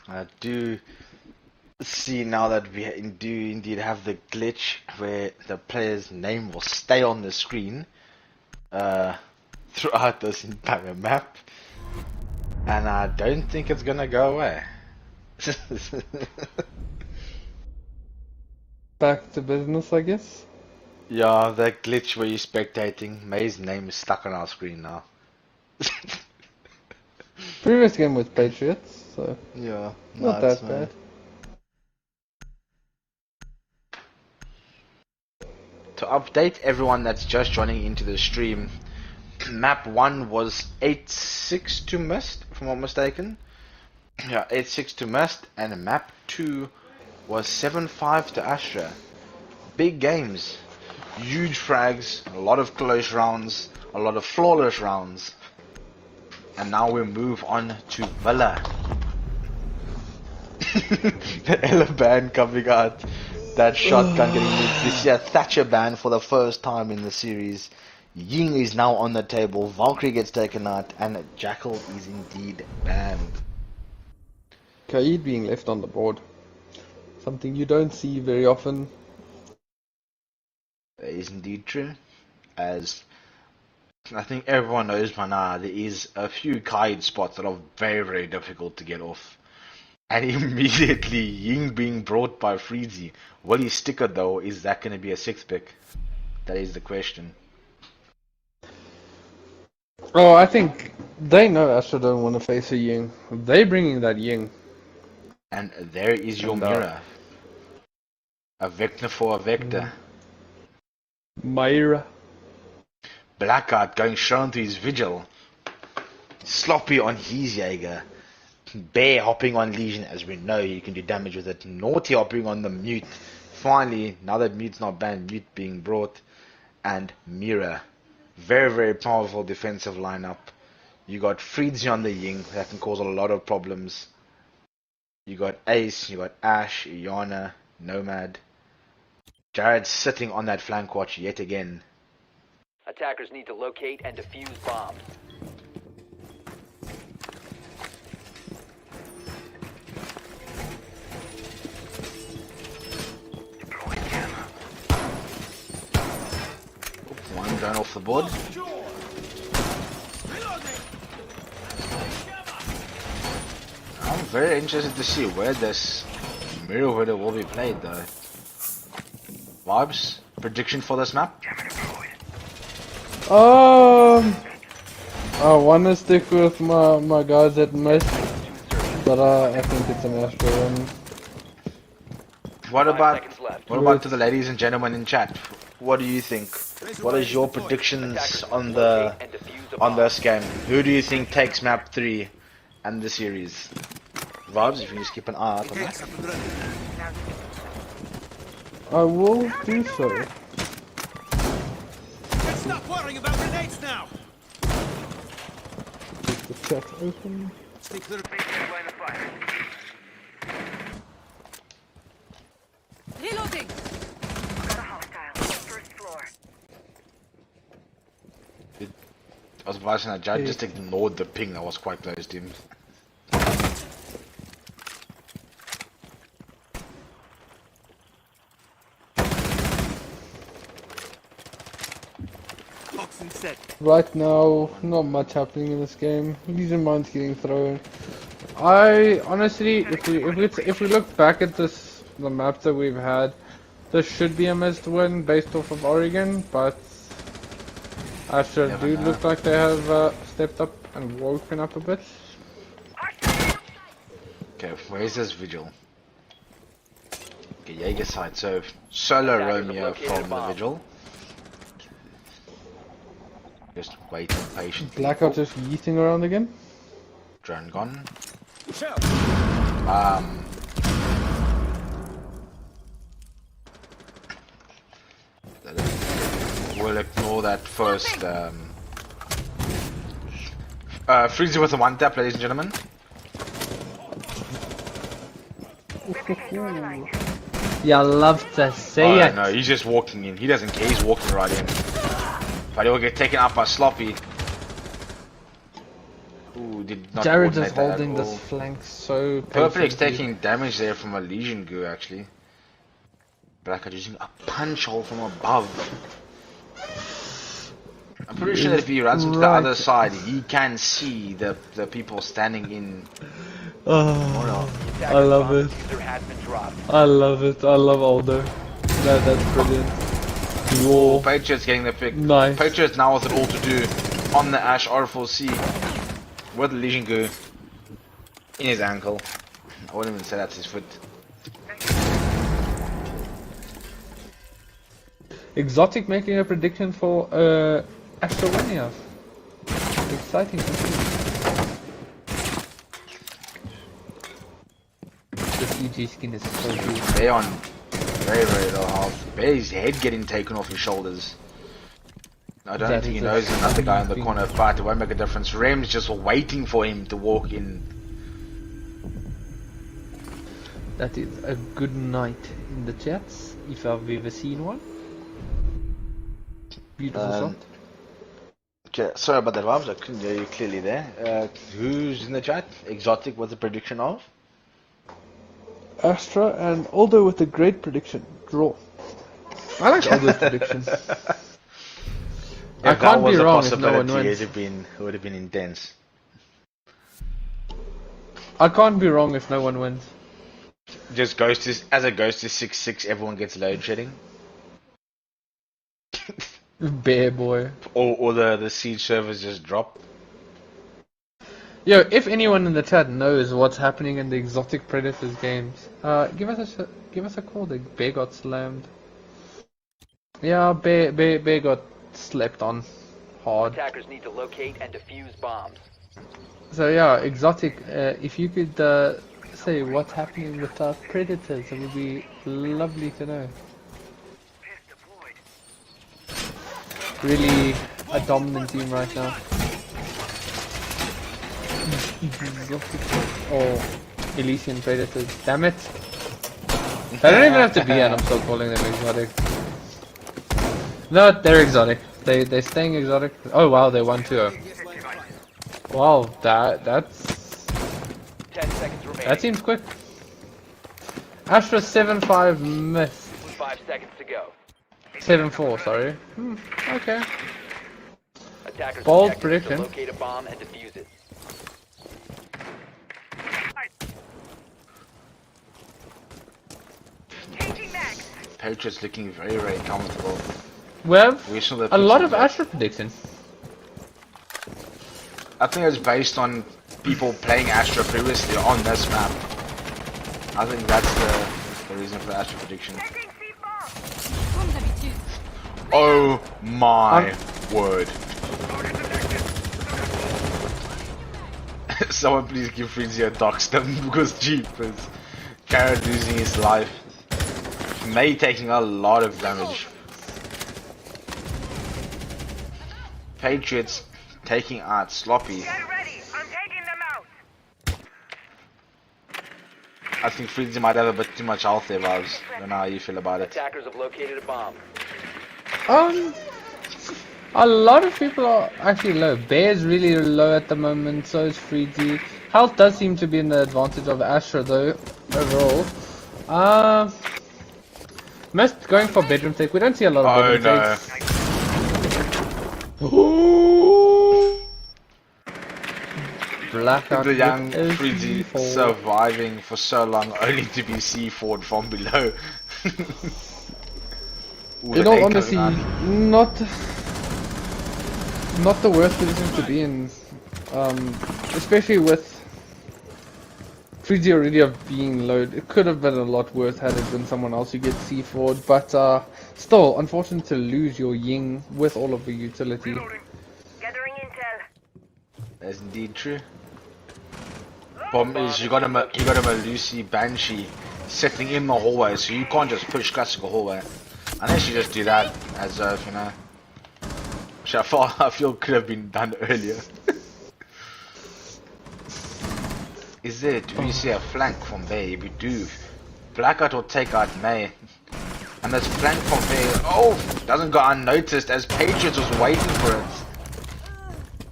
I do see now that we do indeed have the glitch where the player's name will stay on the screen throughout this entire map, and I don't think it's gonna go away. Back to business, I guess. Yeah, that glitch where you're spectating, May's name is stuck on our screen now. Previous game was Patriots, so Yeah, not no, it's that bad. To update everyone that's just joining into the stream, map 1 was 8-6 to Mist, if I'm not mistaken. Yeah, 8-6 to Mist, and map 2 was 7-5 to Astra. Big games, huge frags, a lot of close rounds, a lot of flawless rounds. And now we move on to Villa. The Ella ban coming out. That shotgun getting moved. This year, Thatcher ban for the first time in the series. Ying is now on the table. Valkyrie gets taken out, and Jackal is indeed banned. Kaid being left on the board. Something you don't see very often. That is indeed true. As I think everyone knows by now, there is a few Kaid spots that are very, very difficult to get off. And immediately, Ying being brought by Freezy. Will he stick it though? Is that going to be a 6th pick? That is the question. Oh, I think they know Astra don't want to face a Ying. They bringing that Ying. And there is your And, mirror. A vector for a vector. Myra. Blackout going straight onto his vigil. Sloppy on his Jaeger. Bear hopping on Legion, as we know you can do damage with it. Naughty hopping on the Mute. Finally, now that Mute's not banned, Mute being brought. And Mira. Very, very powerful defensive lineup. You got Freezy on the Ying, that can cause a lot of problems. You got Ace, you got Ash, Iana, Nomad. Jared sitting on that flank watch yet again. Attackers need to locate and defuse bombs. One drone off the board. I'm very interested to see where this mirror video will be played though. Vibes? Prediction for this map? I want to stick with my guys at Mist, but I think it's an Astra win. What 5 about seconds left. to the ladies and gentlemen in chat? What do you think? What is your predictions on this game? Who do you think takes map 3 and the series? Vibes, if you just keep an eye out on that. I will do so. Let's stop worrying about grenades now. Keep the chat open. Stay clear. Line of fire. Reloading. Got a hostile. First floor. I was advising that Judge just ignored the ping that was quite close to him. Toxin set. Right now, not much happening in this game. Legion mines getting thrown. I honestly, if we look back at the map that we've had, this should be a missed win based off of Oregon, but Astra Never do know. look like they have stepped up and woken up a bit. Okay, where's this vigil? Okay, Jaeger side, so solo Romeo from the vigil. Just waiting patiently. Blackout just yeeting around again. Drone gone. Shell. We'll ignore that first. Freezy with a one tap, ladies and gentlemen. Yeah, love to see Oh no, he's just walking in. He doesn't care. He's walking right in. But he'll get taken out by Sloppy. Ooh, did not Jared coordinate is that at holding this all. flank so Perfect's patiently. taking damage there from a Legion goo actually. Blackheart using a punch hole from above. I'm pretty sure that if he runs into the other side, he can see the people standing in. Oh, The I attacker's love bomb it. diffuser has been dropped. I love it. I love Aldo. That's brilliant. Raw. Patriots getting the pick. Nice. Patriots now with it all to do on the Ash R4C with the Legion goo in his ankle. I wouldn't even say that's his foot. Exotic making a prediction for Astra Winias. Exciting to see. This EG skin is so cool. Bear on very low health. Bear's head getting taken off his shoulders. I don't That think he is knows a another guy in the thing. corner, but it won't make a difference. Rem's just waiting for him to walk in. That is a good night in the chats, if I've ever seen one. Beautiful shot. Okay, sorry about that, Vibes. I couldn't hear you clearly there. Who's in the chat? Exotic, what's the prediction of? Astra and Aldo with a great prediction. Draw. I like Aldo's prediction. I If that can't was be a wrong if no one possibility, wins. it would have been intense. I can't be wrong if no one wins. Just Ghost is, as a Ghost is 6-6, everyone gets load shedding. Bear boy. Or the siege servers just drop. Yo, if anyone in the chat knows what's happening in the Exotic Predators games, give us a call. The Bear got slammed. Yeah, Bear got slept on hard. Attackers need to locate and defuse bombs. So yeah, Exotic, if you could say what's happening with our Predators, it would be lovely to know. Really a dominant team right now. Exotic or Elysian Predators. Damn it! They don't even have to be, and I'm still calling them exotic. No, they're exotic. They're staying exotic. Oh wow, they won 2-0. Wow, that's 10 seconds remaining. that seems quick. Astra 7-5 missed. 5 seconds to go. 7-4, sorry. Okay. Attackers Bold objective is prediction. to locate a bomb and defuse it. Changing mags. Patriots looking very comfortable. We have We saw the a lot pictures of there. Astra predictions. I think it's based on people playing Astra previously on this map. I think that's the reason for the Astra prediction. Setting C-bomb. Comme d'habitude. Oh my word. Someone please give Frenzy a dox them because jeepers. Carrot losing his life. May taking a lot of damage. Patriots taking out Sloppy. Get ready. I'm taking them out. I think Frenzy might have a bit too much health there, Vibes. I don't know how you feel about it. Attackers have located a bomb. A lot of people are actually low. Bear's really low at the moment, so is Freezy. Health does seem to be in the advantage of Astra though, overall. Missed going for bedroom take. We don't see a lot of Oh bedroom no. takes. Ooh. Blackout The young with a Freezy C4. surviving for so long only to be C4'd from below. Ooh, In the all egg honesty, coming out. not the worst position to be in, especially with Freezy already being low. It could have been a lot worse had it been someone else who gets C4'd, but still, unfortunate to lose your Ying with all of the utility. Gathering intel. That's indeed true. Problem is, you got him a Lucy Banshee sitting in the hallway, so you can't just push classical hallway. Unless you just do that as you know. Which I feel could have been done earlier. Do we see a flank from there? If we do, Blackout will take out May. And this flank from there, doesn't go unnoticed as Patriots was waiting for it.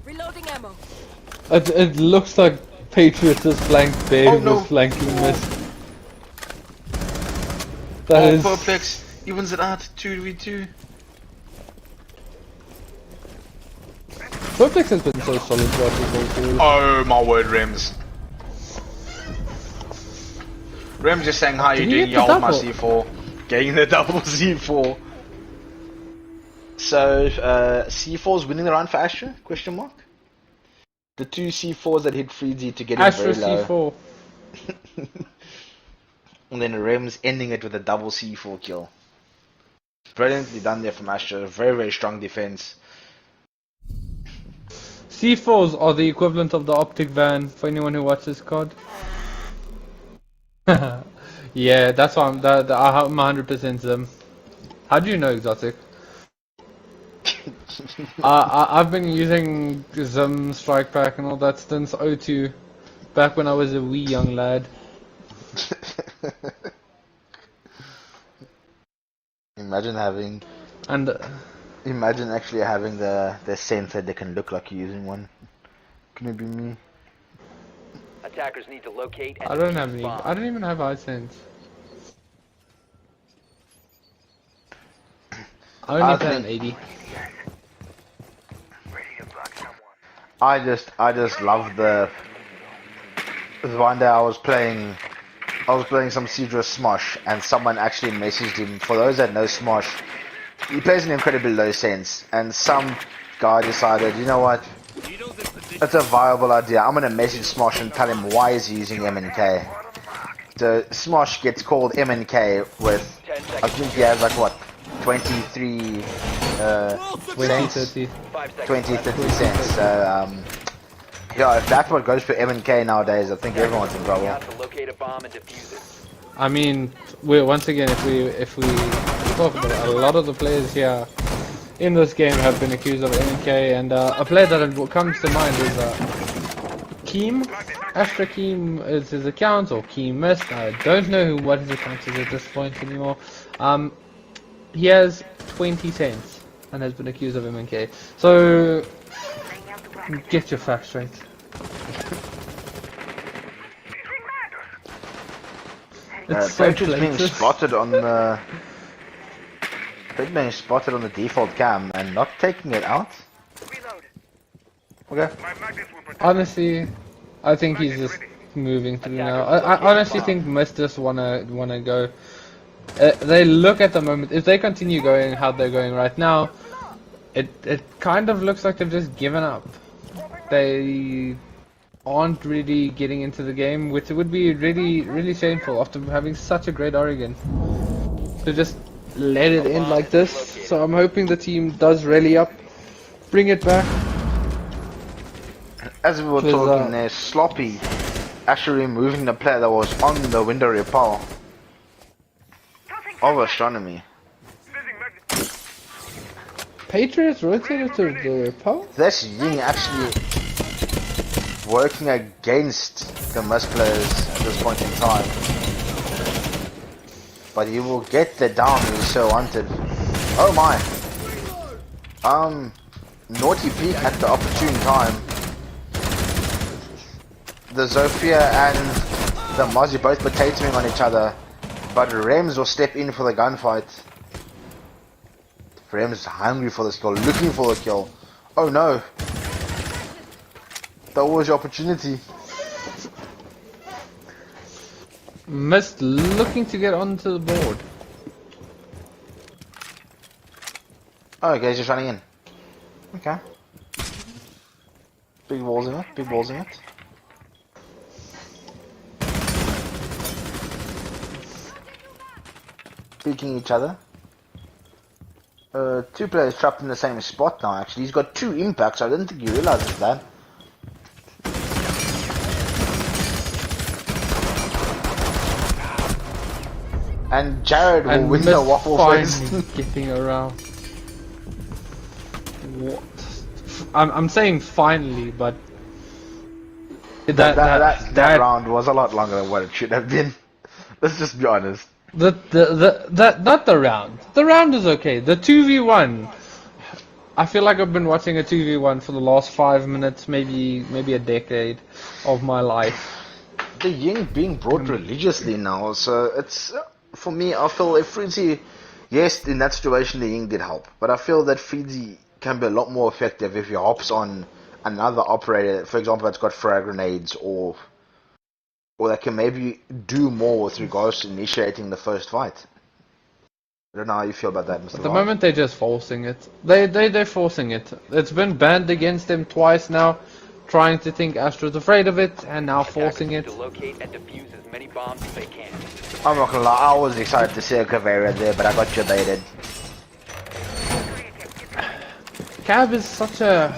Reloading ammo. It looks like Patriots is flanked there, Oh, no. was flanking Mist. Oh, That is... Perplex evens it out 2v2. Perplex has been so solid throughout this whole series. Oh my word, Rems. Rems just saying how you Did you doing, get the y'all my double? C4. Getting the double C4. So, C4's winning the round for Astra? Question mark? The two C4s that hit Freezy to get him Astra very low. C4. And then Rems ending it with a double C4 kill. Brilliantly done there from Astra. Very, very strong defense. C4s are the equivalent of the optic van for anyone who watches COD. Yeah, that's why I'm 100% Zim. How do you know Exotic? I've been using Zim, Strike Pack and all that since O2, back when I was a wee young lad. Imagine having... And Imagine actually having the sensor that can look like you're using one. Can it be me? Attackers need to locate and I don't defuse have the any. bomb. I don't even have iSense. I only I have an think- 80. I just love the one day I was playing some Cedra Smosh and someone actually messaged him. For those that know Smosh, he plays an incredibly low sense, and some guy decided, you know what, it's a viable idea. I'm gonna message Smosh and tell him why he's using MNK. So Smosh gets called MNK with, 10 I seconds. think he has like what, 23 20, cents? 30. 5 seconds 20, left. 30 cents. So, yeah, if that's what goes for M&K nowadays, I think everyone's in trouble. Got to locate a bomb and defuse it. I mean, once again, if we talk about it, a lot of the players here in this game have been accused of MK, and a player that comes to mind is Keem. Astra Keem is his account, or Keem Mist. I don't know what his account is at this point anymore. He has 20 cents and has been accused of MK. So get your facts straight. It's so Patriots being blatant. spotted on the... being spotted on the default cam and not taking it out. Okay. Honestly, I think he's just moving through now. I honestly think Mist just wanna go. They look at the moment. If they continue going how they're going right now, it kind of looks like they've just given up. They aren't really getting into the game, which would be really shameful after having such a great Oregon. To just let it end like this. So I'm hoping the team does rally up, bring it back. As we were talking there, Sloppy actually removing the player that was on the window repel of astronomy. Patriots rotated to the repel? This Ying actually working against the Mist players at this point in time. But he will get the down if he's so wanted. Oh my. Naughty peek at the opportune time. The Zofia and the Mozzie both potatoing on each other. But Rems will step in for the gunfight. Rems is hungry for this kill, looking for the kill. Oh no. That was your opportunity. Mist looking to get onto the board. Oh, okay, he's just running in. Okay. Big balls in it, big balls in it. Peeking each other. Two players trapped in the same spot now actually. He's got 2 impacts, I didn't think he realizes that. And Jared will win the waffle finally fest. getting around. What? I'm saying finally, but that round was a lot longer than what it should have been. Let's just be honest. Not the round. The round is okay. The 2v1 I feel like I've been watching a 2v1 for the last 5 minutes, maybe a decade of my life. The Ying being brought religiously now, so it's for me. I feel if Freezy, yes, in that situation the Ying did help, but I feel that Freezy can be a lot more effective if he hops on another operator, for example, that's got frag grenades or that can maybe do more with regards to initiating the first fight. I don't know how you feel about that, Mr. At the Lars. moment, they're just forcing it. They're forcing it. It's been banned against them twice now, trying to think Astra's afraid of it, and now forcing it. To locate and defuse as many bombs as they can. I'm not gonna lie, I was excited to see a Caveira there, but I got you baited. Cab is such a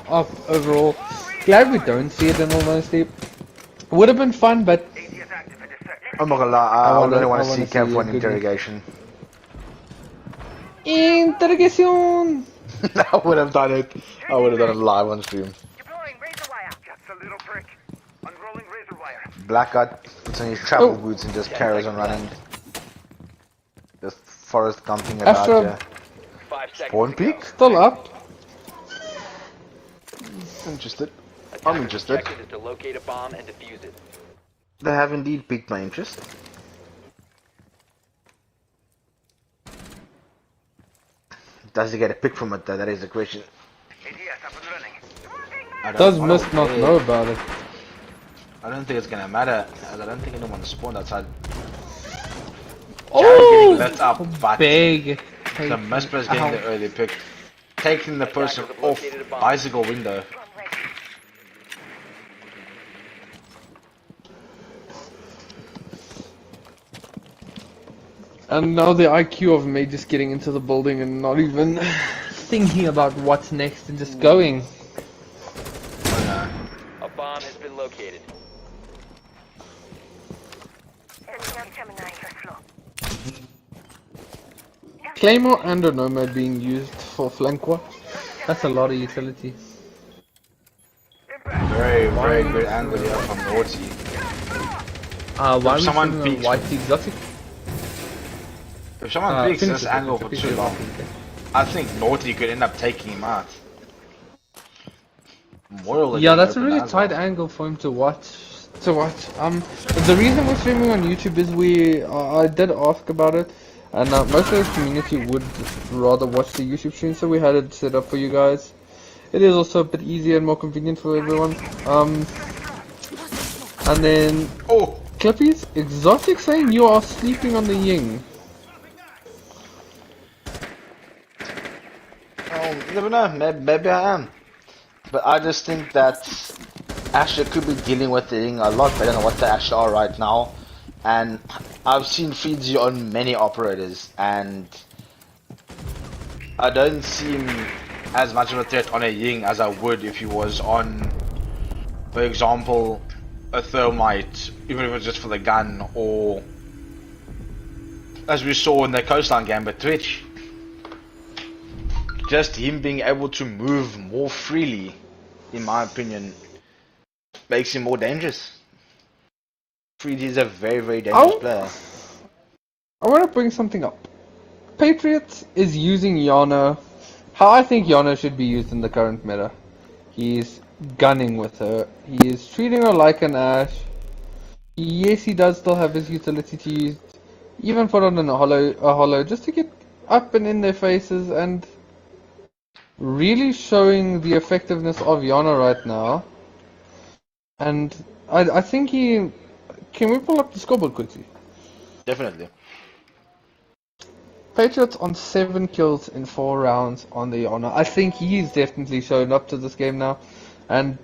up overall. Glad we don't see it in all honesty. Would have been fun, but I'm not gonna lie, I only want to see wanna Cav see for an a good interrogation. interrogation. I would have done it. I would have done it live on stream. Deploying razor wire. Just a little prick. Unrolling razor wire. Blackguard puts on his travel Oh. boots and just carries on running. Just forest camping about Astra- here. 5 seconds. Spawn to go. peak? Still up. Interested. I'm Attacker's interested. objective is to locate a bomb and defuse it. They have indeed piqued my interest. Does he get a pick from it though? That is the question. ADS up and running. I don't- Does I don't Mist not care. know about it? I don't think it's gonna matter, as I don't think anyone spawned outside. Oh, That's up, but big. the Mist is getting the early pick. Taking the person off bicycle window. And now the IQ of me just getting into the building and not even thinking about what's next and just going. A bomb has been located. Claymore and a Nomad being used for flank. That's a lot of utility. Very good angle here from Naughty. Why are we someone sitting on peeks- white exotic? If someone peeks Finish this it, angle for finish too it. long, I think Naughty could end up taking him out. Moral Yeah, again that's a open really as tight well. angle for him to watch. The reason we're streaming on YouTube is I did ask about it, and most of the community would rather watch the YouTube stream, so we had it set up for you guys. It is also a bit easier and more convenient for everyone. And then Oh! Clippies, Exotic saying you are sleeping on the Ying. Oh, you never know, maybe I am. But I just think that Astra could be dealing with the thing a lot better than what they actually are right now. And I've seen Freezy on many operators, and I don't see him as much of a threat on a Ying as I would if he was on, for example, a Thermite, even if it was just for the gun, or as we saw in the Coastline game with Twitch. Just him being able to move more freely, in my opinion, makes him more dangerous. Freezy is a very dangerous player. I want to bring something up. Patriots is using Yana how I think Yana should be used in the current meta. He's gunning with her. He is treating her like an Ash. Yes, he does still have his utility to use, even put on a hollow just to get up and in their faces, and really showing the effectiveness of Yana right now. And I think he... Can we pull up the scoreboard quickly? Definitely. Patriots on 7 kills in 4 rounds on the Yana. I think he's definitely shown up to this game now, and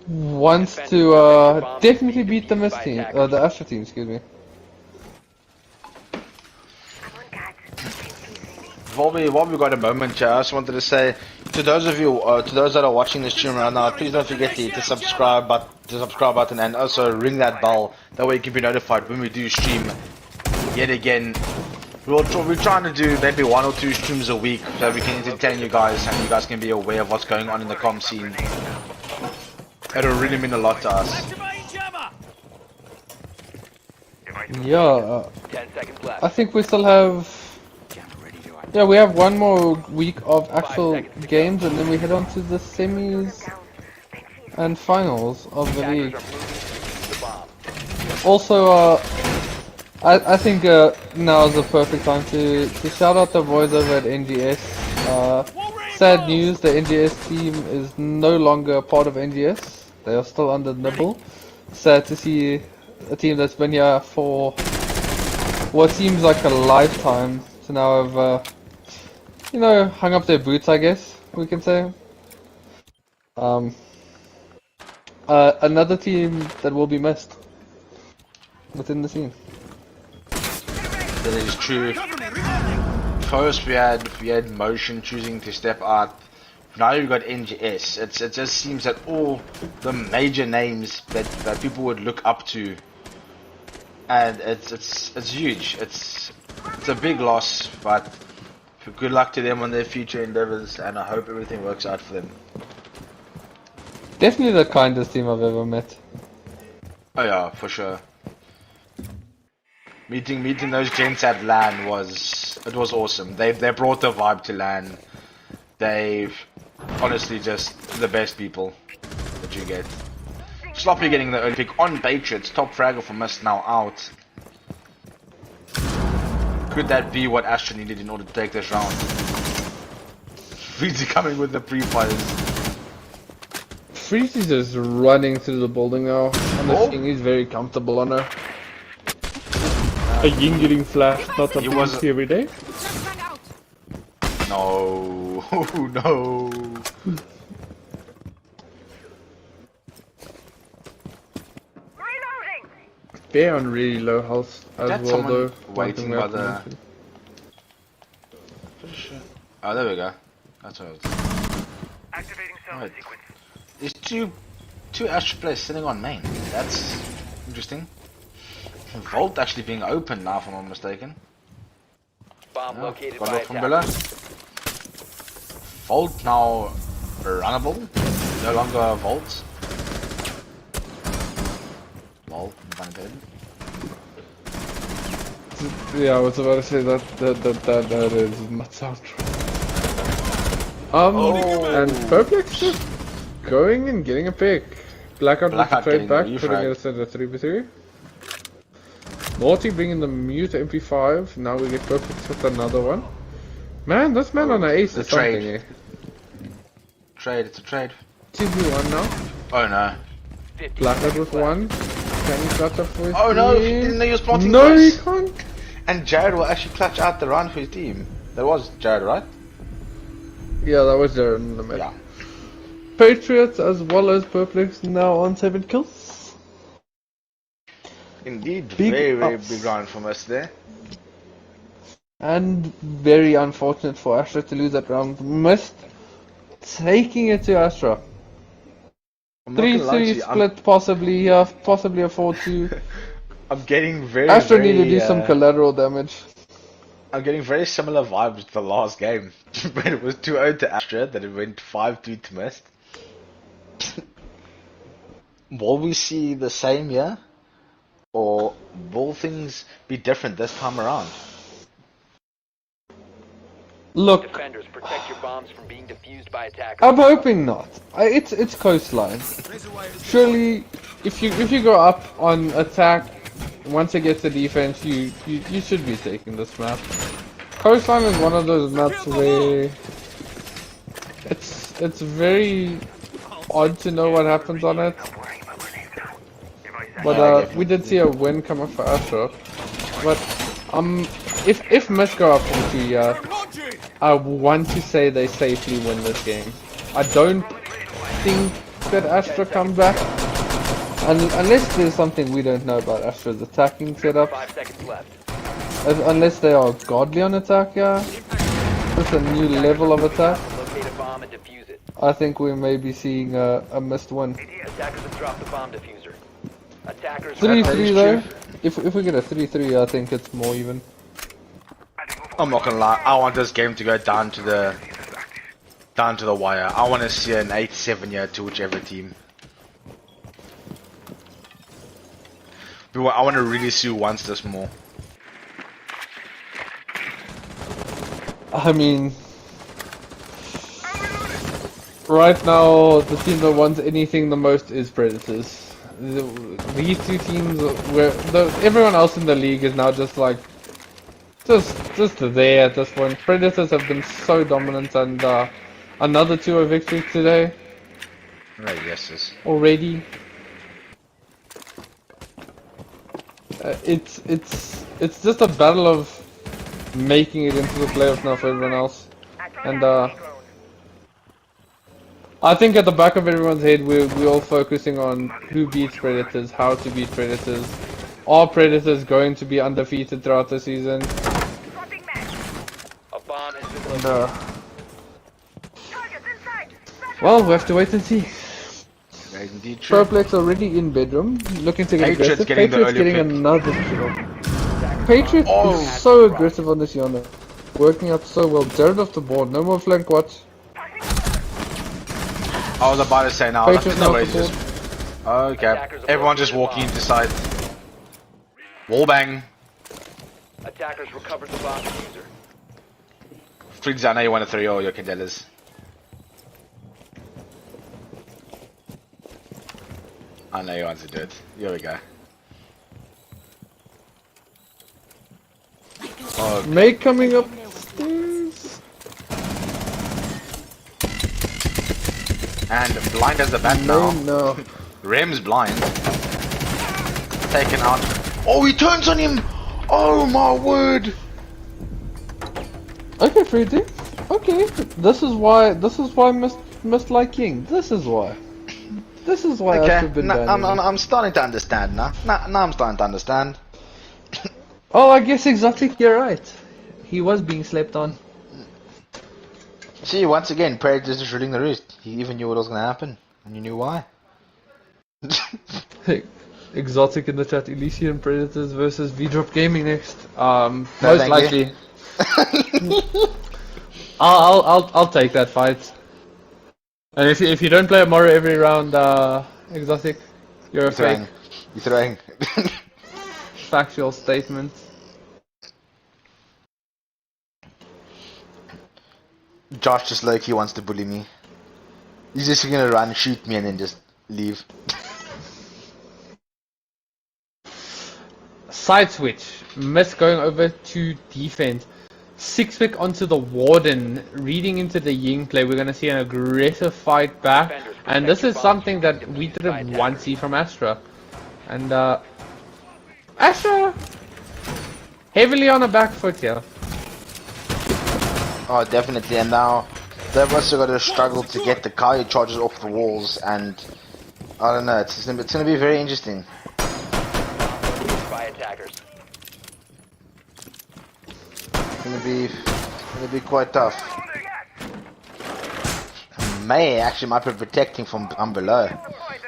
wants to definitely beat the Mist team, the Astra team, excuse me. While we got a moment here, I just wanted to say to those of you, to those that are watching this stream right now, please don't forget to hit the subscribe button and also ring that bell. That way you can be notified when we do stream yet again. We're trying to do maybe 1 or 2 streams a week so we can entertain you guys and you guys can be aware of what's going on in the comm scene. It'll really mean a lot to us. Yeah, 10 seconds left. I think we still have Yeah, we have one more week of actual games, and then we head on to the semis and finals of the Attackers league. are moving to defuse the bomb. Also, I think now is the perfect time to shout out the boys over at NGS. Sad news, the NGS team is no longer a part of NGS. They are still under Nibble. Sad to see a team that's been here for what seems like a lifetime to now have, hung up their boots, I guess we can say. Another team that will be missed within the scene. That is true. First we had Motion choosing to step out. Now you've got NGS. It just seems that all the major names that people would look up to, and it's huge. It's a big loss, but good luck to them on their future endeavors, and I hope everything works out for them. Definitely the kindest team I've ever met. Oh yeah, for sure. Meeting those gents at LAN was awesome. They brought the vibe to LAN. They've honestly just the best people that you get. Sloppy getting the early pick on Patriots. Top fragger from us now out. Could that be what Astra needed in order to take this round? Freezy coming with the pre-fires. Freeze is just running through the building now. I'm assuming he's very comfortable on her. A Yin getting flashed, not a was Freeze every day. Just rang out. No, no. Reloading! They're on really low health as That's well someone though. waiting One by thing we the- have to mention. Oh, there we go. That's what it was. Activating sound Right. sequence. There's two Astra players sitting on main. That's interesting. Vault actually being open now, if I'm not mistaken. Bomb Yeah, located got by off from Villa. attackers. Vault now runnable. No longer Vault. Lol, pun intended. Yeah, I was about to say that is not sound. And Perplex just going and getting a pick. Blackout with the Blackout trade getting back, the putting refrag. it at a 3v3. Naughty bringing the mute MP5. Now we get Perplex with another one. Man, this man on an ace the is something. trade. Trade, it's a trade. 2v1 now. Oh no. 50 Blackout seconds with left. one. Can he clutch up for his Oh no, he team? didn't know he was planting No, he twice. can't. And Jared will actually clutch out the run for his team. That was Jared, right? Yeah, that was there in the mid. Yeah. Patriots as well as Perplex now on 7 kills. Indeed, Big very ups. big round from us there. And very unfortunate for Astra to lose that round. Missed taking it to Astra. I'm not gonna lie to 3-3 you, split possibly, possibly a 4-2. I'm getting very, Astra very, need to do some collateral damage. I'm getting very similar vibes to the last game. When it was 2-0 to Astra, then it went 5-2 to Mist. Will we see the same here? Or will things be different this time around? Look, Defenders, protect your bombs from being defused by attackers. I'm hoping not. It's Coastline. Surely, if you go up on attack, once it gets to defense, you should be taking this map. Coastline is one of those maps where it's very odd to know what happens on it. But we did see a win coming for Astra. But if Mist go up 4-2, I want to say they safely win this game. I don't think that Astra come back. Unless there's something we don't know about Astra's attacking setup. 5 seconds left. Unless they are godly on attack, yeah. It's a new level of attack. Locate a bomb and defuse it. I think we may be seeing a missed win. Attackers have dropped the bomb diffuser. Attackers 3-3 though. If we get a 3-3, I think it's more even. I'm not gonna lie, I want this game to go down to the wire. I want to see an 8-7 here to whichever team. I want to really see who wants this more. I mean, right now the team that wants anything the most is Predators. These two teams, everyone else in the league is now just like, just there at this point. Predators have been so dominant, and another 2-0 victory today Right, yes. already. It's just a battle of making it into the playoffs now for everyone else, and I think at the back of everyone's head we're all focusing on who beats Predators, how to beat Predators. Are Predators going to be undefeated throughout the season? A bomb has been And, located. well, we have to wait and see. Right, indeed true. Proplex already in bedroom, looking to get Patriots aggressive. getting the Patriots early getting pick. another kill. Patriots Oh. is so aggressive on this Yana. Working out so well. Jared off the board, no more flank watch. I was about to say now. Patriots No off way, the just board. okay. Everyone just walking into side. Wall bang. Attackers recovered the bomb diffuser. Freaks, I know you want to 3-0 your Candelas. I know you want to do it. Here we go. Oh, Mate coming upstairs. and blind as the bat No, now. no. Rem's blind. Taken out. Oh, he turns on him! Oh my word! Okay, Freddy. Okay, this is why must like King. This is why. This is why Okay, I've been banning him. I'm starting to understand now. Now I'm starting to understand. Oh, I guess Exotic, you're right. He was being slept on. See, once again, Predators just ruling the roost. He even knew what was going to happen, and you knew why. Exotic in the chat. Elysian Predators versus V-Drop Gaming next. No, Most thank likely. I'll take that fight. And if you don't play Amora every round, Exotic, you're a fake. You're throwing. Factual statement. Josh just low-key wants to bully me. He's just gonna run, shoot me, and then just leave. Side switch. Miss going over to defense. 6-pick onto the Warden, reading into the Ying play. We're going to see an aggressive fight back. And this is something that we didn't once see from Astra. And Astra heavily on a back foot here. Oh, definitely. And now they've also got to struggle to get the Kaya charges off the walls. And I don't know. It's gonna be very interesting. By attackers. It's gonna be quite tough. May actually might be protecting from below.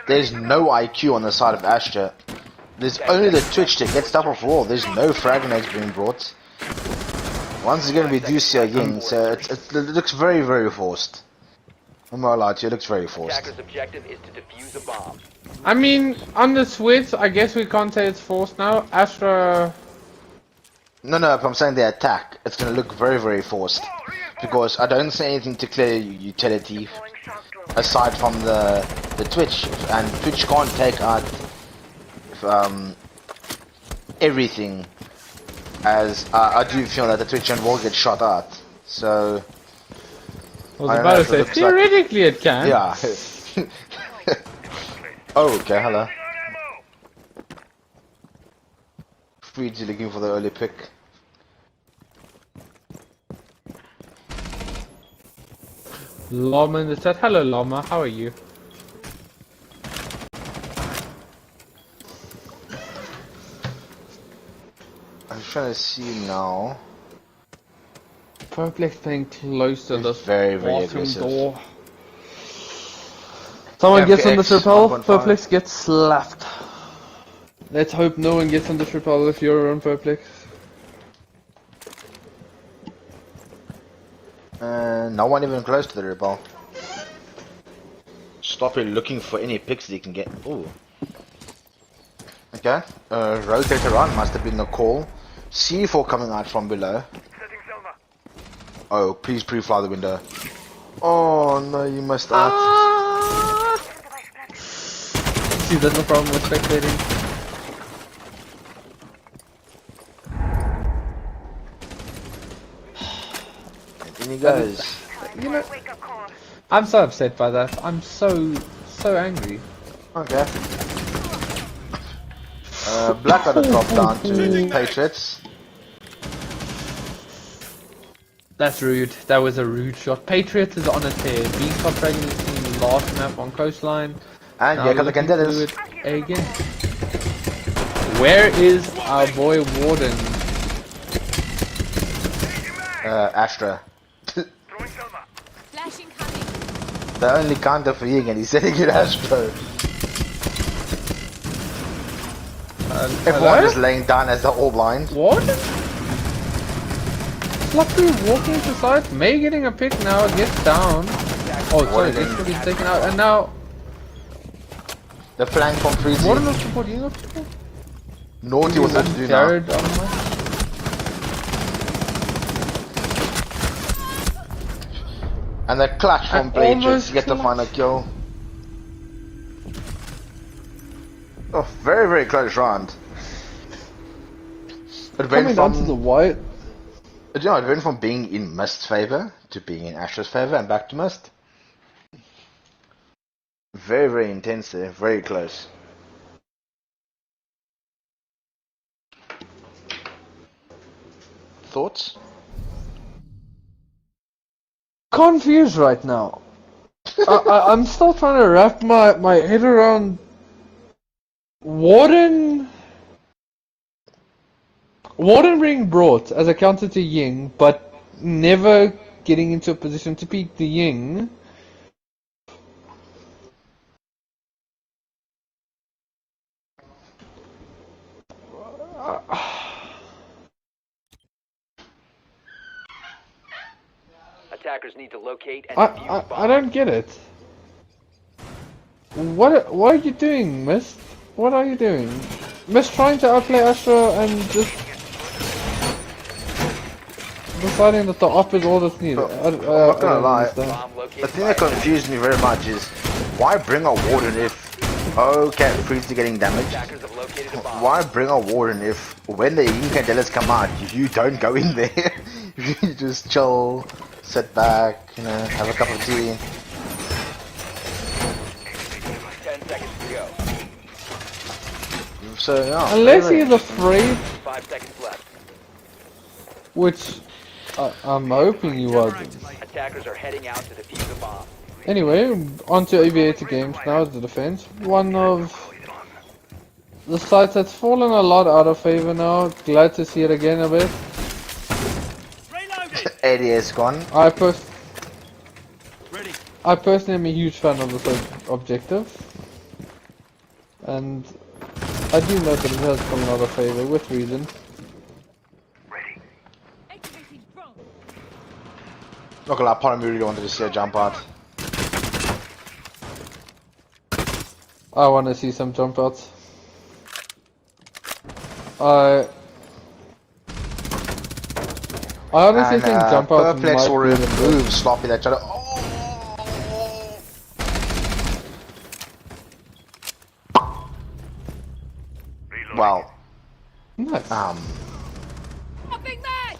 There's no IQ on the side of Astra. There's only the Twitch to get stuff off wall. There's no frag grenades being brought. One's gonna be Ducia Ying, so it looks very, very forced. I'm not allowed to, it looks very forced. Attacker's objective is to defuse a bomb. I mean, on the switch, I guess we can't say it's forced now. Astra... No, but I'm saying the attack. It's gonna look very, very forced. Because I don't see anything to clear utility aside from the Twitch. And Twitch can't take out everything. As I do feel that the Twitch and will get shot at. So I was I don't about know to if it say, looks theoretically it can. yeah. Oh, okay, hello. Freed's looking for the early pick. Llama in the chat. Hello, Llama. How are you? I'm trying to see now. Perplex playing close to It's this very, very bathroom aggressive. door. Someone gets on this FX repel, 1.5. Perplex gets slapped. Let's hope no one gets on this repel if you're on Perplex. No one even close to the rebel. Stop it looking for any picks that you can get. Ooh. Okay. Rotate around must have been the call. C4 coming out from below. Setting Selma. Oh, please pre-fly the window. Oh no, you missed out. See, there's no problem with spectating. And he goes. You know, I'm so upset by that. I'm so angry. Okay. Black got a drop down to Patriots. That's rude. That was a rude shot. Patriots is on a tear. Being top dragon is team last map on Coastline. And Now here comes the looking to do Candelas. it again. Where is our boy Warden? Astra. Flashing coming. The only counter for you and he's setting it Astra. Everyone is laying down as they're all blind. What? Fluffy walking to side. May getting a pick now. Gets down. Oh, sorry. Gets to be taken out. And now the flank from 3Z. Warden of supporting of people. Naughty was what to do now. Jared on my. And the clutch from And Patriots almost to get the final kill. Oh, very, very close round. It Coming down to the white. You know, it went from being in Mist's favor to being in Astra's favor and back to Mist. Very, very intense there. Very close. Thoughts? Confused right now. I'm still trying to wrap my head around Warden being brought as a counter to Ying, but never getting into a position to peek the Ying. Attackers need to locate and defuse I bombs. don't get it. What are you doing, Mist? What are you doing? Mist trying to outplay Astra and just deciding that the op is all that's needed. I'm not gonna lie. Bomb located The thing that confused me very much is why bring a warden if Freeze is getting damaged? Attackers have located a bomb. Why bring a warden if when the Incandelas come out you don't go in there? You just chill, sit back, you know, have a cup of tea. 10 seconds to go. So yeah. Unless he's afraid, 5 seconds left. which I'm hoping he wasn't. Attackers are heading out to defuse a bomb. Anyway, on to Aviator Games now, the defense. One of the sites that's fallen a lot out of favor now. Glad to see it again a bit. Reloading. ADS gone. Ready. I personally am a huge fan of this objective. And I do know that it has fallen out of favor with reason. Activating drone. Not gonna lie, part of me really wanted to see a jump out. I want to see some jump outs. I honestly think jump outs Perplex might or be the move sloppy that tried to. Wow. Nice. Popping that.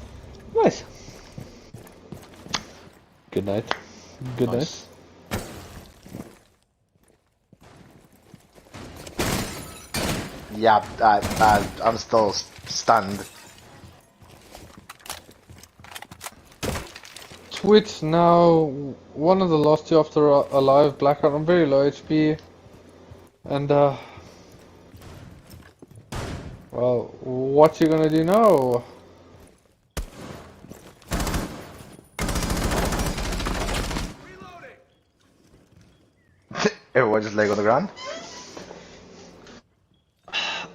Nice. Good night. Good night. Yeah, I'm still stunned. Twitch now, one of the last two after alive, Blackout, I'm very low HP. And well, what you gonna do now? Everyone just laying on the ground.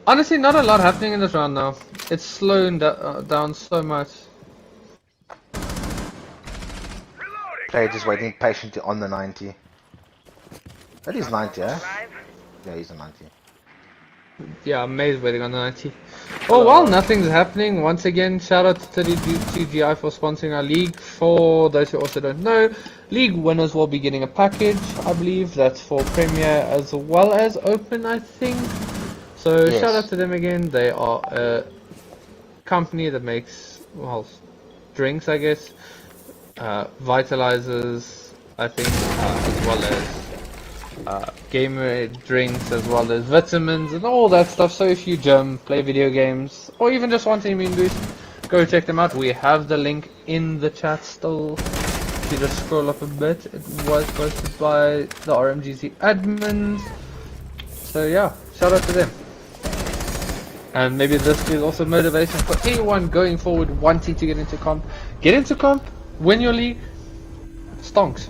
Honestly, not a lot happening in this round now. It's slowing down so much. Player just waiting patiently on the 90. That is 90, eh? Yeah, he's a 90. Yeah, May's waiting on the 90. Oh well, nothing's happening. Once again, shout out to 32GI for sponsoring our league. For those who also don't know, league winners will be getting a package, I believe. That's for Premier as well as Open, I think. So Yes. shout out to them again. They are a company that makes, well, drinks, I guess. Vitalizers, I think, as well as gamer drinks, as well as vitamins and all that stuff. So if you gym, play video games, or even just want an immune boost, go check them out. We have the link in the chat still. If you just scroll up a bit, it was posted by the RMGC admins. So yeah, shout out to them. And maybe this is also motivation for anyone going forward wanting to get into comp. Get into comp, win your league, stonks.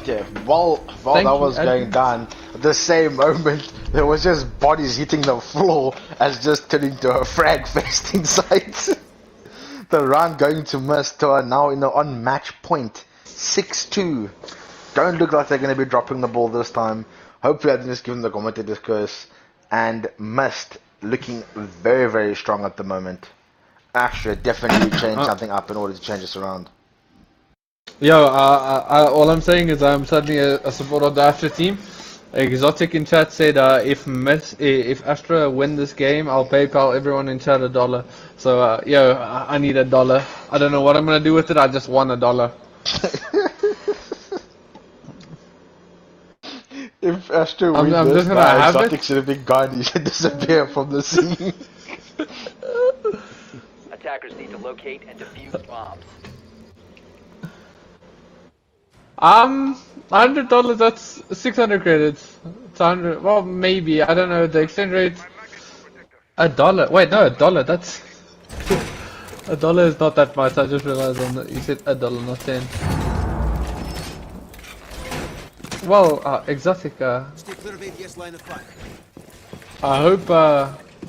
Yeah, while Thank that you, was going admin. down, at the same moment, there was just bodies hitting the floor as just turning to a frag fest inside. The round going to Mist are now on match point. 6-2. Don't look like they're going to be dropping the ball this time. Hopefully I didn't just give them the commentator's curse. And Mist looking very, very strong at the moment. Astra definitely change something up in order to change this around. Yo, all I'm saying is I'm certainly a supporter of the Astra team. Exotic in chat said if Astra win this game, I'll PayPal everyone in chat $1. So yo, I need $1. I don't know what I'm gonna do with it. I just want $1. If Astra I'm wins just this, gonna have Exotic it. should have been gone. He should disappear from the scene. Attackers need to locate and defuse bombs. $100. That's 600 credits. It's 100. Well, maybe I don't know the exchange rate. $1. Wait, no, $1. That's $1 is not that much. I just realized you said $1, not 10. Well, Exotic, Stay clear of ADS line of fire. I hope,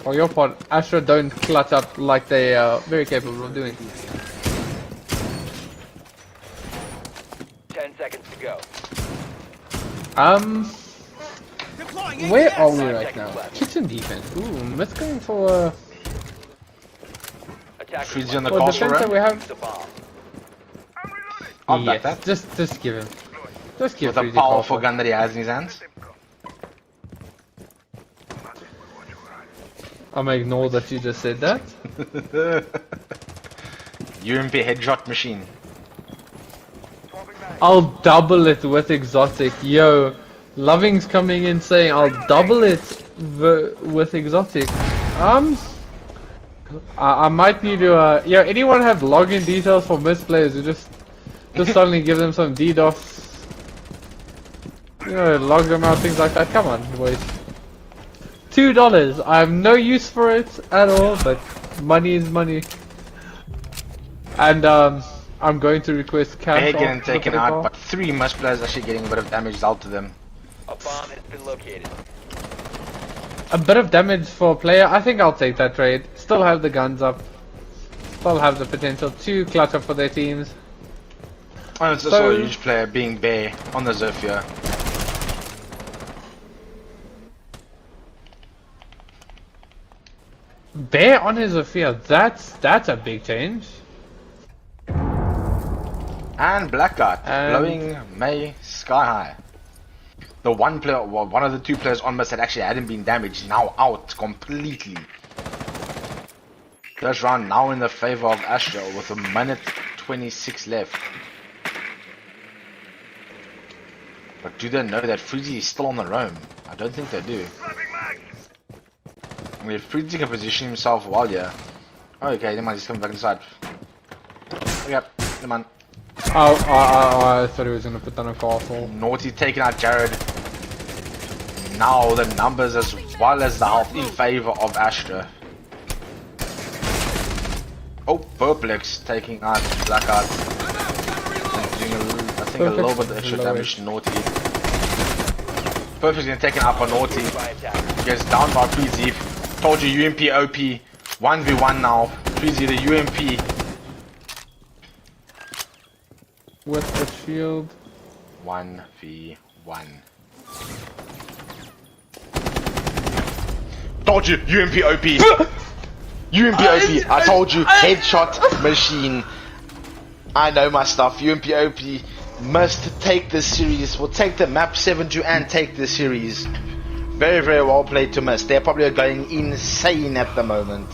for your part, Astra don't clutch up like they are very capable of doing. 10 seconds to go. Deploying Where ADS. are we 5 right seconds now? left. Kitchen defense. Ooh, let's go for Attackers Freeze on the must castle defense that run. we have. defuse the bomb. I'll back Yes, that. just give him. Just give With a Freezy powerful castle. gun that he has in his hands. I'm gonna ignore that you just said that. UMP headshot machine. I'll double it with Exotic. Yo, Loving's coming in saying I'll double it with Exotic. I might need to, yeah, anyone have login details for Mist players? You just suddenly give them some DDoS. You know, log them out, things like that. Come on, boys. $2. I have no use for it at all, but money is money. And I'm going to request cash. They're off getting the taken PayPal. out, but 3 Must players actually getting a bit of damage dealt to them. A bomb has been located. A bit of damage for a player. I think I'll take that trade. Still have the guns up. Still have the potential to clutch up for their teams. And it's also a huge player being Bear on the Zofia. Bear on his Zofia. That's a big change. And Blackguard And- blowing May sky high. The one player, well, one of the 2 players on Mist that actually hadn't been damaged, now out completely. First round now in the favor of Astra with a minute 26 left. But do they know that Freezy is still on the roam? I don't think they do. I mean, if Freezy can position himself well here. Oh, okay, never mind, he's coming back inside. Okay, never mind. Oh, I thought he was gonna put down a castle. Naughty taking out Jared. Now the numbers as well as the health in favor of Astra. Oh, Perplex taking out Blackguard. Doing I think a little bit of extra damage to Naughty. Perfect's gonna take it up on Naughty. By attackers. Gets down by Freezy. Told you UMP OP. 1v1 now. Freezy the UMP. With the shield. 1v1. Told you, UMP OP. UMP OP. I told you, headshot machine. I know my stuff. UMP OP must take this series. Will take the map 7-2 and take this series. Very, very well played to miss. They're probably going insane at the moment.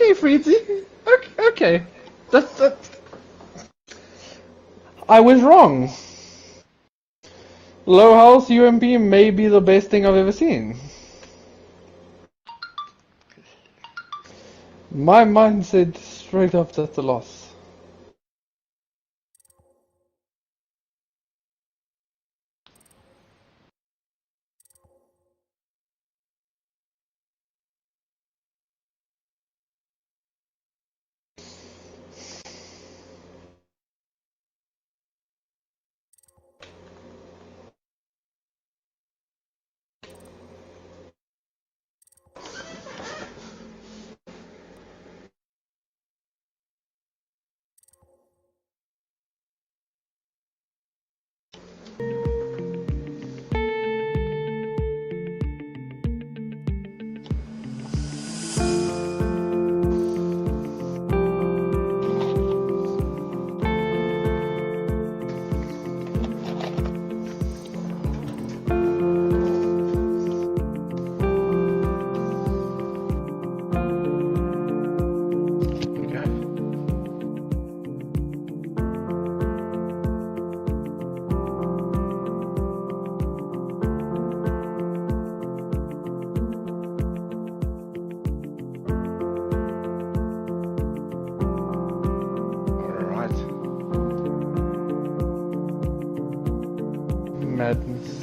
Okay, Freezy. Okay. That. I was wrong. Low health UMP may be the best thing I've ever seen. My mind said straight up that's a loss. Madness.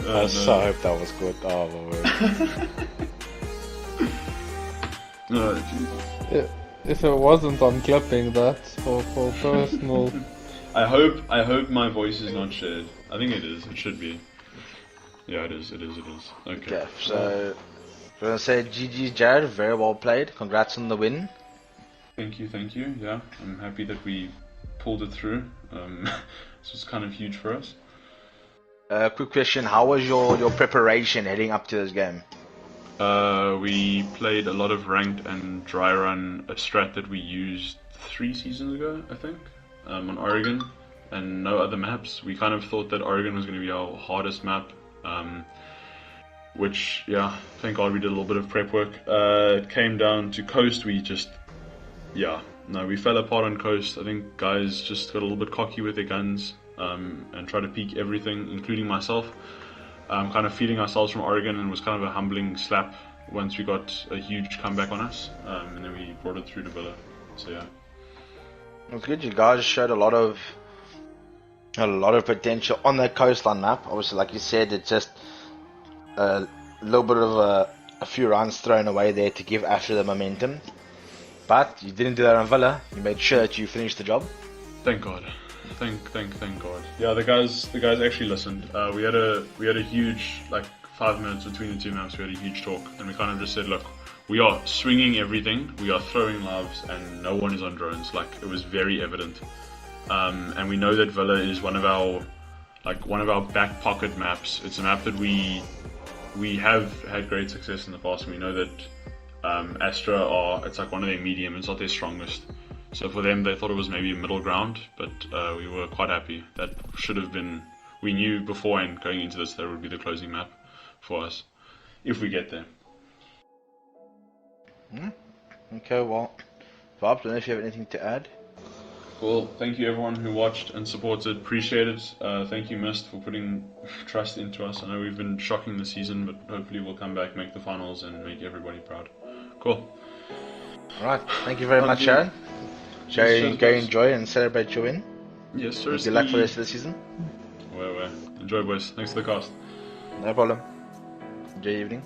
I so hope that was good. Oh my word. No, jeez. If it wasn't, I'm clipping that for personal. I hope my voice is not shared. I think it is. It should be. Yeah, it is. Okay. Okay, so we're gonna say GG Jared, very well played. Congrats on the win. Thank you. Yeah, I'm happy that we pulled it through. This was kind of huge for us. Quick question: how was your preparation heading up to this game? We played a lot of ranked and dry run, a strat that we used 3 seasons ago, I think, on Oregon, and no other maps. We kind of thought that Oregon was going to be our hardest map, which, yeah, thank God we did a little bit of prep work. It came down to Coast, we fell apart on Coast. I think guys just got a little bit cocky with their guns, and tried to peek everything, including myself. Kind of feeding ourselves from Oregon, and was kind of a humbling slap once we got a huge comeback on us, and then we brought it through to Villa. So yeah, It was good. You guys showed a lot of potential on that Coastline map. Obviously, like you said, it's just a little bit of a few runs thrown away there to give Astra the momentum. But you didn't do that on Villa. You made sure that you finished the job. thank God. Thank God. Yeah, the guys actually listened. We had a huge, like, 5 minutes between the two maps. We had a huge talk, and we kind of just said, look, we are swinging everything, we are throwing lives, and no one is on drones. Like, it was very evident. And we know that Villa is one of our back pocket maps. It's a map that we have had great success in the past, and we know that Astra it's like one of their medium. It's not their strongest. So for them, they thought it was maybe a middle ground, but we were quite happy. That should have been. We knew beforehand going into this that would be the closing map for us, if we get there. Okay, well, Bob, I don't know if you have anything to add. Well, thank you everyone who watched and supported. Appreciate it. Thank you, Mist, for putting trust into us. I know we've been shocking this season, but hopefully we'll come back, make the finals, and make everybody proud. Cool. Alright, thank you very much, Sharon. Sharon, go enjoy and celebrate your win. Yes, sir. Good luck for the rest of the season. Well. Enjoy, boys. Thanks for the cast. No problem. Enjoy your evening.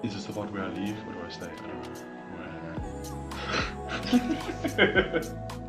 Is this the part where I leave, or do I stay? I don't know.